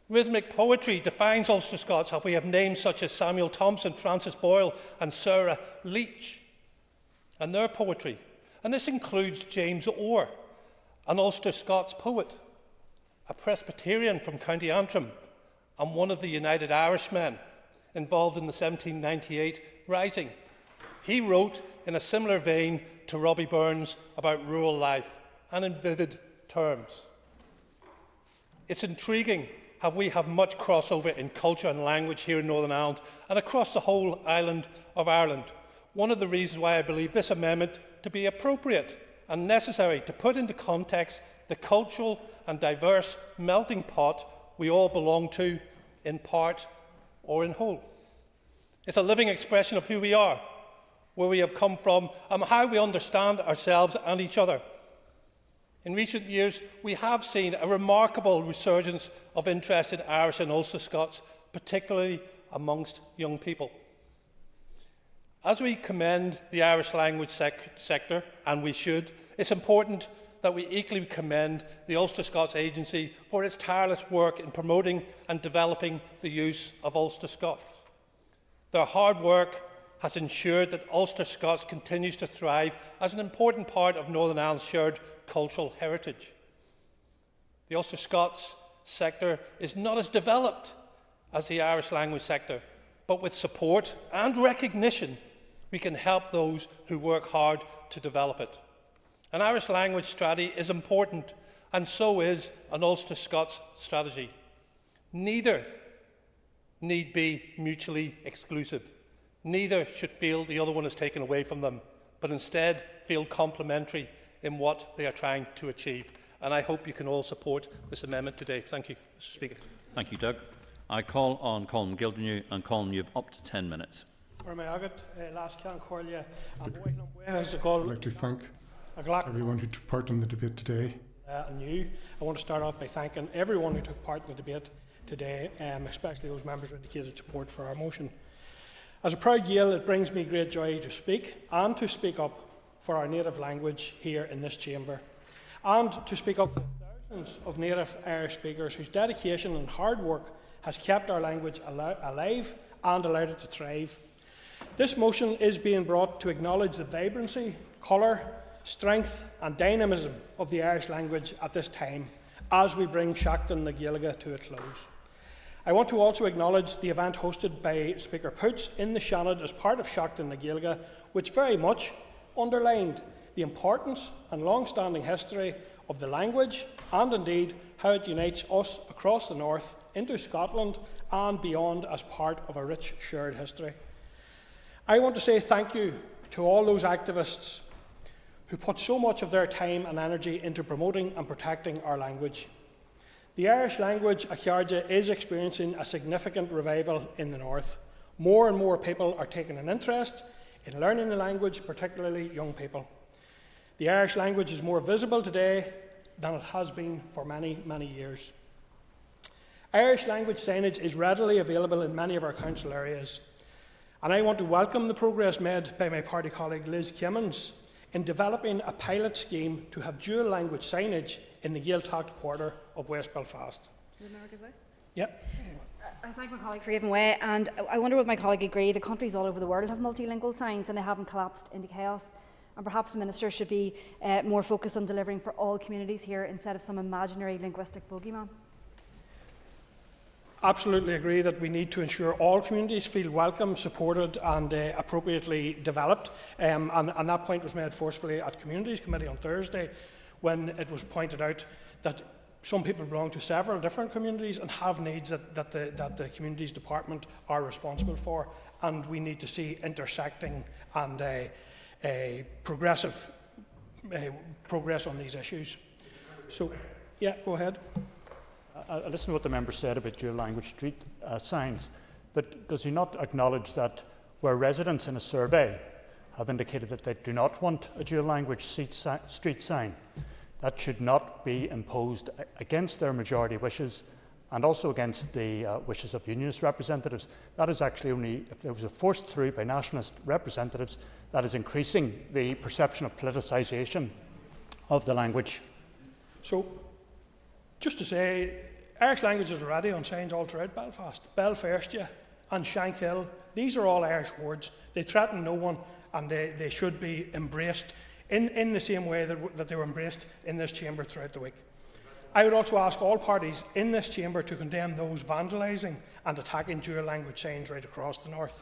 Rhythmic poetry defines Ulster Scots. We have names such as Samuel Thompson, Francis Boyle and Sarah Leach, and their poetry. And this includes James Orr, an Ulster Scots poet, a Presbyterian from County Antrim, and one of the United Irishmen involved in the 1798 Rising. He wrote in a similar vein to Robbie Burns about rural life, and in vivid terms. It's intriguing how we have much crossover in culture and language here in Northern Ireland and across the whole island of Ireland. One of the reasons why I believe this amendment to be appropriate and necessary to put into context the cultural and diverse melting pot we all belong to, in part or in whole. It's a living expression of who we are, where we have come from, and how we understand ourselves and each other. In recent years, we have seen a remarkable resurgence of interest in Irish and Ulster Scots, particularly amongst young people. As we commend the Irish language sector, and we should, it's important that we equally commend the Ulster Scots Agency for its tireless work in promoting and developing the use of Ulster Scots. Their hard work has ensured that Ulster Scots continues to thrive as an important part of Northern Ireland's shared cultural heritage. The Ulster Scots sector is not as developed as the Irish language sector, but with support and recognition, we can help those who work hard to develop it. An Irish language strategy is important, and so is an Ulster Scots strategy. Neither need be mutually exclusive. Neither should feel the other one is taken away from them, but instead feel complementary in what they are trying to achieve. And I hope you can all support this amendment today. Thank you, Mr. Speaker. Thank you, Doug. I call on Colin Gildernew, and Colin, you have up to 10 minutes. I'd like to thank everyone who took part in the debate today. I want to start off by thanking everyone who took part in the debate today, especially those members who indicated support for our motion. As a proud Gael, it brings me great joy to speak and to speak up for our native language here in this chamber, and to speak up for thousands of native Irish speakers whose dedication and hard work has kept our language alive and allowed it to thrive. This motion is being brought to acknowledge the vibrancy, colour, strength and dynamism of the Irish language at this time as we bring Seachtain na Gaeilge to a close. I want to also acknowledge the event hosted by Speaker Poots in the Seanad as part of Seachtain na Gaeilge, which very much underlined the importance and long-standing history of the language and indeed how it unites us across the north into Scotland and beyond as part of a rich shared history. I want to say thank you to all those activists who put so much of their time and energy into promoting and protecting our language. The Irish language, Acharja, is experiencing a significant revival in the north. More and more people are taking an interest in learning the language, particularly young people. The Irish language is more visible today than it has been for many, many years. Irish language signage is readily available in many of our council areas, and I want to welcome the progress made by my party colleague Liz Kimmins in developing a pilot scheme to have dual language signage in the Gaeltacht quarter of West Belfast. Yep. I thank my colleague for giving way, and I wonder would my colleague agree that countries all over the world have multilingual signs and they haven't collapsed into chaos, and perhaps the Minister should be more focused on delivering for all communities here instead of some imaginary linguistic bogeyman. Absolutely agree that we need to ensure all communities feel welcome, supported and appropriately developed, and that point was made forcefully at Communities Committee on Thursday when it was pointed out that some people belong to several different communities and have needs that the Communities Department are responsible for, and we need to see intersecting and progressive progress on these issues. So, yeah, go ahead. I listened to what the member said about dual language street signs, but does he not acknowledge that where residents in a survey have indicated that they do not want a dual language street sign, that should not be imposed against their majority wishes and also against the wishes of unionist representatives? That is actually only, if there was a forced through by nationalist representatives, that is increasing the perception of politicisation of the language. So, just to say, Irish language is already on signs all throughout Belfast. Belfairstia and Shankill, these are all Irish words. They threaten no one, and they should be embraced in the same way that they were embraced in this chamber throughout the week. I would also ask all parties in this chamber to condemn those vandalising and attacking dual language signs right across the north.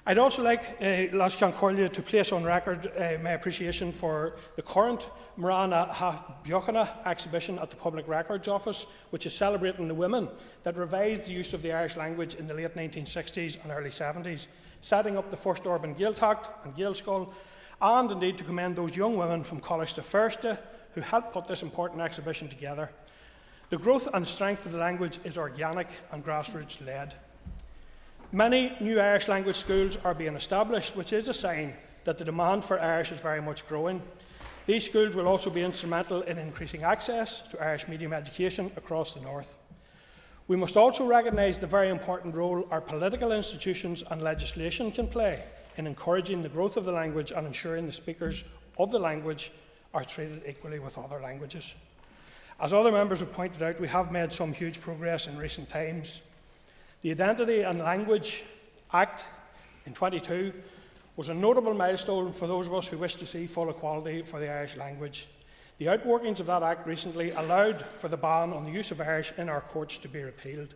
I'd also like Lascan Corlia to place on record my appreciation for the current Marana Ha Biochana exhibition at the Public Records Office, which is celebrating the women that revised the use of the Irish language in the late 1960s and early 70s, setting up the first urban Gaeltacht and Gaelscoil, and indeed to commend those young women from College to Firsta who helped put this important exhibition together. The growth and strength of the language is organic and grassroots led. Many new Irish language schools are being established, which is a sign that the demand for Irish is very much growing. These schools will also be instrumental in increasing access to Irish medium education across the north. We must also recognise the very important role our political institutions and legislation can play in encouraging the growth of the language and ensuring the speakers of the language are treated equally with other languages. As other members have pointed out, we have made some huge progress in recent times. The Identity and Language Act in 22 was a notable milestone for those of us who wish to see full equality for the Irish language. The outworkings of that Act recently allowed for the ban on the use of Irish in our courts to be repealed.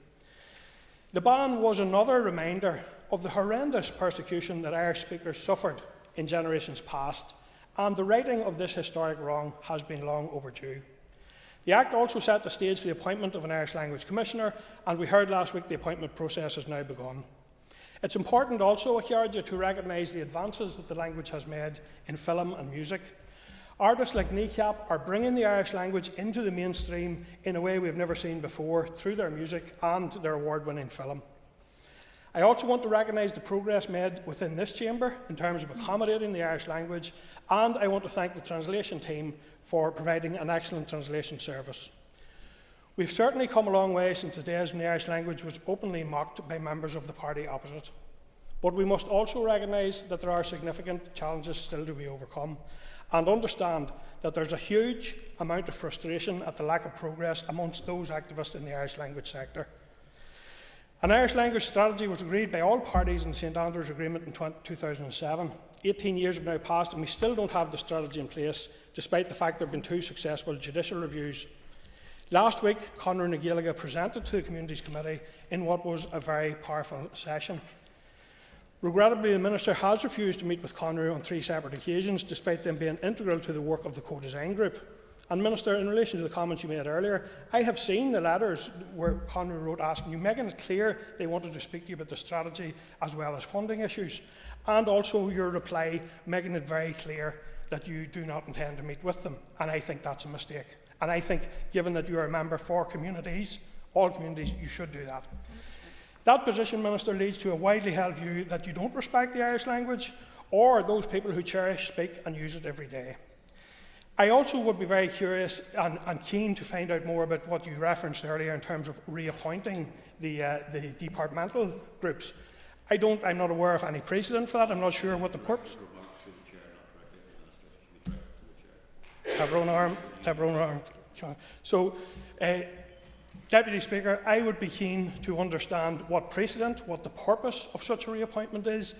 The ban was another reminder of the horrendous persecution that Irish speakers suffered in generations past, and the righting of this historic wrong has been long overdue. The Act also set the stage for the appointment of an Irish Language Commissioner, and we heard last week the appointment process has now begun. It's important also, Chiarja, to recognise the advances that the language has made in film and music. Artists like Kneecap are bringing the Irish language into the mainstream in a way we've never seen before through their music and their award-winning film. I also want to recognise the progress made within this chamber in terms of accommodating the Irish language, and I want to thank the translation team for providing an excellent translation service. We've certainly come a long way since the days when the Irish language was openly mocked by members of the party opposite. But we must also recognise that there are significant challenges still to be overcome, and understand that there's a huge amount of frustration at the lack of progress amongst those activists in the Irish language sector. An Irish language strategy was agreed by all parties in the St Andrews Agreement in 2007. 18 years have now passed and we still don't have the strategy in place, despite the fact there have been 2 successful judicial reviews. Last week, Conor na Gaeilge presented to the Communities Committee in what was a very powerful session. Regrettably, the Minister has refused to meet with Conor on 3 separate occasions, despite them being integral to the work of the co-design group. And Minister, in relation to the comments you made earlier, I have seen the letters where Conor wrote asking you, making it clear they wanted to speak to you about the strategy as well as funding issues, and also your reply making it very clear that you do not intend to meet with them. And I think that's a mistake. And I think, given that you are a member for communities, all communities, you should do that. That position, Minister, leads to a widely held view that you don't respect the Irish language or those people who cherish, speak and use it every day. I also would be very curious and keen to find out more about what you referenced earlier in terms of reappointing the departmental groups. I'm not aware of any precedent for that. I'm not sure what the purpose. Tyrone Arm. So, Deputy Speaker, I would be keen to understand what precedent, what the purpose of such a reappointment is,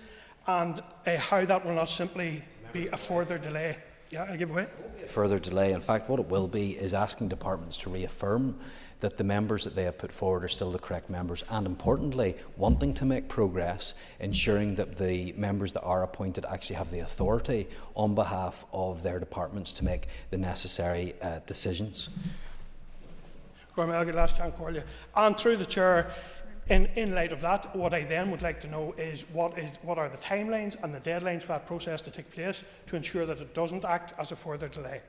and how that will not simply be a further delay. Yeah, I give way. Further delay. In fact, what it will be is asking departments to reaffirm that the members that they have put forward are still the correct members, and importantly, wanting to make progress, ensuring that the members that are appointed actually have the authority on behalf of their departments to make the necessary decisions. And through the Chair, in light of that, what I then would like to know is what are the timelines and the deadlines for that process to take place to ensure that it doesn't act as a further delay.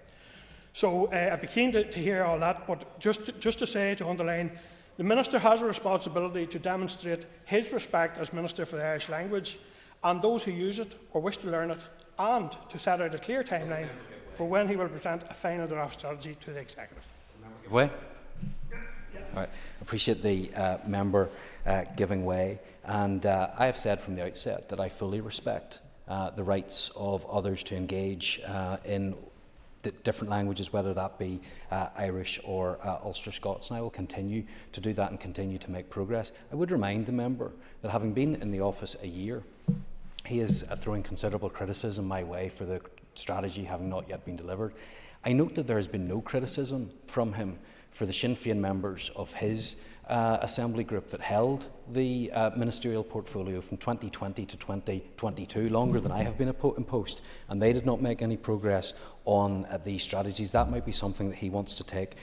So I'd be keen to hear all that, but just to say, to underline, the Minister has a responsibility to demonstrate his respect as Minister for the Irish language and those who use it or wish to learn it, and to set out a clear timeline for when he will present a final draft strategy to the Executive. Way. All right. Appreciate the member giving way, and I have said from the outset that I fully respect the rights of others to engage in different languages, whether that be Irish or Ulster Scots, and I will continue to do that and continue to make progress. I would remind the member that having been in the office a year, he is throwing considerable criticism my way for the strategy having not yet been delivered. I note that there has been no criticism from him for the Sinn Féin members of his assembly group that held the ministerial portfolio from 2020 to 2022, longer than I have been in post, and they did not make any progress on these strategies. That might be something that he wants to take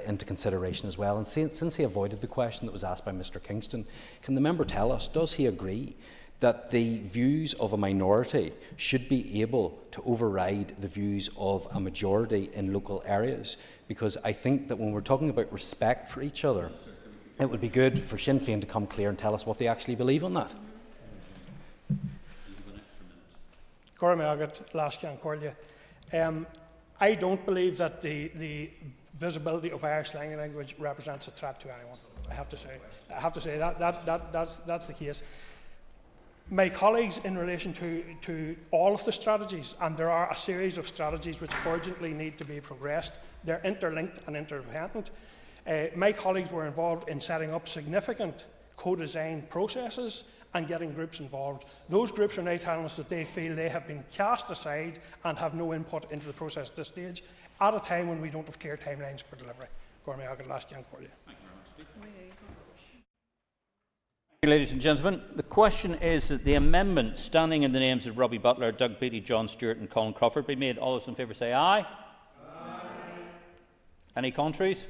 into consideration as well. And since he avoided the question that was asked by Mr Kingston, can the member tell us, does he agree that the views of a minority should be able to override the views of a majority in local areas? Because I think that when we're talking about respect for each other, it would be good for Sinn Féin to come clear and tell us what they actually believe on that. I don't believe that the visibility of Irish language represents a threat to anyone. I have to say that that's the case. My colleagues, in relation to all of the strategies, and there are a series of strategies which urgently need to be progressed, they're interlinked and interdependent. My colleagues were involved in setting up significant co-design processes and getting groups involved. Those groups are now telling us that they feel they have been cast aside and have no input into the process at this stage, at a time when we don't have clear timelines for delivery. Ladies and gentlemen, the question is that the amendment standing in the names of Robbie Butler, Doug Beattie, John Stewart and Colin Crawford be made. All those in favour say aye. Aye. Any contraries?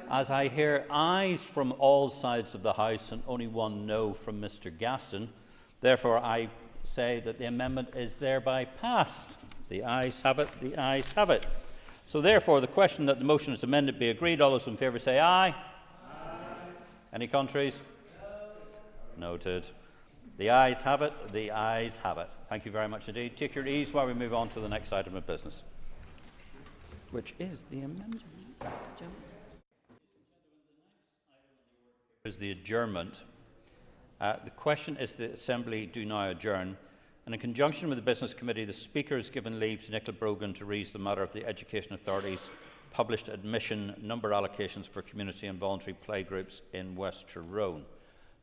As I hear ayes from all sides of the House and only one no from Mr Gaston, therefore I say that the amendment is thereby passed. The ayes have it, the ayes have it. So therefore the question that the motion is amended be agreed. All those in favour say aye. Aye. Any contraries? No. Noted. The ayes have it, the ayes have it. Thank you very much indeed. Take your ease while we move on to the next item of business, which is the amendment. Is the adjournment. The question is the Assembly do now adjourn, and in conjunction with the Business Committee, the Speaker has given leave to Nicola Brogan to raise the matter of the Education Authority's published admission number allocations for community and voluntary playgroups in West Tyrone.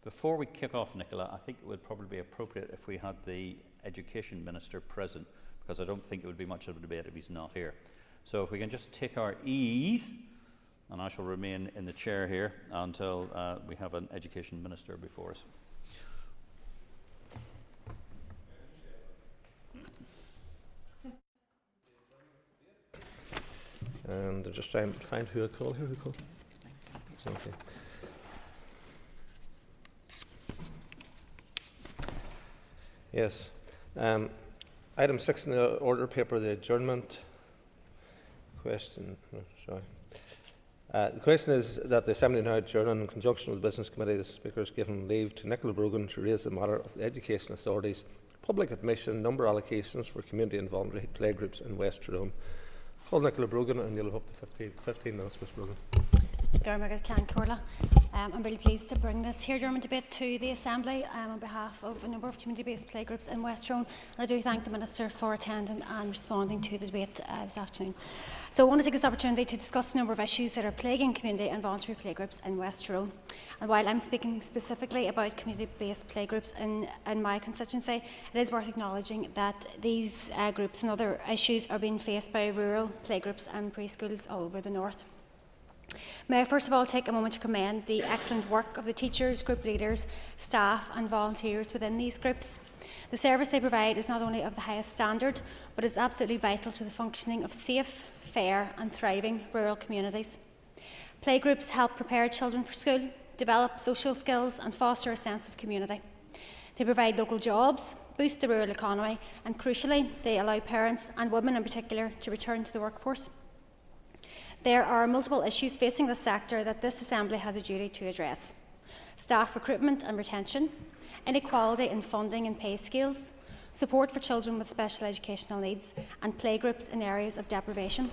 Before we kick off, Nicola, I think it would probably be appropriate if we had the Education Minister present, because I don't think it would be much of a debate if he's not here. So if we can just take our ease, and I shall remain in the chair here until we have an Education Minister before us. And I'll just try and find who I call here. Okay. Yes. Item 6 in the order paper, the adjournment question. Sorry. The question is that the Assembly now adjourn in conjunction with the Business Committee. The Speaker has given leave to Nicola Brogan to raise the matter of the Education Authority's public admission number allocations for community and voluntary playgroups in West Tyrone. Call Nicola Brogan and you'll have up to 15 minutes, Ms Brogan. I'm really pleased to bring this here German debate to the Assembly on behalf of a number of community-based playgroups in West Tyrone, and I do thank the Minister for attending and responding to the debate this afternoon. So I want to take this opportunity to discuss a number of issues that are plaguing community and voluntary playgroups in West Tyrone. And while I'm speaking specifically about community-based playgroups in my constituency, it is worth acknowledging that these groups and other issues are being faced by rural playgroups and preschools all over the north. May I first of all take a moment to commend the excellent work of the teachers, group leaders, staff and volunteers within these groups. The service they provide is not only of the highest standard, but is absolutely vital to the functioning of safe, fair and thriving rural communities. Playgroups help prepare children for school, develop social skills and foster a sense of community. They provide local jobs, boost the rural economy and, crucially, they allow parents and women in particular to return to the workforce. There are multiple issues facing the sector that this Assembly has a duty to address: staff recruitment and retention, inequality in funding and pay scales, support for children with special educational needs, and playgroups in areas of deprivation.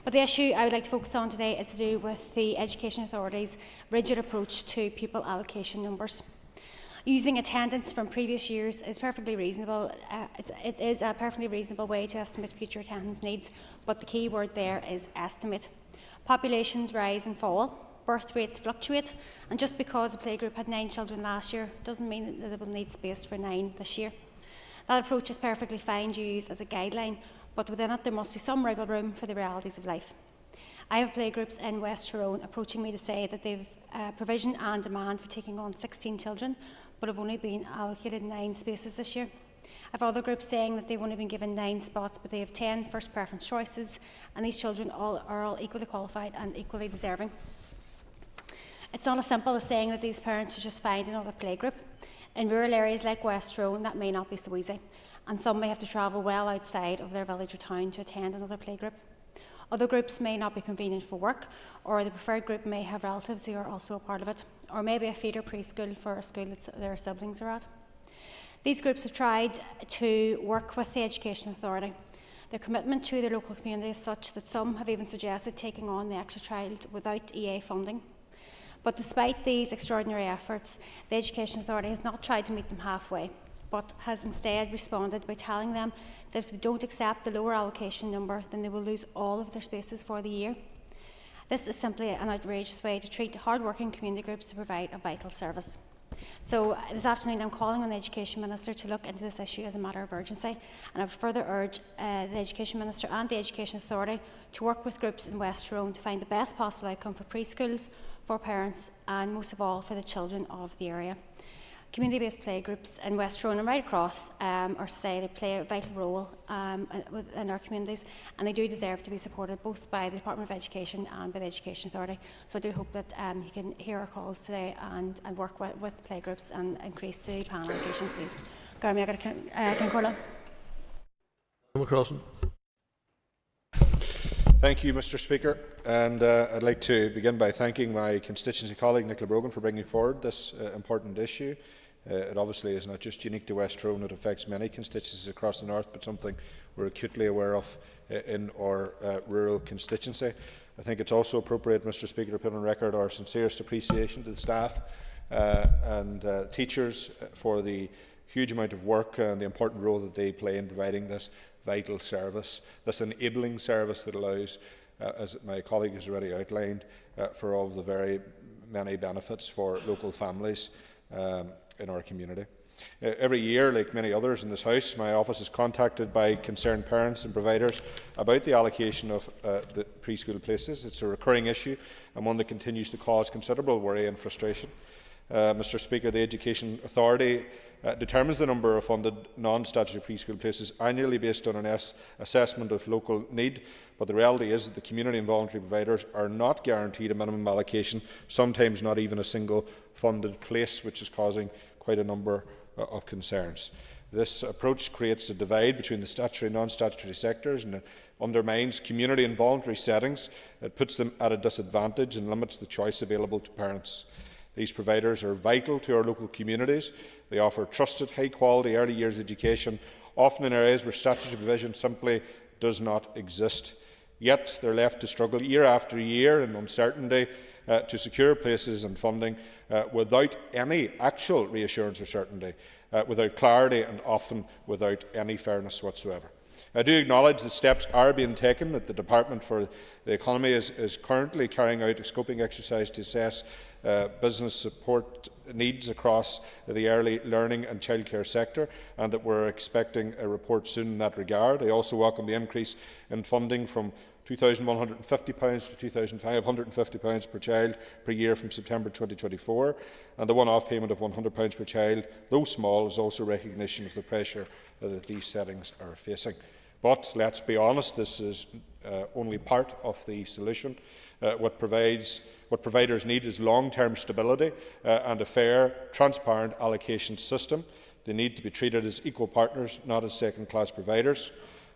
But the issue I would like to focus on today is to do with the Education Authority's rigid approach to pupil allocation numbers. Using attendance from previous years is perfectly reasonable. It is a perfectly reasonable way to estimate future attendance needs, but the key word there is estimate. Populations rise and fall, birth rates fluctuate, and just because a playgroup had 9 children last year doesn't mean that it will need space for 9 this year. That approach is perfectly fine to use as a guideline, but within it there must be some wriggle room for the realities of life. I have playgroups in West Tyrone approaching me to say that they've provision and demand for taking on 16 children, but have only been allocated 9 spaces this year. I have other groups saying that they've only been given 9 spots, but they have 10 first preference choices, and these children are all equally qualified and equally deserving. It's not as simple as saying that these parents should just find another playgroup. In rural areas like West Tyrone, that may not be so easy, and some may have to travel well outside of their village or town to attend another playgroup. Other groups may not be convenient for work, or the preferred group may have relatives who are also a part of it, or maybe a feeder preschool for a school that their siblings are at. These groups have tried to work with the Education Authority. Their commitment to their local community is such that some have even suggested taking on the extra child without EA funding. But despite these extraordinary efforts, the Education Authority has not tried to meet them halfway, but has instead responded by telling them that if they don't accept the lower allocation number, then they will lose all of their spaces for the year. This is simply an outrageous way to treat hard-working community groups to provide a vital service. So this afternoon I'm calling on the Education Minister to look into this issue as a matter of urgency, and I would further urge the Education Minister and the Education Authority to work with groups in West Tyrone to find the best possible outcome for preschools, for parents and most of all for the children of the area. Community-based playgroups in West Tyrone and right across our society play a vital role in our communities, and they do deserve to be supported both by the Department of Education and by the Education Authority. So I do hope that you can hear our calls today and work with playgroups and increase the PAN allocations, please. Thank you, Mr. Speaker, and I'd like to begin by thanking my constituency colleague Nicola Brogan for bringing forward this important issue. It obviously is not just unique to West Tyrone, it affects many constituencies across the north, but something we're acutely aware of in our rural constituency. I think it's also appropriate, Mr. Speaker, to put on record our sincerest appreciation to the staff and teachers for the huge amount of work and the important role that they play in providing this vital service, this enabling service that allows, as my colleague has already outlined, for all of the very many benefits for local families in our community. Every year, like many others in this House, my office is contacted by concerned parents and providers about the allocation of the preschool places. It's a recurring issue and one that continues to cause considerable worry and frustration. Mr. Speaker, the Education Authority determines the number of funded non-statutory preschool places annually based on an assessment of local need, but the reality is that the community and voluntary providers are not guaranteed a minimum allocation, sometimes not even a single funded place, which is causing quite a number of concerns. This approach creates a divide between the statutory and non-statutory sectors and undermines community and voluntary settings. It puts them at a disadvantage and limits the choice available to parents. These providers are vital to our local communities. They offer trusted, high-quality early years education, often in areas where statutory provision simply does not exist. Yet they're left to struggle year after year in uncertainty to secure places and funding without any actual reassurance or certainty, without clarity and often without any fairness whatsoever. I do acknowledge that steps are being taken, that the Department for the Economy is currently carrying out a scoping exercise to assess business support needs across the early learning and childcare sector, and that we're expecting a report soon in that regard. I also welcome the increase in funding from £2,150 to £2,550 per child per year from September 2024, and the one-off payment of £100 per child, though small, is also recognition of the pressure that these settings are facing. But let's be honest, this is only part of the solution. What providers need is long-term stability and a fair, transparent allocation system. They need to be treated as equal partners, not as second-class providers.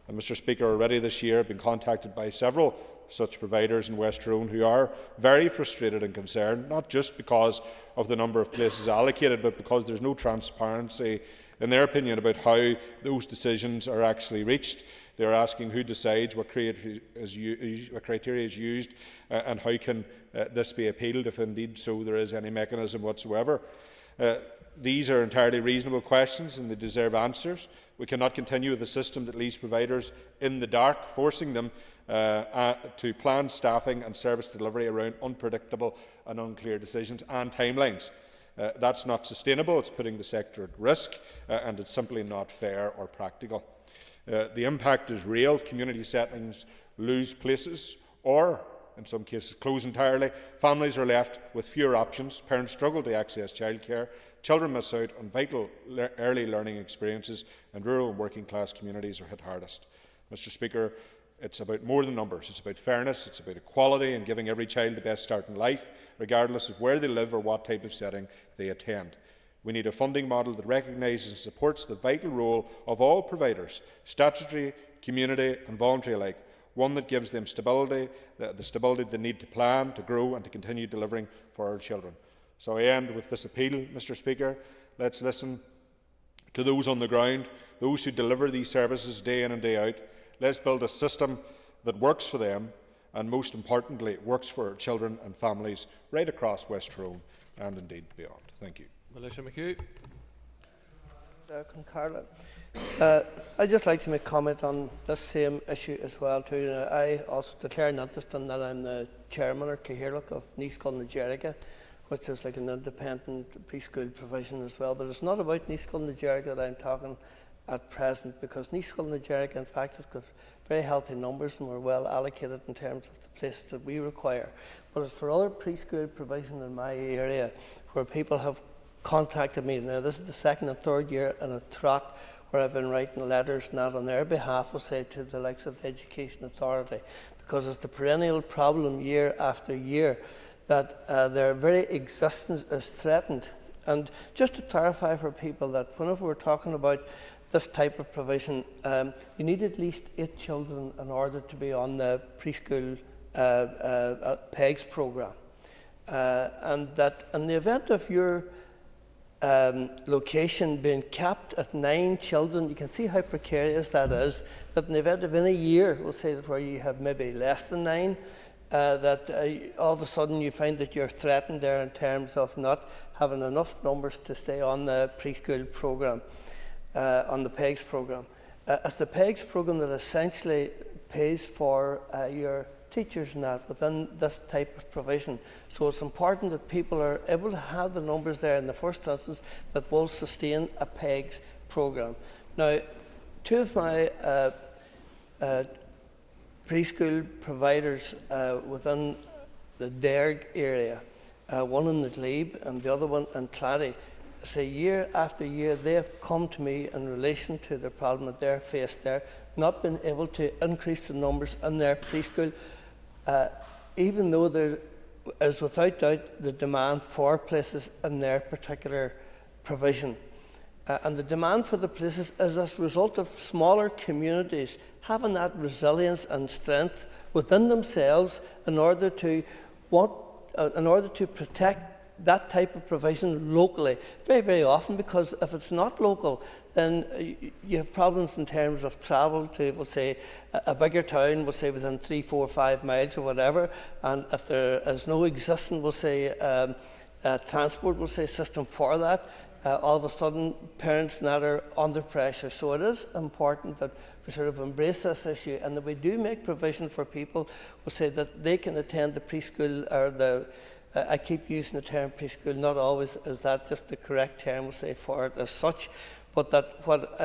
And Mr. Speaker, already this year I have been contacted by several such providers in West Tyrone who are very frustrated and concerned, not just because of the number of places allocated, but because there is no transparency, in their opinion, about how those decisions are actually reached. They are asking who decides, what criteria is used, and how can this be appealed, if indeed so there is any mechanism whatsoever. These are entirely reasonable questions and they deserve answers. We cannot continue with a system that leaves providers in the dark, forcing them to plan staffing and service delivery around unpredictable and unclear decisions and timelines. That's not sustainable, it's putting the sector at risk, and it's simply not fair or practical. The impact is real. Community settings lose places or, in some cases, close entirely. Families are left with fewer options. Parents struggle to access childcare. Children miss out on vital early learning experiences, and rural and working class communities are hit hardest. Mr. Speaker, it's about more than numbers. It's about fairness, it's about equality and giving every child the best start in life, regardless of where they live or what type of setting they attend. We need a funding model that recognises and supports the vital role of all providers, statutory, community and voluntary alike, one that gives them stability, the stability they need to plan, to grow and to continue delivering for our children. So I end with this appeal, Mr. Speaker. Let's listen to those on the ground, those who deliver these services day in and day out. Let's build a system that works for them and most importantly works for children and families right across West Tyrone and indeed beyond. Thank you. Melissa McHugh. Carla. I'd just like to make comment on this same issue as well too. I also declare an interest in that I'm the chairman or Cahirlock of Niscol na Jerica, which is like an independent preschool provision as well. But it's not about Niscol na Jerica that I'm talking at present, because Niscol na Jerica in fact has got very healthy numbers and we're well allocated in terms of the places that we require. But it's for other preschool provision in my area where people have contacted me. Now this is the second and third year in a trot where I've been writing letters not on their behalf, we'll say, to the likes of the Education Authority, because it's the perennial problem year after year that their very existence is threatened. And just to clarify for people that whenever we're talking about this type of provision, you need at least 8 children in order to be on the preschool PEGS programme. And that in the event of your location being capped at 9 children, you can see how precarious that is, that in the event of any year, we'll say that where you have maybe less than 9, that all of a sudden you find that you're threatened there in terms of not having enough numbers to stay on the preschool programme, on the PEGS programme. It's the PEGS programme that essentially pays for your teachers and that within this type of provision. So it's important that people are able to have the numbers there in the first instance that will sustain a PEGS programme. Now, 2 of my preschool providers within the Derg area, one in the Glebe and the other one in Clary, say year after year they have come to me in relation to the problem that they're faced there, not been able to increase the numbers in their preschool, even though there is without doubt the demand for places in their particular provision. And the demand for the places is as a result of smaller communities having that resilience and strength within themselves in order to protect that type of provision locally. Very, very often, because if it's not local, then you have problems in terms of travel to, we'll say, a bigger town, we'll say within 3, 4, 5 miles or whatever, and if there is no existing, we'll say, transport, we'll say, system for that, all of a sudden parents and that are under pressure. So it is important that we sort of embrace this issue and that we do make provision for people, we'll say, that they can attend the preschool or the I keep using the term preschool, not always is that just the correct term, we'll say, for it as such, but that what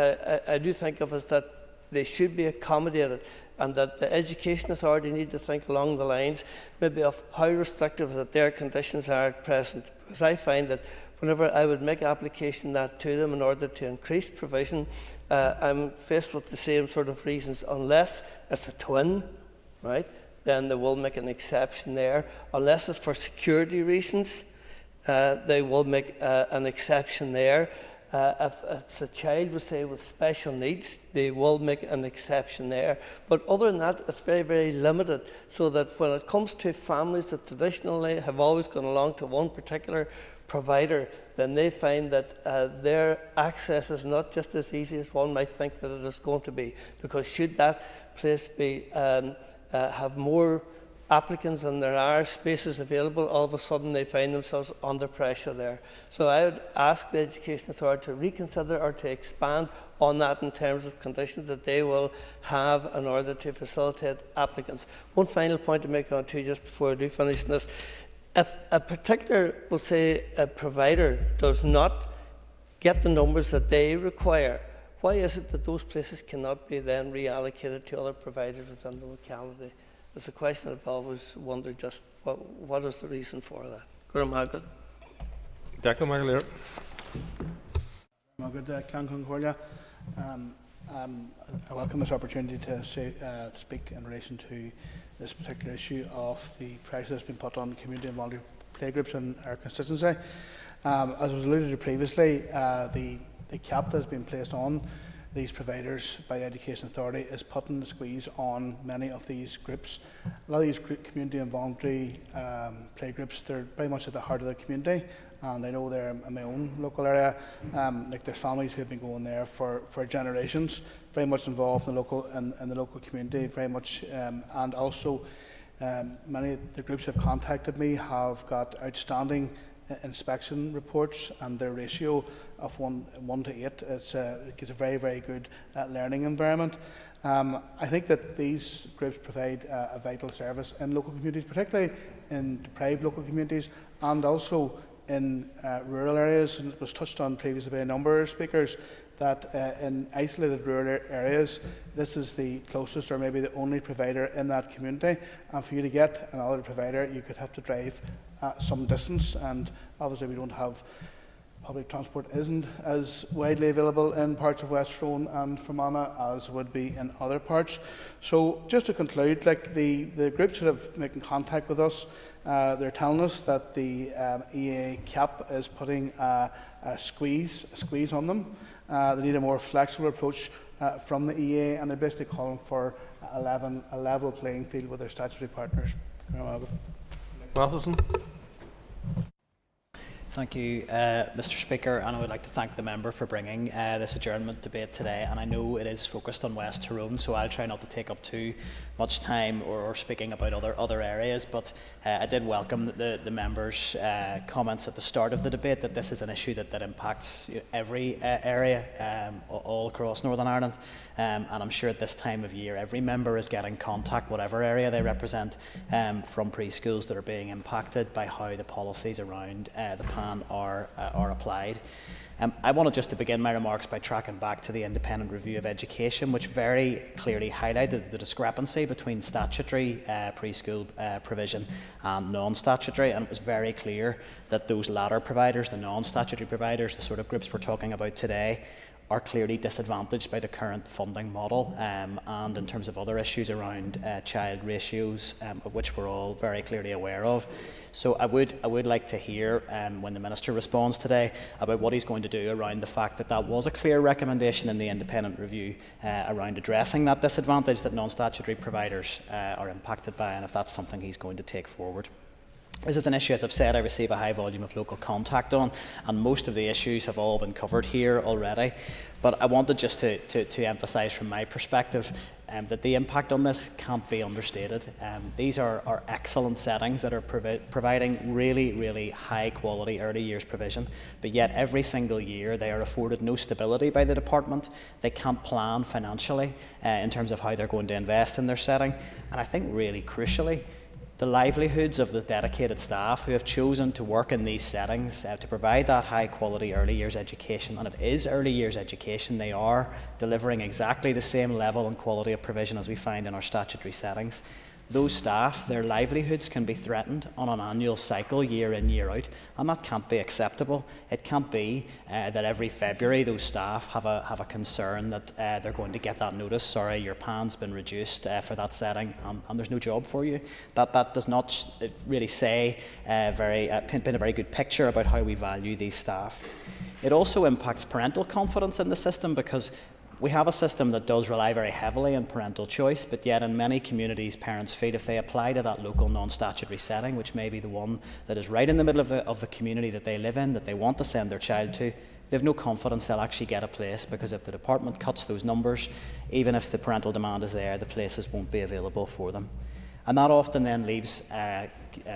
I do think of is that they should be accommodated and that the Education Authority need to think along the lines maybe of how restrictive that their conditions are at present. Because I find that whenever I would make application that to them in order to increase provision, I'm faced with the same sort of reasons. Unless it's a twin, right, then they will make an exception there. Unless it's for security reasons, they will make an exception there. If it's a child, we say, with special needs, they will make an exception there. But other than that, it's very, very limited, so that when it comes to families that traditionally have always gone along to one particular provider, then they find that their access is not just as easy as one might think that it is going to be. Because should that place be have more applicants and there are spaces available, all of a sudden they find themselves under pressure there. So I would ask the Education Authority to reconsider or to expand on that in terms of conditions that they will have in order to facilitate applicants. One final point to make on too, just before I do finish this. If a particular, we'll say, a provider does not get the numbers that they require, why is it that those places cannot be then reallocated to other providers within the locality? It's a question I've always wondered, just what is the reason for that? Gura Magad. Declan McAleer. Magad, Can Concordia. I welcome this opportunity to speak in relation to this particular issue of the pressure that's been put on community and voluntary playgroups in our constituency. As was alluded to previously, the cap that has been placed on these providers by the Education Authority is putting the squeeze on many of these groups. A lot of these community and voluntary playgroups, they're very much at the heart of the community, and I know they're in my own local area. Like there's families who have been going there for generations, very much involved in the local community, very much, and also Many of the groups have contacted me have got outstanding inspection reports, and their ratio of 1 to 8 gives a very, very good learning environment. I think that these groups provide a vital service in local communities, particularly in deprived local communities, and also in rural areas. And it was touched on previously by a number of speakers that in isolated rural areas, this is the closest or maybe the only provider in that community. And for you to get another provider, you could have to drive some distance, and obviously we don't have public transport isn't as widely available in parts of West Tyrone and Fermanagh as would be in other parts. So just to conclude, like the groups that have making contact with us, they're telling us that the EA CAP is putting a squeeze on them. They need a more flexible approach from the EA, and they're basically calling for a level playing field with their statutory partners. Matheson. Thank you, Mr. Speaker, and I would like to thank the member for bringing this adjournment debate today. And I know it is focused on West Tyrone, so I'll try not to take up too much time or speaking about other areas. But I did welcome the members' comments at the start of the debate that this is an issue that impacts every area all across Northern Ireland. And I'm sure at this time of year, every member is getting contact, whatever area they represent, from preschools that are being impacted by how the policies around the PAN are applied. I wanted just to begin my remarks by tracking back to the Independent Review of Education, which very clearly highlighted the discrepancy between statutory preschool provision and non-statutory, and it was very clear that those latter providers, the non-statutory providers, the sort of groups we're talking about today, are clearly disadvantaged by the current funding model, and in terms of other issues around child ratios, of which we're all very clearly aware of. So I would like to hear when the Minister responds today about what he's going to do around the fact that was a clear recommendation in the independent review around addressing that disadvantage that non-statutory providers are impacted by, and if that's something he's going to take forward. This is an issue, as I've said, I receive a high volume of local contact on, and most of the issues have all been covered here already. But I wanted just to emphasise from my perspective that the impact on this can't be understated. These are excellent settings that are providing really, really high quality early years provision, but yet every single year they are afforded no stability by the department. They can't plan financially in terms of how they're going to invest in their setting, and I think really crucially, the livelihoods of the dedicated staff who have chosen to work in these settings to provide that high quality early years education, and it is early years education, they are delivering exactly the same level and quality of provision as we find in our statutory settings. Those staff, their livelihoods can be threatened on an annual cycle, year in, year out, and that can't be acceptable. It can't be that every February those staff have a concern that they're going to get that notice, sorry, your PAN's been reduced for that setting, and there's no job for you. That does not really say paint a very good picture about how we value these staff. It also impacts parental confidence in the system, because we have a system that does rely very heavily on parental choice, but yet in many communities parents feel if they apply to that local non-statutory setting, which may be the one that is right in the middle of the community that they live in, that they want to send their child to, they have no confidence they'll actually get a place, because if the department cuts those numbers, even if the parental demand is there, the places won't be available for them. And that often then leaves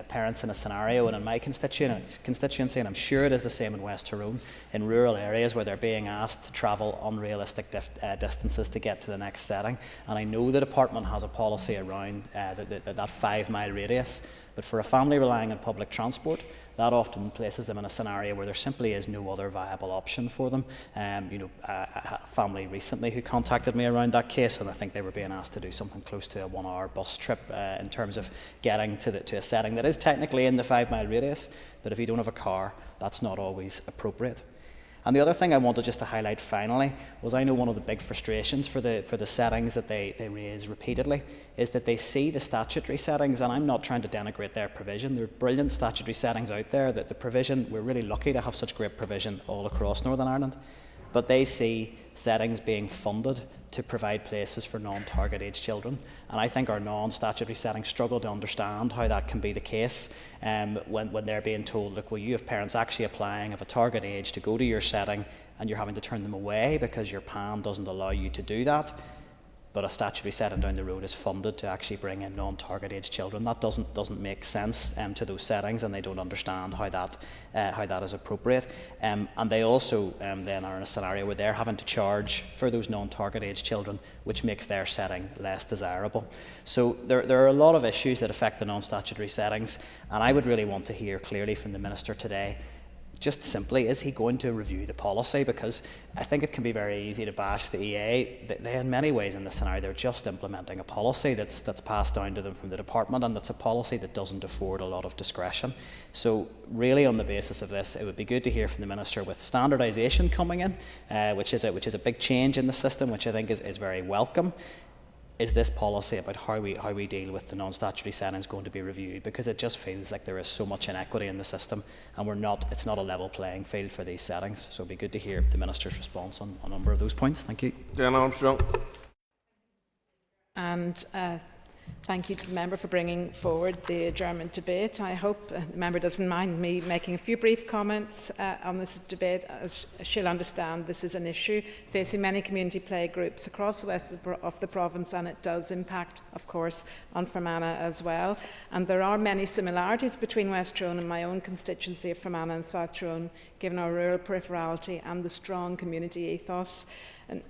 parents in a scenario, and in my constituency, and I'm sure it is the same in West Tyrone, in rural areas where they're being asked to travel unrealistic distances to get to the next setting. And I know the department has a policy around that 5 mile radius, but for a family relying on public transport, that often places them in a scenario where there simply is no other viable option for them. A family recently who contacted me around that case, and I think they were being asked to do something close to a 1 hour bus trip in terms of getting to a setting that is technically in the 5 mile radius, but if you don't have a car, that's not always appropriate. And the other thing I wanted just to highlight finally was, I know one of the big frustrations for the settings that they raise repeatedly is that they see the statutory settings, and I'm not trying to denigrate their provision. There are brilliant statutory settings out there, that the provision, we're really lucky to have such great provision all across Northern Ireland, but they see settings being funded to provide places for non-target age children. And I think our non-statutory settings struggle to understand how that can be the case when they're being told, look, well, you have parents actually applying of a target age to go to your setting, and you're having to turn them away because your PAN doesn't allow you to do that. but a statutory setting down the road is funded to actually bring in non-target age children. That doesn't make sense to those settings, and they don't understand how that is appropriate. And they also then are in a scenario where they're having to charge for those non-target age children, which makes their setting less desirable. So there are a lot of issues that affect the non-statutory settings, and I would really want to hear clearly from the Minister today, just simply, is he going to review the policy? Because I think it can be very easy to bash the EA. They in many ways in this scenario, they're just implementing a policy that's passed down to them from the department, and that's a policy that doesn't afford a lot of discretion. So really on the basis of this, it would be good to hear from the Minister with standardisation coming in, which is a big change in the system, which I think is very welcome. Is this policy about how we deal with the non-statutory settings going to be reviewed? Because it just feels like there is so much inequity in the system, and it's not a level playing field for these settings. So it'd be good to hear the Minister's response on a number of those points. Thank you. Dan Armstrong. And thank you to the member for bringing forward the adjournment debate. I hope the member doesn't mind me making a few brief comments on this debate. As she'll understand, this is an issue facing many community play groups across the west of the province, and it does impact, of course, on Fermanagh as well. And there are many similarities between West Tyrone and my own constituency of Fermanagh and South Tyrone, given our rural peripherality and the strong community ethos.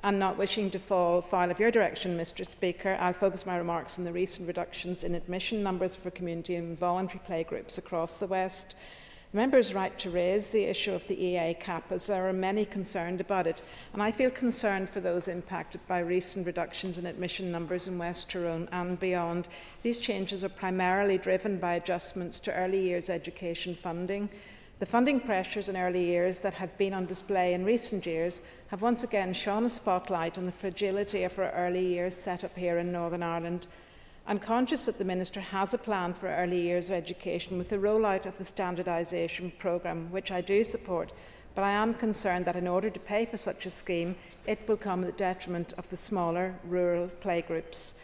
And not wishing to fall foul of your direction, Mr. Speaker, I'll focus my remarks on the recent reductions in admission numbers for community and voluntary play groups across the West. The member is right to raise the issue of the EA cap, as there are many concerned about it, and I feel concerned for those impacted by recent reductions in admission numbers in West Tyrone and beyond. These changes are primarily driven by adjustments to early years education funding. The funding pressures in early years that have been on display in recent years have once again shone a spotlight on the fragility of our early years set up here in Northern Ireland. I'm conscious that the Minister has a plan for early years education with the rollout of the standardisation programme, which I do support, but I am concerned that in order to pay for such a scheme, it will come at the detriment of the smaller rural playgroups.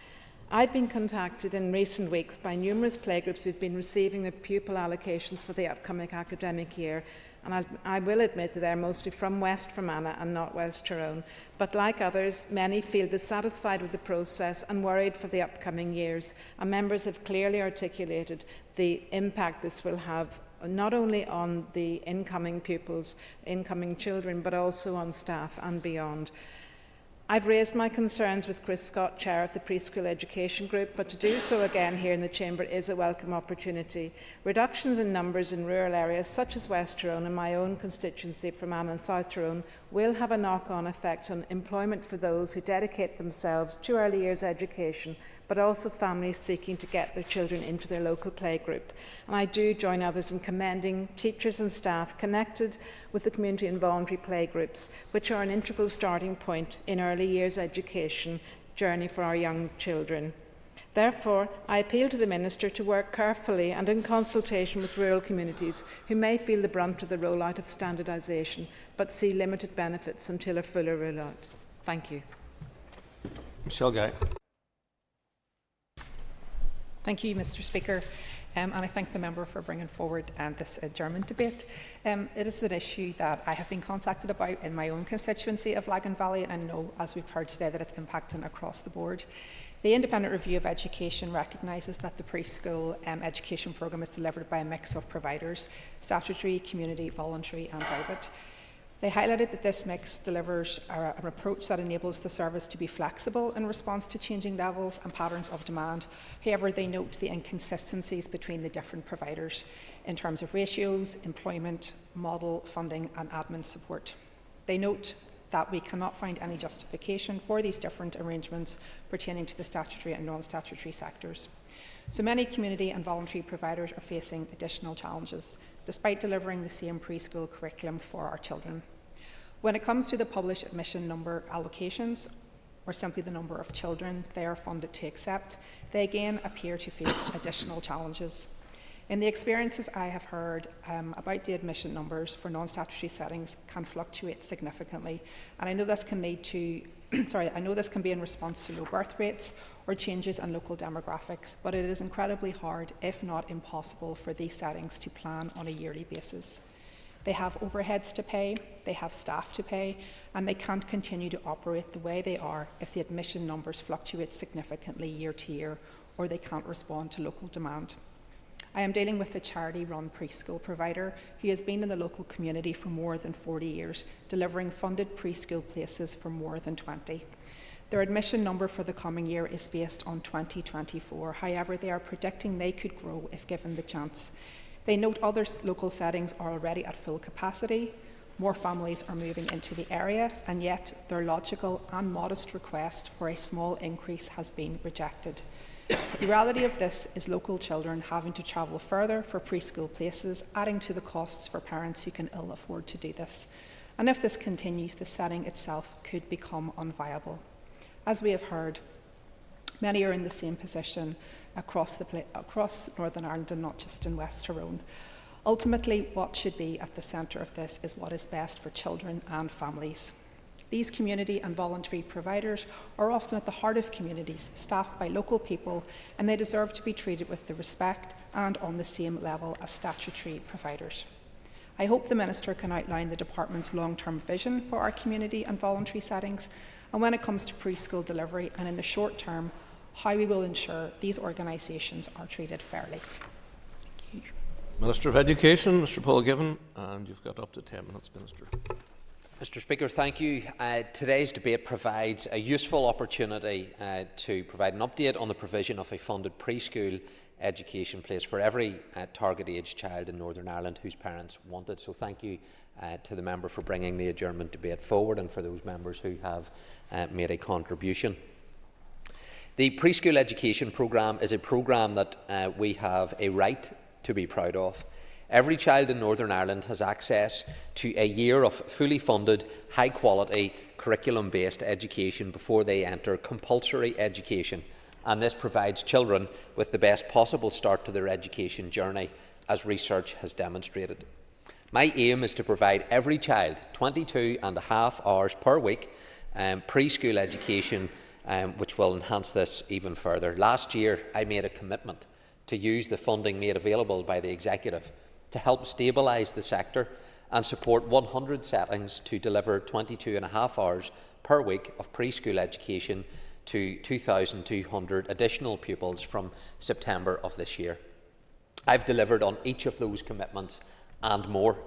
I've been contacted in recent weeks by numerous playgroups who've been receiving their pupil allocations for the upcoming academic year, and I will admit that they're mostly from West Fermanagh and not West Tyrone. But like others, many feel dissatisfied with the process and worried for the upcoming years, and members have clearly articulated the impact this will have not only on the incoming pupils, incoming children, but also on staff and beyond. I've raised my concerns with Chris Scott, Chair of the Preschool Education Group, but to do so again here in the Chamber is a welcome opportunity. Reductions in numbers in rural areas such as West Tyrone and my own constituency, Fermanagh and South Tyrone, will have a knock-on effect on employment for those who dedicate themselves to early years education, but also families seeking to get their children into their local playgroup. And I do join others in commending teachers and staff connected with the community and voluntary playgroups, which are an integral starting point in early years education journey for our young children. Therefore, I appeal to the Minister to work carefully and in consultation with rural communities who may feel the brunt of the rollout of standardisation, but see limited benefits until a fuller rollout. Thank you. Michelle Guy. Thank you, Mr. Speaker, and I thank the member for bringing forward this adjournment debate. It is an issue that I have been contacted about in my own constituency of Lagan Valley, and I know, as we've heard today, that it's impacting across the board. The Independent Review of Education recognises that the preschool education programme is delivered by a mix of providers: statutory, community, voluntary and private. They highlighted that this mix delivers an approach that enables the service to be flexible in response to changing levels and patterns of demand. However, they note the inconsistencies between the different providers in terms of ratios, employment, model, funding and admin support. They note that we cannot find any justification for these different arrangements pertaining to the statutory and non-statutory sectors. So many community and voluntary providers are facing additional challenges, despite delivering the same preschool curriculum for our children. When it comes to the published admission number allocations, or simply the number of children they are funded to accept, they again appear to face additional challenges. In the experiences I have heard about the admission numbers for non-statutory settings can fluctuate significantly, and I know this can lead to I know this can be in response to low birth rates or changes in local demographics, but it is incredibly hard, if not impossible, for these settings to plan on a yearly basis. They have overheads to pay, they have staff to pay, and they can't continue to operate the way they are if the admission numbers fluctuate significantly year to year, or they can't respond to local demand. I am dealing with a charity-run preschool provider who has been in the local community for more than 40 years, delivering funded preschool places for more than 20. Their admission number for the coming year is based on 2024. However, they are predicting they could grow if given the chance. They note other local settings are already at full capacity, more families are moving into the area, and yet their logical and modest request for a small increase has been rejected. The reality of this is local children having to travel further for preschool places, adding to the costs for parents who can ill afford to do this. And if this continues, the setting itself could become unviable. As we have heard, many are in the same position across Northern Ireland and not just in West Tyrone. Ultimately, what should be at the centre of this is what is best for children and families. These community and voluntary providers are often at the heart of communities, staffed by local people, and they deserve to be treated with the respect and on the same level as statutory providers. I hope the Minister can outline the Department's long-term vision for our community and voluntary settings, and when it comes to preschool delivery and in the short term, how we will ensure these organisations are treated fairly. Thank you. Minister of Education, Mr. Paul Givan, and you've got up to 10 minutes, Minister. Mr. Speaker, thank you. Today's debate provides a useful opportunity to provide an update on the provision of a funded preschool education place for every target age child in Northern Ireland whose parents want it. So thank you to the member for bringing the adjournment debate forward, and for those members who have made a contribution. The preschool education programme is a programme that we have a right to be proud of. Every child in Northern Ireland has access to a year of fully funded, high-quality, curriculum-based education before they enter compulsory education, and this provides children with the best possible start to their education journey, as research has demonstrated. My aim is to provide every child 22.5 hours per week preschool education, which will enhance this even further. Last year, I made a commitment to use the funding made available by the Executive to help stabilise the sector and support 100 settings to deliver 22.5 hours per week of preschool education to 2,200 additional pupils from September of this year. I've delivered on each of those commitments and more.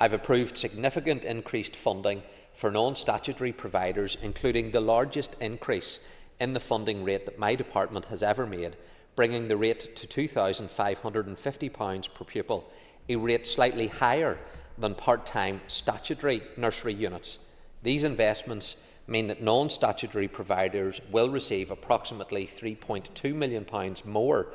I've approved significant increased funding for non-statutory providers, including the largest increase in the funding rate that my department has ever made, bringing the rate to £2,550 per pupil, a rate slightly higher than part-time statutory nursery units. These investments mean that non-statutory providers will receive approximately £3.2 million more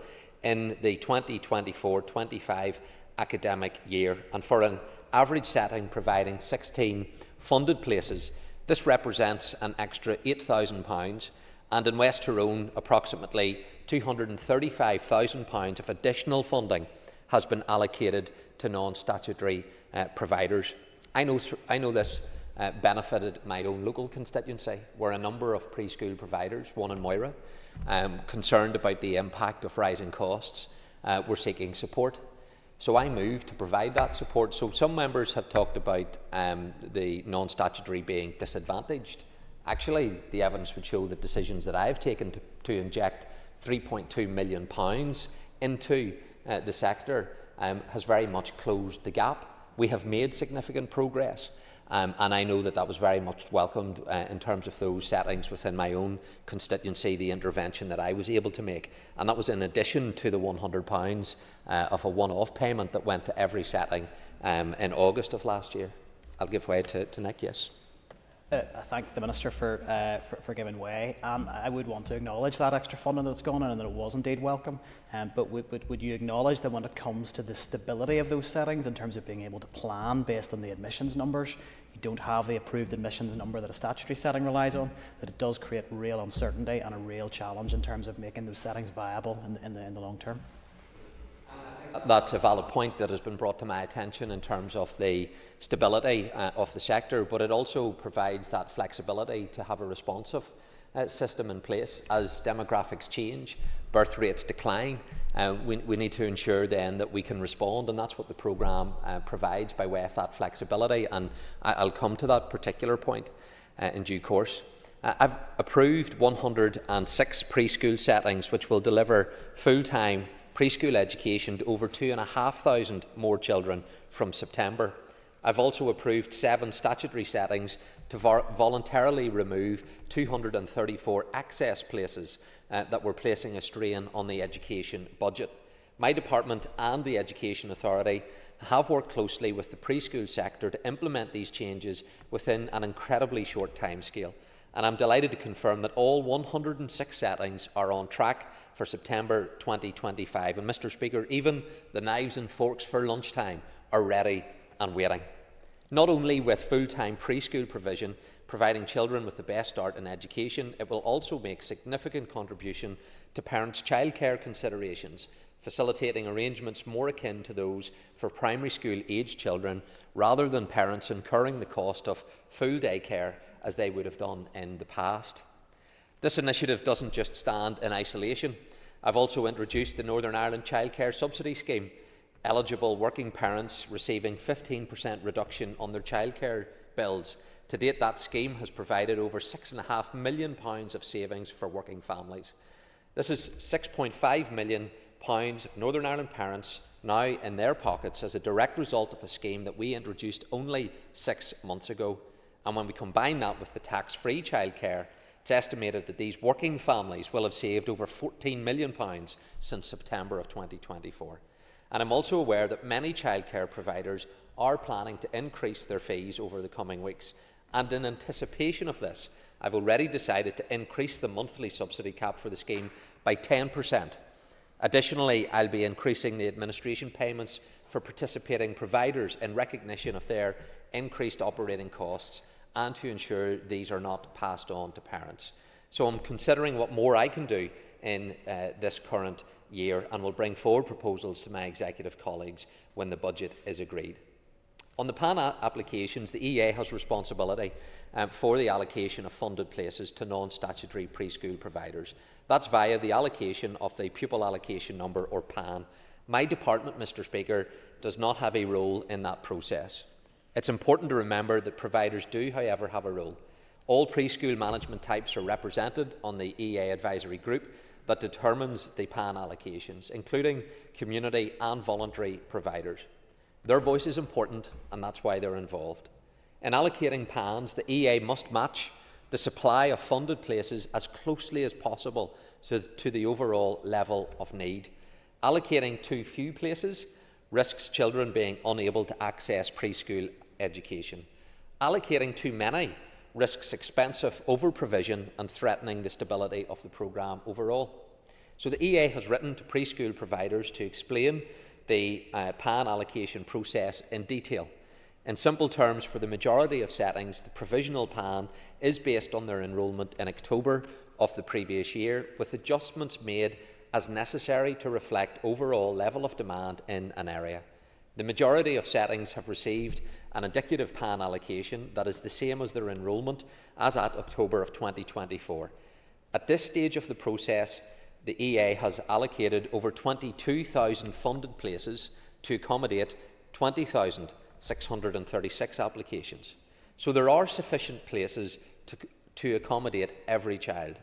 in the 2024-25 academic year, and for an average setting providing 16 funded places, this represents an extra £8,000, and in West Tyrone approximately £235,000 of additional funding has been allocated to non-statutory providers. I know this benefited my own local constituency, where a number of preschool providers, one in Moira, concerned about the impact of rising costs, were seeking support. So I moved to provide that support. So some members have talked about the non-statutory being disadvantaged. Actually, the evidence would show that decisions that I've taken to inject £3.2 million into the sector has very much closed the gap. We have made significant progress, and I know that that was very much welcomed in terms of those settings within my own constituency, the intervention that I was able to make. And that was in addition to the £100 of a one-off payment that went to every setting in August of last year. I'll give way to Nick, yes. I thank the Minister for giving way, and I would want to acknowledge that extra funding that's gone in and that it was indeed welcome. But would you acknowledge that when it comes to the stability of those settings in terms of being able to plan based on the admissions numbers, you don't have the approved admissions number that a statutory setting relies on, that it does create real uncertainty and a real challenge in terms of making those settings viable in the long term? I think that's a valid point that has been brought to my attention in terms of the stability of the sector, but it also provides that flexibility to have a responsive system in place as demographics change, birth rates decline. We need to ensure then that we can respond, and that's what the programme provides by way of that flexibility, and I'll come to that particular point in due course. I've approved 106 preschool settings which will deliver full-time preschool education to over 2,500 more children from September. I've also approved 7 statutory settings to voluntarily remove 234 access places that were placing a strain on the education budget. My department and the Education Authority have worked closely with the preschool sector to implement these changes within an incredibly short timescale. And I'm delighted to confirm that all 106 settings are on track for September 2025. And Mr. Speaker, even the knives and forks for lunchtime are ready and waiting. Not only with full-time preschool provision, providing children with the best start in education, it will also make significant contribution to parents' childcare considerations, facilitating arrangements more akin to those for primary school-aged children, rather than parents incurring the cost of full day care as they would have done in the past. This initiative doesn't just stand in isolation. I've also introduced the Northern Ireland Childcare Subsidy Scheme, eligible working parents receiving 15% reduction on their childcare bills. To date, that scheme has provided over £6.5 million of savings for working families. This is £6.5 million of Northern Ireland parents now in their pockets as a direct result of a scheme that we introduced only 6 months ago. And when we combine that with the tax-free childcare, it's estimated that these working families will have saved over £14 million since September of 2024. And I'm also aware that many childcare providers are planning to increase their fees over the coming weeks. And in anticipation of this, I've already decided to increase the monthly subsidy cap for the scheme by 10%. Additionally, I'll be increasing the administration payments for participating providers in recognition of their increased operating costs and to ensure these are not passed on to parents. So I'm considering what more I can do in this current year and will bring forward proposals to my executive colleagues when the budget is agreed. On the PAN applications, the EA has responsibility for the allocation of funded places to non-statutory preschool providers. That's via the allocation of the Pupil Allocation Number, or PAN. My department, Mr. Speaker, does not have a role in that process. It's important to remember that providers do, however, have a role. All preschool management types are represented on the EA advisory group that determines the PAN allocations, including community and voluntary providers. Their voice is important, and that's why they're involved. In allocating PANs, the EA must match the supply of funded places as closely as possible to the overall level of need. Allocating too few places risks children being unable to access preschool education. Allocating too many risks expensive over-provision and threatening the stability of the programme overall. So the EA has written to preschool providers to explain the PAN allocation process in detail. In simple terms, for the majority of settings, the provisional PAN is based on their enrolment in October of the previous year, with adjustments made as necessary to reflect overall level of demand in an area. The majority of settings have received an indicative PAN allocation that is the same as their enrolment as at October of 2024. At this stage of the process, the EA has allocated over 22,000 funded places to accommodate 20,636 applications. So there are sufficient places to accommodate every child.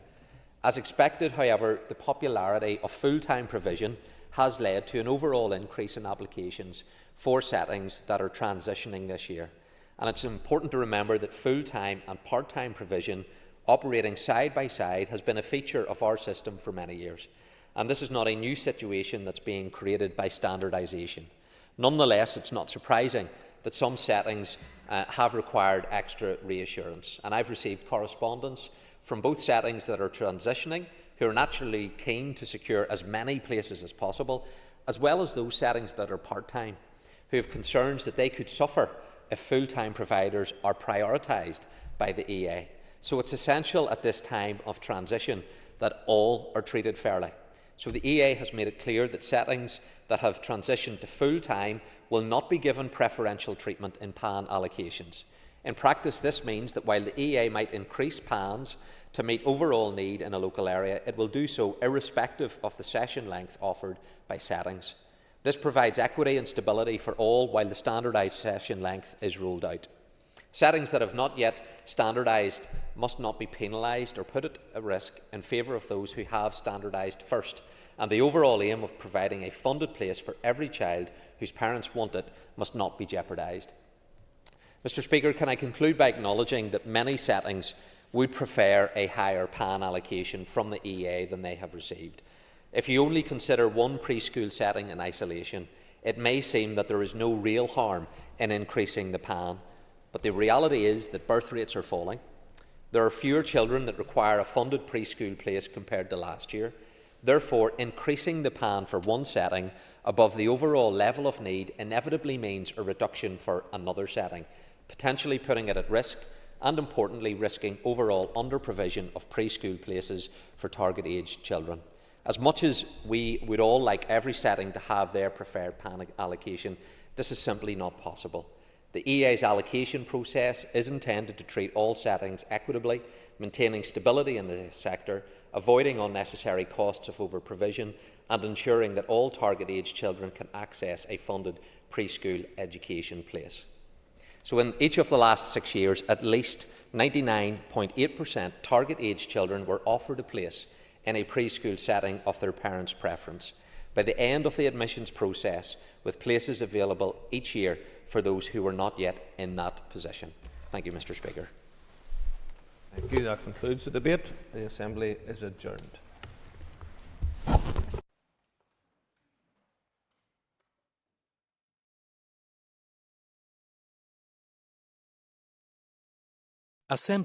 As expected, however, the popularity of full-time provision has led to an overall increase in applications for settings that are transitioning this year. And it's important to remember that full-time and part-time provision operating side by side has been a feature of our system for many years. And this is not a new situation that's being created by standardisation. Nonetheless, it's not surprising that some settings have required extra reassurance. And I've received correspondence from both settings that are transitioning, who are naturally keen to secure as many places as possible, as well as those settings that are part-time, who have concerns that they could suffer if full-time providers are prioritised by the EA. So it's essential at this time of transition that all are treated fairly. So the EA has made it clear that settings that have transitioned to full-time will not be given preferential treatment in PAN allocations. In practice, this means that while the EA might increase PANs to meet overall need in a local area, it will do so irrespective of the session length offered by settings. This provides equity and stability for all while the standardised session length is rolled out. Settings that have not yet standardised must not be penalised or put at risk in favour of those who have standardised first, and the overall aim of providing a funded place for every child whose parents want it must not be jeopardised. Mr Speaker, can I conclude by acknowledging that many settings would prefer a higher PAN allocation from the EA than they have received. If you only consider one preschool setting in isolation, it may seem that there is no real harm in increasing the PAN, but the reality is that birth rates are falling. There are fewer children that require a funded preschool place compared to last year. Therefore, increasing the PAN for one setting above the overall level of need inevitably means a reduction for another setting, potentially putting it at risk and, importantly, risking overall under-provision of preschool places for target-aged children. As much as we would all like every setting to have their preferred PAN allocation, this is simply not possible. The EA's allocation process is intended to treat all settings equitably, maintaining stability in the sector, avoiding unnecessary costs of over-provision, and ensuring that all target-aged children can access a funded preschool education place. So in each of the last 6 years, at least 99.8% target-aged children were offered a place in a preschool setting of their parents' preference. By the end of the admissions process, with places available each year for those who were not yet in that position. Thank you, Mr Speaker. Thank you. That concludes the debate. The Assembly is adjourned. Assembly